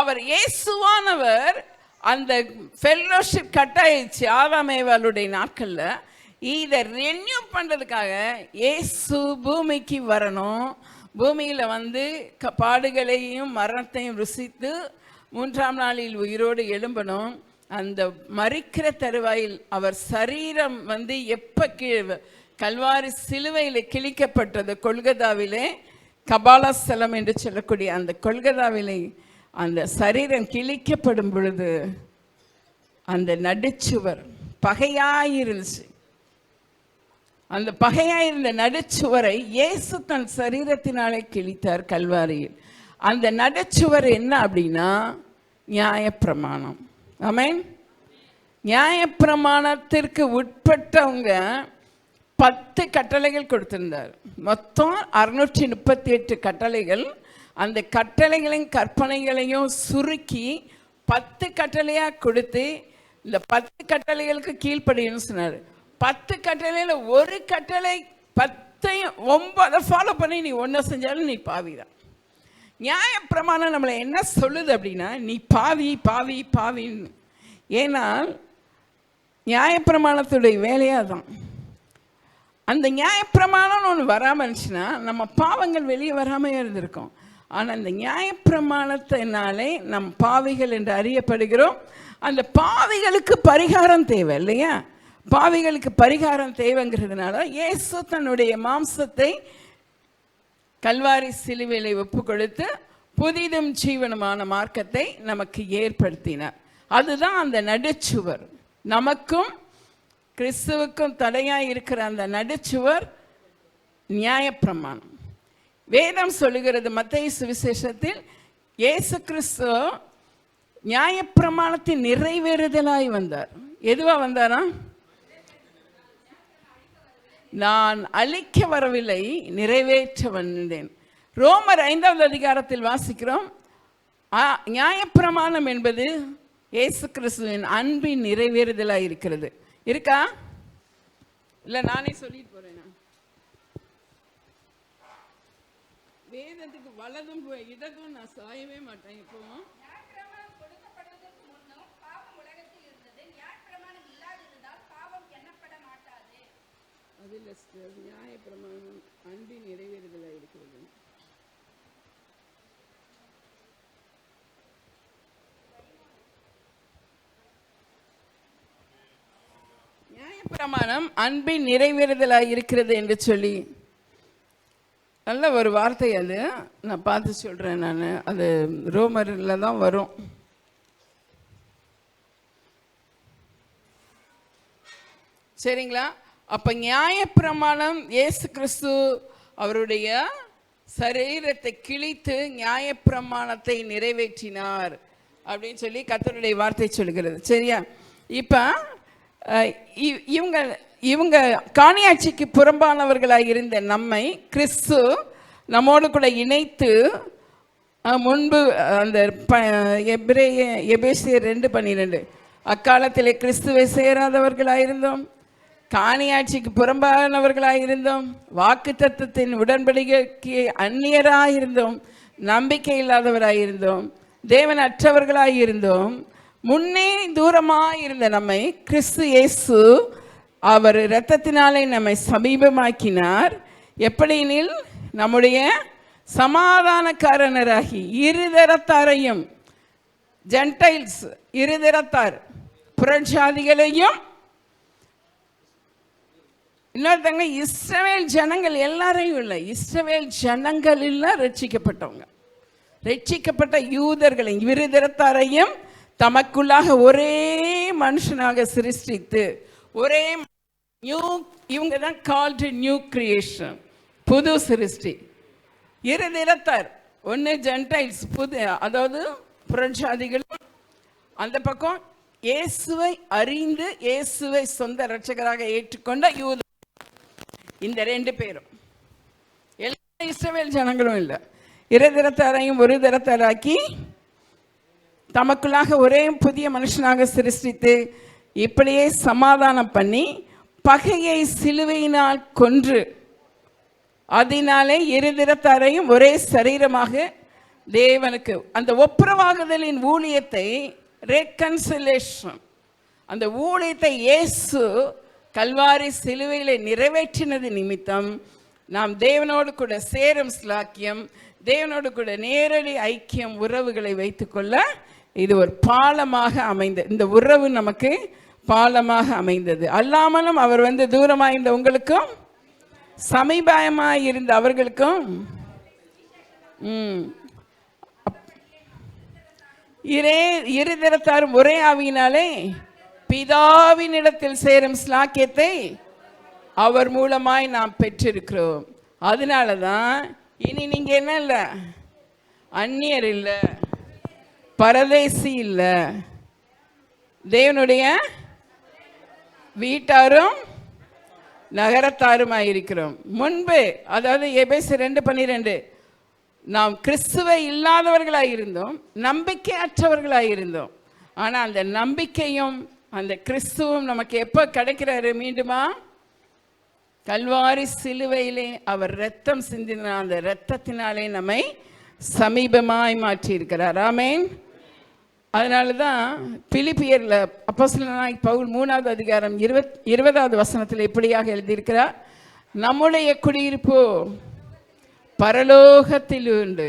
அவர் இயேசுவானவர் அந்த ஃபெல்லோஷிப் கட்டாயிடுச்சு ஆதாமேவாளுடைய நாட்கள்ல. இதை ரெனியூ பண்றதுக்காக இயேசு பூமிக்கு வரணும், பூமியில வந்து பாடுகளையும் மரணத்தையும் ருசித்து 3ஆம் நாளில் உயிரோடு எழும்பணும். அந்த மரிக்கிற தருவாயில் அவர் சரீரம் வந்து எப்ப கல்வாரி சிலுவையில் கிழிக்கப்பட்டது, கொல்கதாவிலே கபாலஸ்தலம் என்று சொல்லக்கூடிய அந்த கொல்கதாவிலே அந்த சரீரம் கிழிக்கப்படும் பொழுது அந்த நடுச்சுவர் பகையாயிருந்துச்சு. அந்த பகையாயிருந்த நடுச்சுவரை இயேசு தன் சரீரத்தினாலே கிழித்தார் கல்வாரியில். அந்த நடுச்சுவர் என்ன அப்படின்னா நியாயப்பிரமாணம். ஆமென். நியாயப்பிரமாணத்திற்கு உட்பட்டவங்க 10 கட்டளைகள் கொடுத்திருந்தார். மொத்தம் 638 கட்டளைகள். அந்த கட்டளைகளையும் கற்பனைகளையும் சுருக்கி 10 கட்டளையாக கொடுத்து இந்த 10 கட்டளைகளுக்கு கீழ்ப்படியணும்னு சொன்னார். 10 கட்டளையில் ஒரு கட்டளை 10ஐயும் 9 ஃபாலோ பண்ணி நீ ஒன்றை செஞ்சாலும் நீ பாவிதான். நியாயப்பிரமாணம் நம்மளை என்ன சொல்லுது அப்படின்னா, நீ பாவி பாவி பாவின்னு. ஏன்னால் நியாயப்பிரமாணத்துடைய வேலையாக தான். அந்த நியாயப்பிரமாணம்னு ஒன்று வராமல் இருந்துச்சுன்னா நம்ம பாவங்கள் வெளியே வராமல் இருந்திருக்கோம். ஆனால் அந்த நியாயப்பிரமாணத்தினாலே நம் பாவிகள் என்று அறியப்படுகிறோம். அந்த பாவிகளுக்கு பரிகாரம் தேவை இல்லையா? பாவிகளுக்கு பரிகாரம் தேவைங்கிறதுனால இயேசு தன்னுடைய மாம்சத்தை கல்வாரி சிலுவையிலே ஒப்பு கொடுத்து புதிதும் ஜீவனுமான மார்க்கத்தை நமக்கு ஏற்படுத்தினார். அதுதான் அந்த நடுச்சுவர். நமக்கும் கிறிஸ்துவுக்கும் தடையாக இருக்கிற அந்த நடுச்சுவர் நியாயப்பிரமாணம். வேதம் சொல்லுகிறது மத்தேயு சுவிசேஷத்தில் இயேசு கிறிஸ்து நியாயப்பிரமாணத்தின் நிறைவேறுதலாய் வந்தார். எதுவா வந்தாரா? நான் அழிக்க வரவில்லை, நிறைவேற்ற வந்தேன். ரோமர் 5வது அதிகாரத்தில் வாசிக்கிறோம், நியாயப்பிரமாணம் என்பது இயேசு கிறிஸ்துவின் அன்பின் நிறைவேறுதலாக இருக்கிறது. இருக்கா? இல்லை நானே சொல்லிட்டு போறேன். வேதத்துக்கு வலதும் இடதும் நான் சாயவே மாட்டேன். இப்போ அதில் நியாயப்பிரமாணம் அன்பின் நிறைவேறுதலாக இருக்கிறது. நியாயப்பிரமாணம் அன்பின் நிறைவேறுதலாக இருக்கிறது என்று சொல்லி நல்ல ஒரு வார்த்தை. அது நான் பார்த்து சொல்கிறேன். நான் அது ரோமரில் தான் வரும். சரிங்களா? அப்போ நியாயப்பிரமாணம் இயேசு கிறிஸ்து அவருடைய சரீரத்தை கிழித்து நியாயப்பிரமாணத்தை நிறைவேற்றினார் அப்படின்னு சொல்லி கர்த்தருடைய வார்த்தை சொல்கிறது. சரியா? இப்போ இவங்க காணியாட்சிக்கு புறம்பானவர்களாக இருந்த நம்மை கிறிஸ்து நம்மோடு கூட இணைத்து முன்பு அந்த எபேசியர் 2:12 அக்காலத்திலே கிறிஸ்துவை சேராதவர்களாக இருந்தோம், காணியாட்சிக்கு புறம்பானவர்களாக இருந்தோம், வாக்கு தத்தத்தின் உடன்படிக்கைக்கு அந்நியராக இருந்தோம், நம்பிக்கை இல்லாதவராக இருந்தோம், தேவன் அற்றவர்களாக இருந்தோம். முன்னே தூரமாக இருந்த நம்மை கிறிஸ்து இயேசு அவர் இரத்தத்தினாலே நம்மை சமீபமாக்கினார். எப்படினில் நம்முடைய சமாதானக்காரனராகி இருதரத்தாரையும், ஜென்டைல்ஸ் இருதரத்தார், புறஜாதிகளையும், இன்னொருத்தங்க இஸ்ரவேல் ஜனங்கள் எல்லாரையும் இல்லை, இஸ்ரவேல் ஜனங்களில் ரட்சிக்கப்பட்டவங்க. ரட்சிக்கப்பட்ட யூதர்களையும் இருதிறத்தாரையும் தமக்குள்ளாக ஒரே மனுஷனாக சிருஷ்டித்து ஒரே நியூ, இவங்க தான் கால்டு நியூ கிரியேஷன், புது சிருஷ்டி. இருதிறத்தார், ஒன்று ஜென்டைல்ஸ், புது, அதாவது புறஜாதிகளும், அந்த பக்கம் இயேசுவை அறிந்து இயேசுவை சொந்த இரட்சகராக ஏற்றுக்கொண்ட யூத. இந்த ரெண்டு பேரும் எல்லா இஸ்ரவேல் ஜனங்களும் இல்லை, இருதிறத்தாரையும் ஒரு திறத்தாராக்கி தமக்குள்ளாக ஒரே புதிய மனுஷனாக சிருஷ்டித்து இப்படியே சமாதானம் பண்ணி பகையை சிலுவையினால் கொன்று அதனாலே இருதிறத்தாரையும் ஒரே சரீரமாக தேவனுக்கு அந்த ஒப்புரவாகுதலின் ஊழியத்தை, ரெக்கன்சிலேஷன், அந்த ஊழியத்தை இயேசு கல்வாரி சிலுவையில் நிறைவேற்றினது நிமித்தம் நாம் தேவனோடு கூட சேரும் ஸ்லாக்கியம், தேவனோடு கூட நேரடி ஐக்கியம், உறவுகளை வைத்துக்கொள்ள இது ஒரு பாலமாக அமைந்தது. இந்த உறவு நமக்கு பாலமாக அமைந்தது. அல்லாமலும் அவர் தூரமாக இருந்த உங்களுக்கும் சமீபமாக இருந்த அவர்களுக்கும் இருதிறத்தாரும் ஒரே ஆவியினாலே பிதாவினிடத்தில் சேரும் ஸ்லாக்கியத்தை அவர் மூலமாய் நாம் பெற்றிருக்கிறோம். அதனால தான் இனி நீங்க என்ன இல்லை, அந்நியர் இல்லை, பரதேசி இல்லை, தேவனுடைய வீட்டாரும் நகரத்தாருமாயிருக்கிறோம். முன்பு, அதாவது எபேசியர் 2:12, நாம் கிறிஸ்துவை இல்லாதவர்களாக இருந்தோம், நம்பிக்கையற்றவர்களாக இருந்தோம். ஆனால் அந்த நம்பிக்கையும் அந்த கிறிஸ்துவும் நமக்கு எப்போ கிடைக்கிறாரு? மீண்டுமா கல்வாரி சிலுவையிலே அவர் இரத்தம் சிந்தின அந்த இரத்தத்தினாலே நம்மை சமீபமாய் மாற்றி இருக்கிறார். ஆமென். அதனால தான் பிலிப்பியரில் அப்போஸ்தலனாகிய பவுல் 3வது அதிகாரம் 20வது வசனத்தில் இப்படியாக எழுதியிருக்கிறார், நம்முடைய குடியிருப்பு பரலோகத்தில் உண்டு.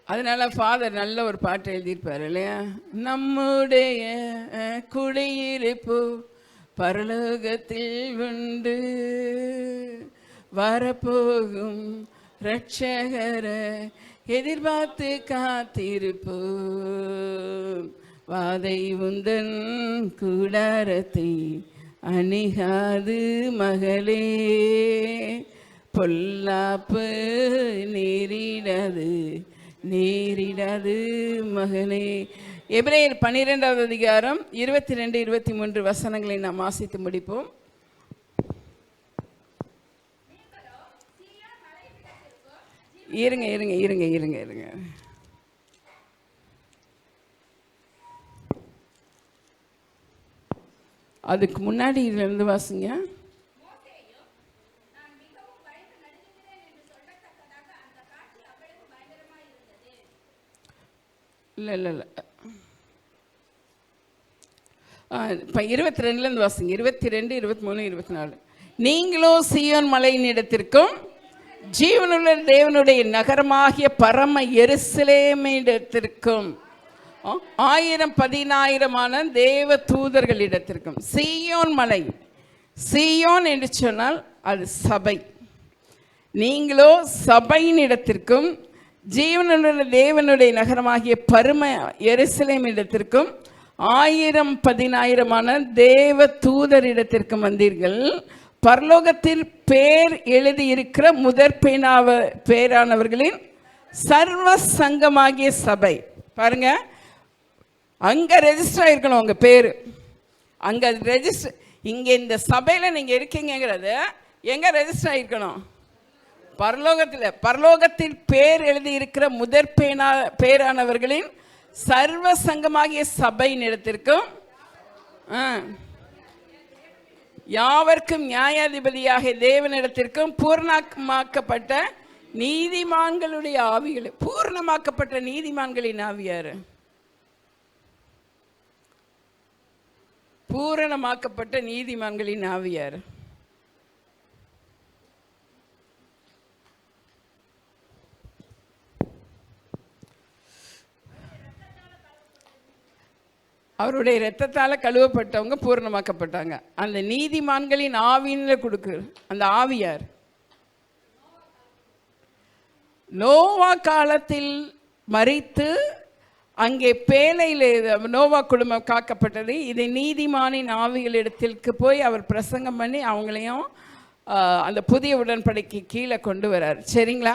அதனால ஃபாதர் நல்ல ஒரு பாட்டு எழுதியிருப்பார் இல்லையா, நம்முடைய குடியிருப்பு பரலோகத்தில் உண்டு, வரப்போகும் இரட்சகரை எதிர்பார்த்து காத்திருப்போம், வாதை உந்தன் கூடாரத்தை அணிகாது மகளே, பொல்லாப்பு நேரிடாது மகனே. எபிரேயர் 12வது அதிகாரம் 22, 23 வசனங்களை நாம் வாசித்து முடிப்போம். இருங்க. அதுக்கு முன்னாடி இருந்து வாசிங்க. இல்லை இப்போ 22லேருந்து வாசிங்க. 22, 23, 24. நீங்களோ சீயோன் மலையினிடத்திற்கும் ஜீவனுள்ள தேவனுடைய நகரமாகிய பரம எருசலேமிடத்திற்கும் 1000-10,000 தேவ தூதர்களிடத்திற்கும். சீயோன் மலை, சீயோன் என்று சொன்னால் அது சபை. நீங்களோ சபையின் இடத்திற்கும் ஜீவனுள்ள தேவனுடைய நகரமாகிய பரம எருசலேமிடத்திற்கும் 1000-10,000 தேவ தூதரிடத்திற்கும் வந்தீர்கள். பரலோகத்தில் பேர் எழுதியிருக்கிற முதற் பேரானவர்களின் சர்வ சங்கமாகிய சபை. பாருங்க, அங்க ரெஜிஸ்டர் ஆயிருக்கணும் உங்க பேரு, அங்க ரெஜிஸ்டர். இங்க இந்த சபையில நீங்க இருக்கீங்கிறது எங்க ரெஜிஸ்டர் ஆயிருக்கணும்? பரலோகத்தில் பேர் எழுதி இருக்கிற முதற் பேரானவர்களின் சர்வ சங்கமாகிய சபையின் இடத்திற்கும் யாவர்க்கும் நியாயாதிபதியாக தேவனிடத்திற்கும் பூர்ணமாக்கப்பட்ட நீதிமான்களுடைய ஆவிகள். பூர்ணமாக்கப்பட்ட நீதிமான்களின் ஆவியார், பூரணமாக்கப்பட்ட நீதிமான்களின் ஆவியார். அவருடைய இரத்தத்தால் கழுவப்பட்டவங்க பூர்ணமாக்கப்பட்டாங்க. அந்த நீதிமான்களின் ஆவியில கொடுக்கு அந்த ஆவியார் நோவா காலத்தில் மரித்து அங்கே பேழையில் நோவா குடும்பம் காக்கப்பட்டது. இதை நீதிமானின் ஆவிகளிடத்திற்கு போய் அவர் பிரசங்கம் பண்ணி அவங்களையும் அந்த புதிய உடன்படிக்கை கீழே கொண்டு வரார். சரிங்களா?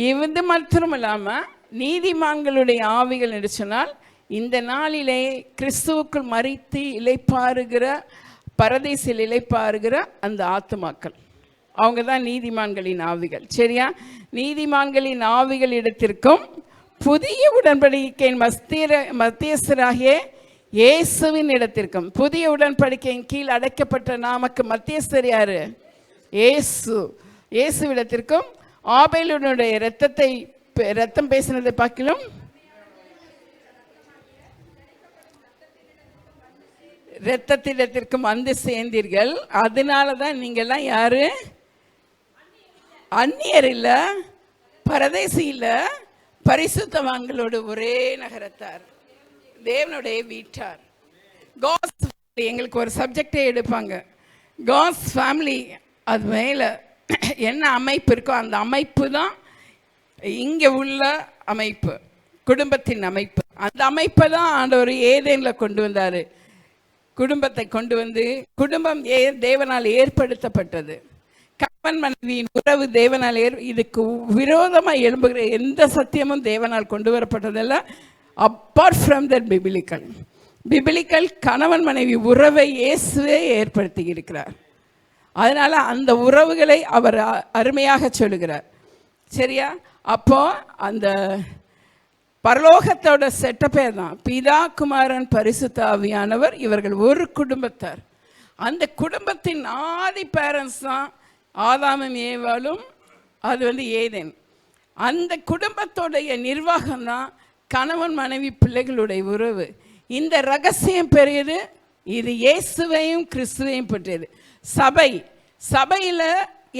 இது மாத்திரம் இல்லாமல் நீதிமான்களுடைய ஆவிகள் என்று சொன்னால் இந்த நாளிலே கிறிஸ்துவுக்குள் மரித்து இளைப்பாறுகிற, பரதேசில் இளைப்பாறுகிற அந்த ஆத்துமாக்கள், அவங்க தான் நீதிமான்களின் ஆவிகள். சரியா? நீதிமான்களின் ஆவிகள் இடத்திற்கும் புதிய உடன்படிக்கையின் மத்தியஸ்தராகிய இயேசுவின் இடத்திற்கும், புதிய உடன்படிக்கையின் கீழ் அடைக்கப்பட்ட நமக்கு மத்தியஸ்தர் யாரு? இயேசுவிடத்திற்கும் ஆபேலுடைய ரத்தம் பேசினதை பார்க்கிலும் இரத்தத்திடத்திற்கும் வந்து சேர்ந்தீர்கள். அதனால தான் நீங்கள்லாம் யாரு? அந்நியர் இல்லை, பரதேசி இல்லை, பரிசுத்தவான்களோடு ஒரே நகரத்தார், தேவனுடைய வீட்டார். காட்ஸ் ஃபேமிலி எங்களுக்கு ஒரு சப்ஜெக்டே எடுப்பாங்க. காட்ஸ் ஃபேமிலி, அது மேலே என்ன அமைப்பு இருக்கோ அந்த அமைப்பு தான் இங்கே உள்ள அமைப்பு, குடும்பத்தின் அமைப்பு. அந்த அமைப்பை தான் ஆண்டவர் ஏதேனில் கொண்டு வந்தார். குடும்பத்தை கொண்டு வந்து, குடும்பம் தேவனால் ஏற்படுத்தப்பட்டது. கணவன் மனைவியின் உறவு தேவனால் இதுக்கு விரோதமாக எழும்புகிற எந்த சத்தியமும் தேவனால் கொண்டு வரப்பட்டதல்ல. அப்பார்ட் ஃப்ரம் தட் பிபிலிக்கல் கணவன் மனைவி உறவை இயேசுவே ஏற்படுத்தி இருக்கிறார். அதனால் அந்த உறவுகளை அவர் அருமையாக சொல்லுகிறார். சரியா? அப்போ அந்த பரலோகத்தோட செட்டப்பே தான் பிதா, குமாரன், பரிசுத்த ஆவியானவர், இவர்கள் ஒரு குடும்பத்தார். அந்த குடும்பத்தின் ஆதி பேரண்ட்ஸ் தான் ஆதாமும் ஏவாளும், அது ஏதேன். அந்த குடும்பத்தோடைய நிர்வாகம் தான் கணவன் மனைவி பிள்ளைகளுடைய உறவு. இந்த ரகசியம் பெரியது. இது இயேசுவையும் கிறிஸ்துவையும் பற்றியது. சபையில்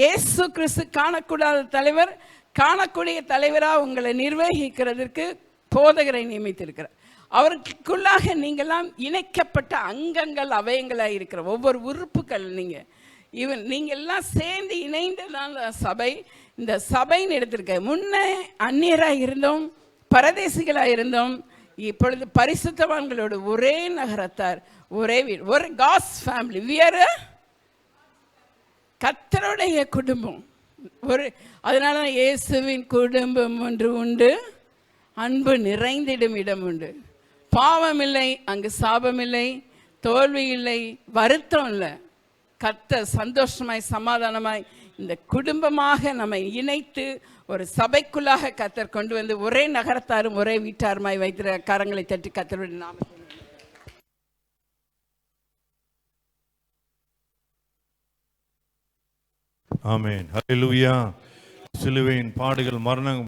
இயேசு கிறிஸ்து காணக்கூடாத தலைவர், காணக்கூடிய தலைவராக உங்களை நிர்வகிக்கிறதுக்கு போதகரை நியமித்திருக்கிறார். அவருக்குள்ளாக நீங்கள்லாம் இணைக்கப்பட்ட அங்கங்கள், அவயங்களாக இருக்கிற ஒவ்வொரு உறுப்புகள் நீங்கள் எல்லாம் சேர்ந்து இணைந்ததான் சபை. இந்த சபைன்னு எடுத்திருக்க, முன்னே அந்நியராக இருந்தோம், பரதேசிகளாக இருந்தோம், இப்பொழுது பரிசுத்தவான்களோடு ஒரே நகரத்தார், ஒரே வீடு, ஒரு காட்ஸ் ஃபேமிலி. வியர் கர்த்தருடைய குடும்பம். அதனால இயேசுவின் குடும்பம் ஒன்று உண்டு, அன்பு நிறைந்திடும் இடம் உண்டு. பாவம் இல்லை, அங்கு சாபம் இல்லை, தோல்வி இல்லை, வருத்தம் இல்லை. கர்த்தர் சந்தோஷமாய் சமாதானமாய் இந்த குடும்பமாக நம்மை இணைத்து ஒரு சபைக்குள்ளாக கர்த்தர் கொண்டு வந்து ஒரே நகரத்தாரும் ஒரே வீட்டாருமாய் வைத்திருக்கிற கரங்களை தட்டி கர்த்தருடைய நாமத்தில் ஆமென். ஹல்லேலூயா. சிலுவையின் பாடுகள், மரணம்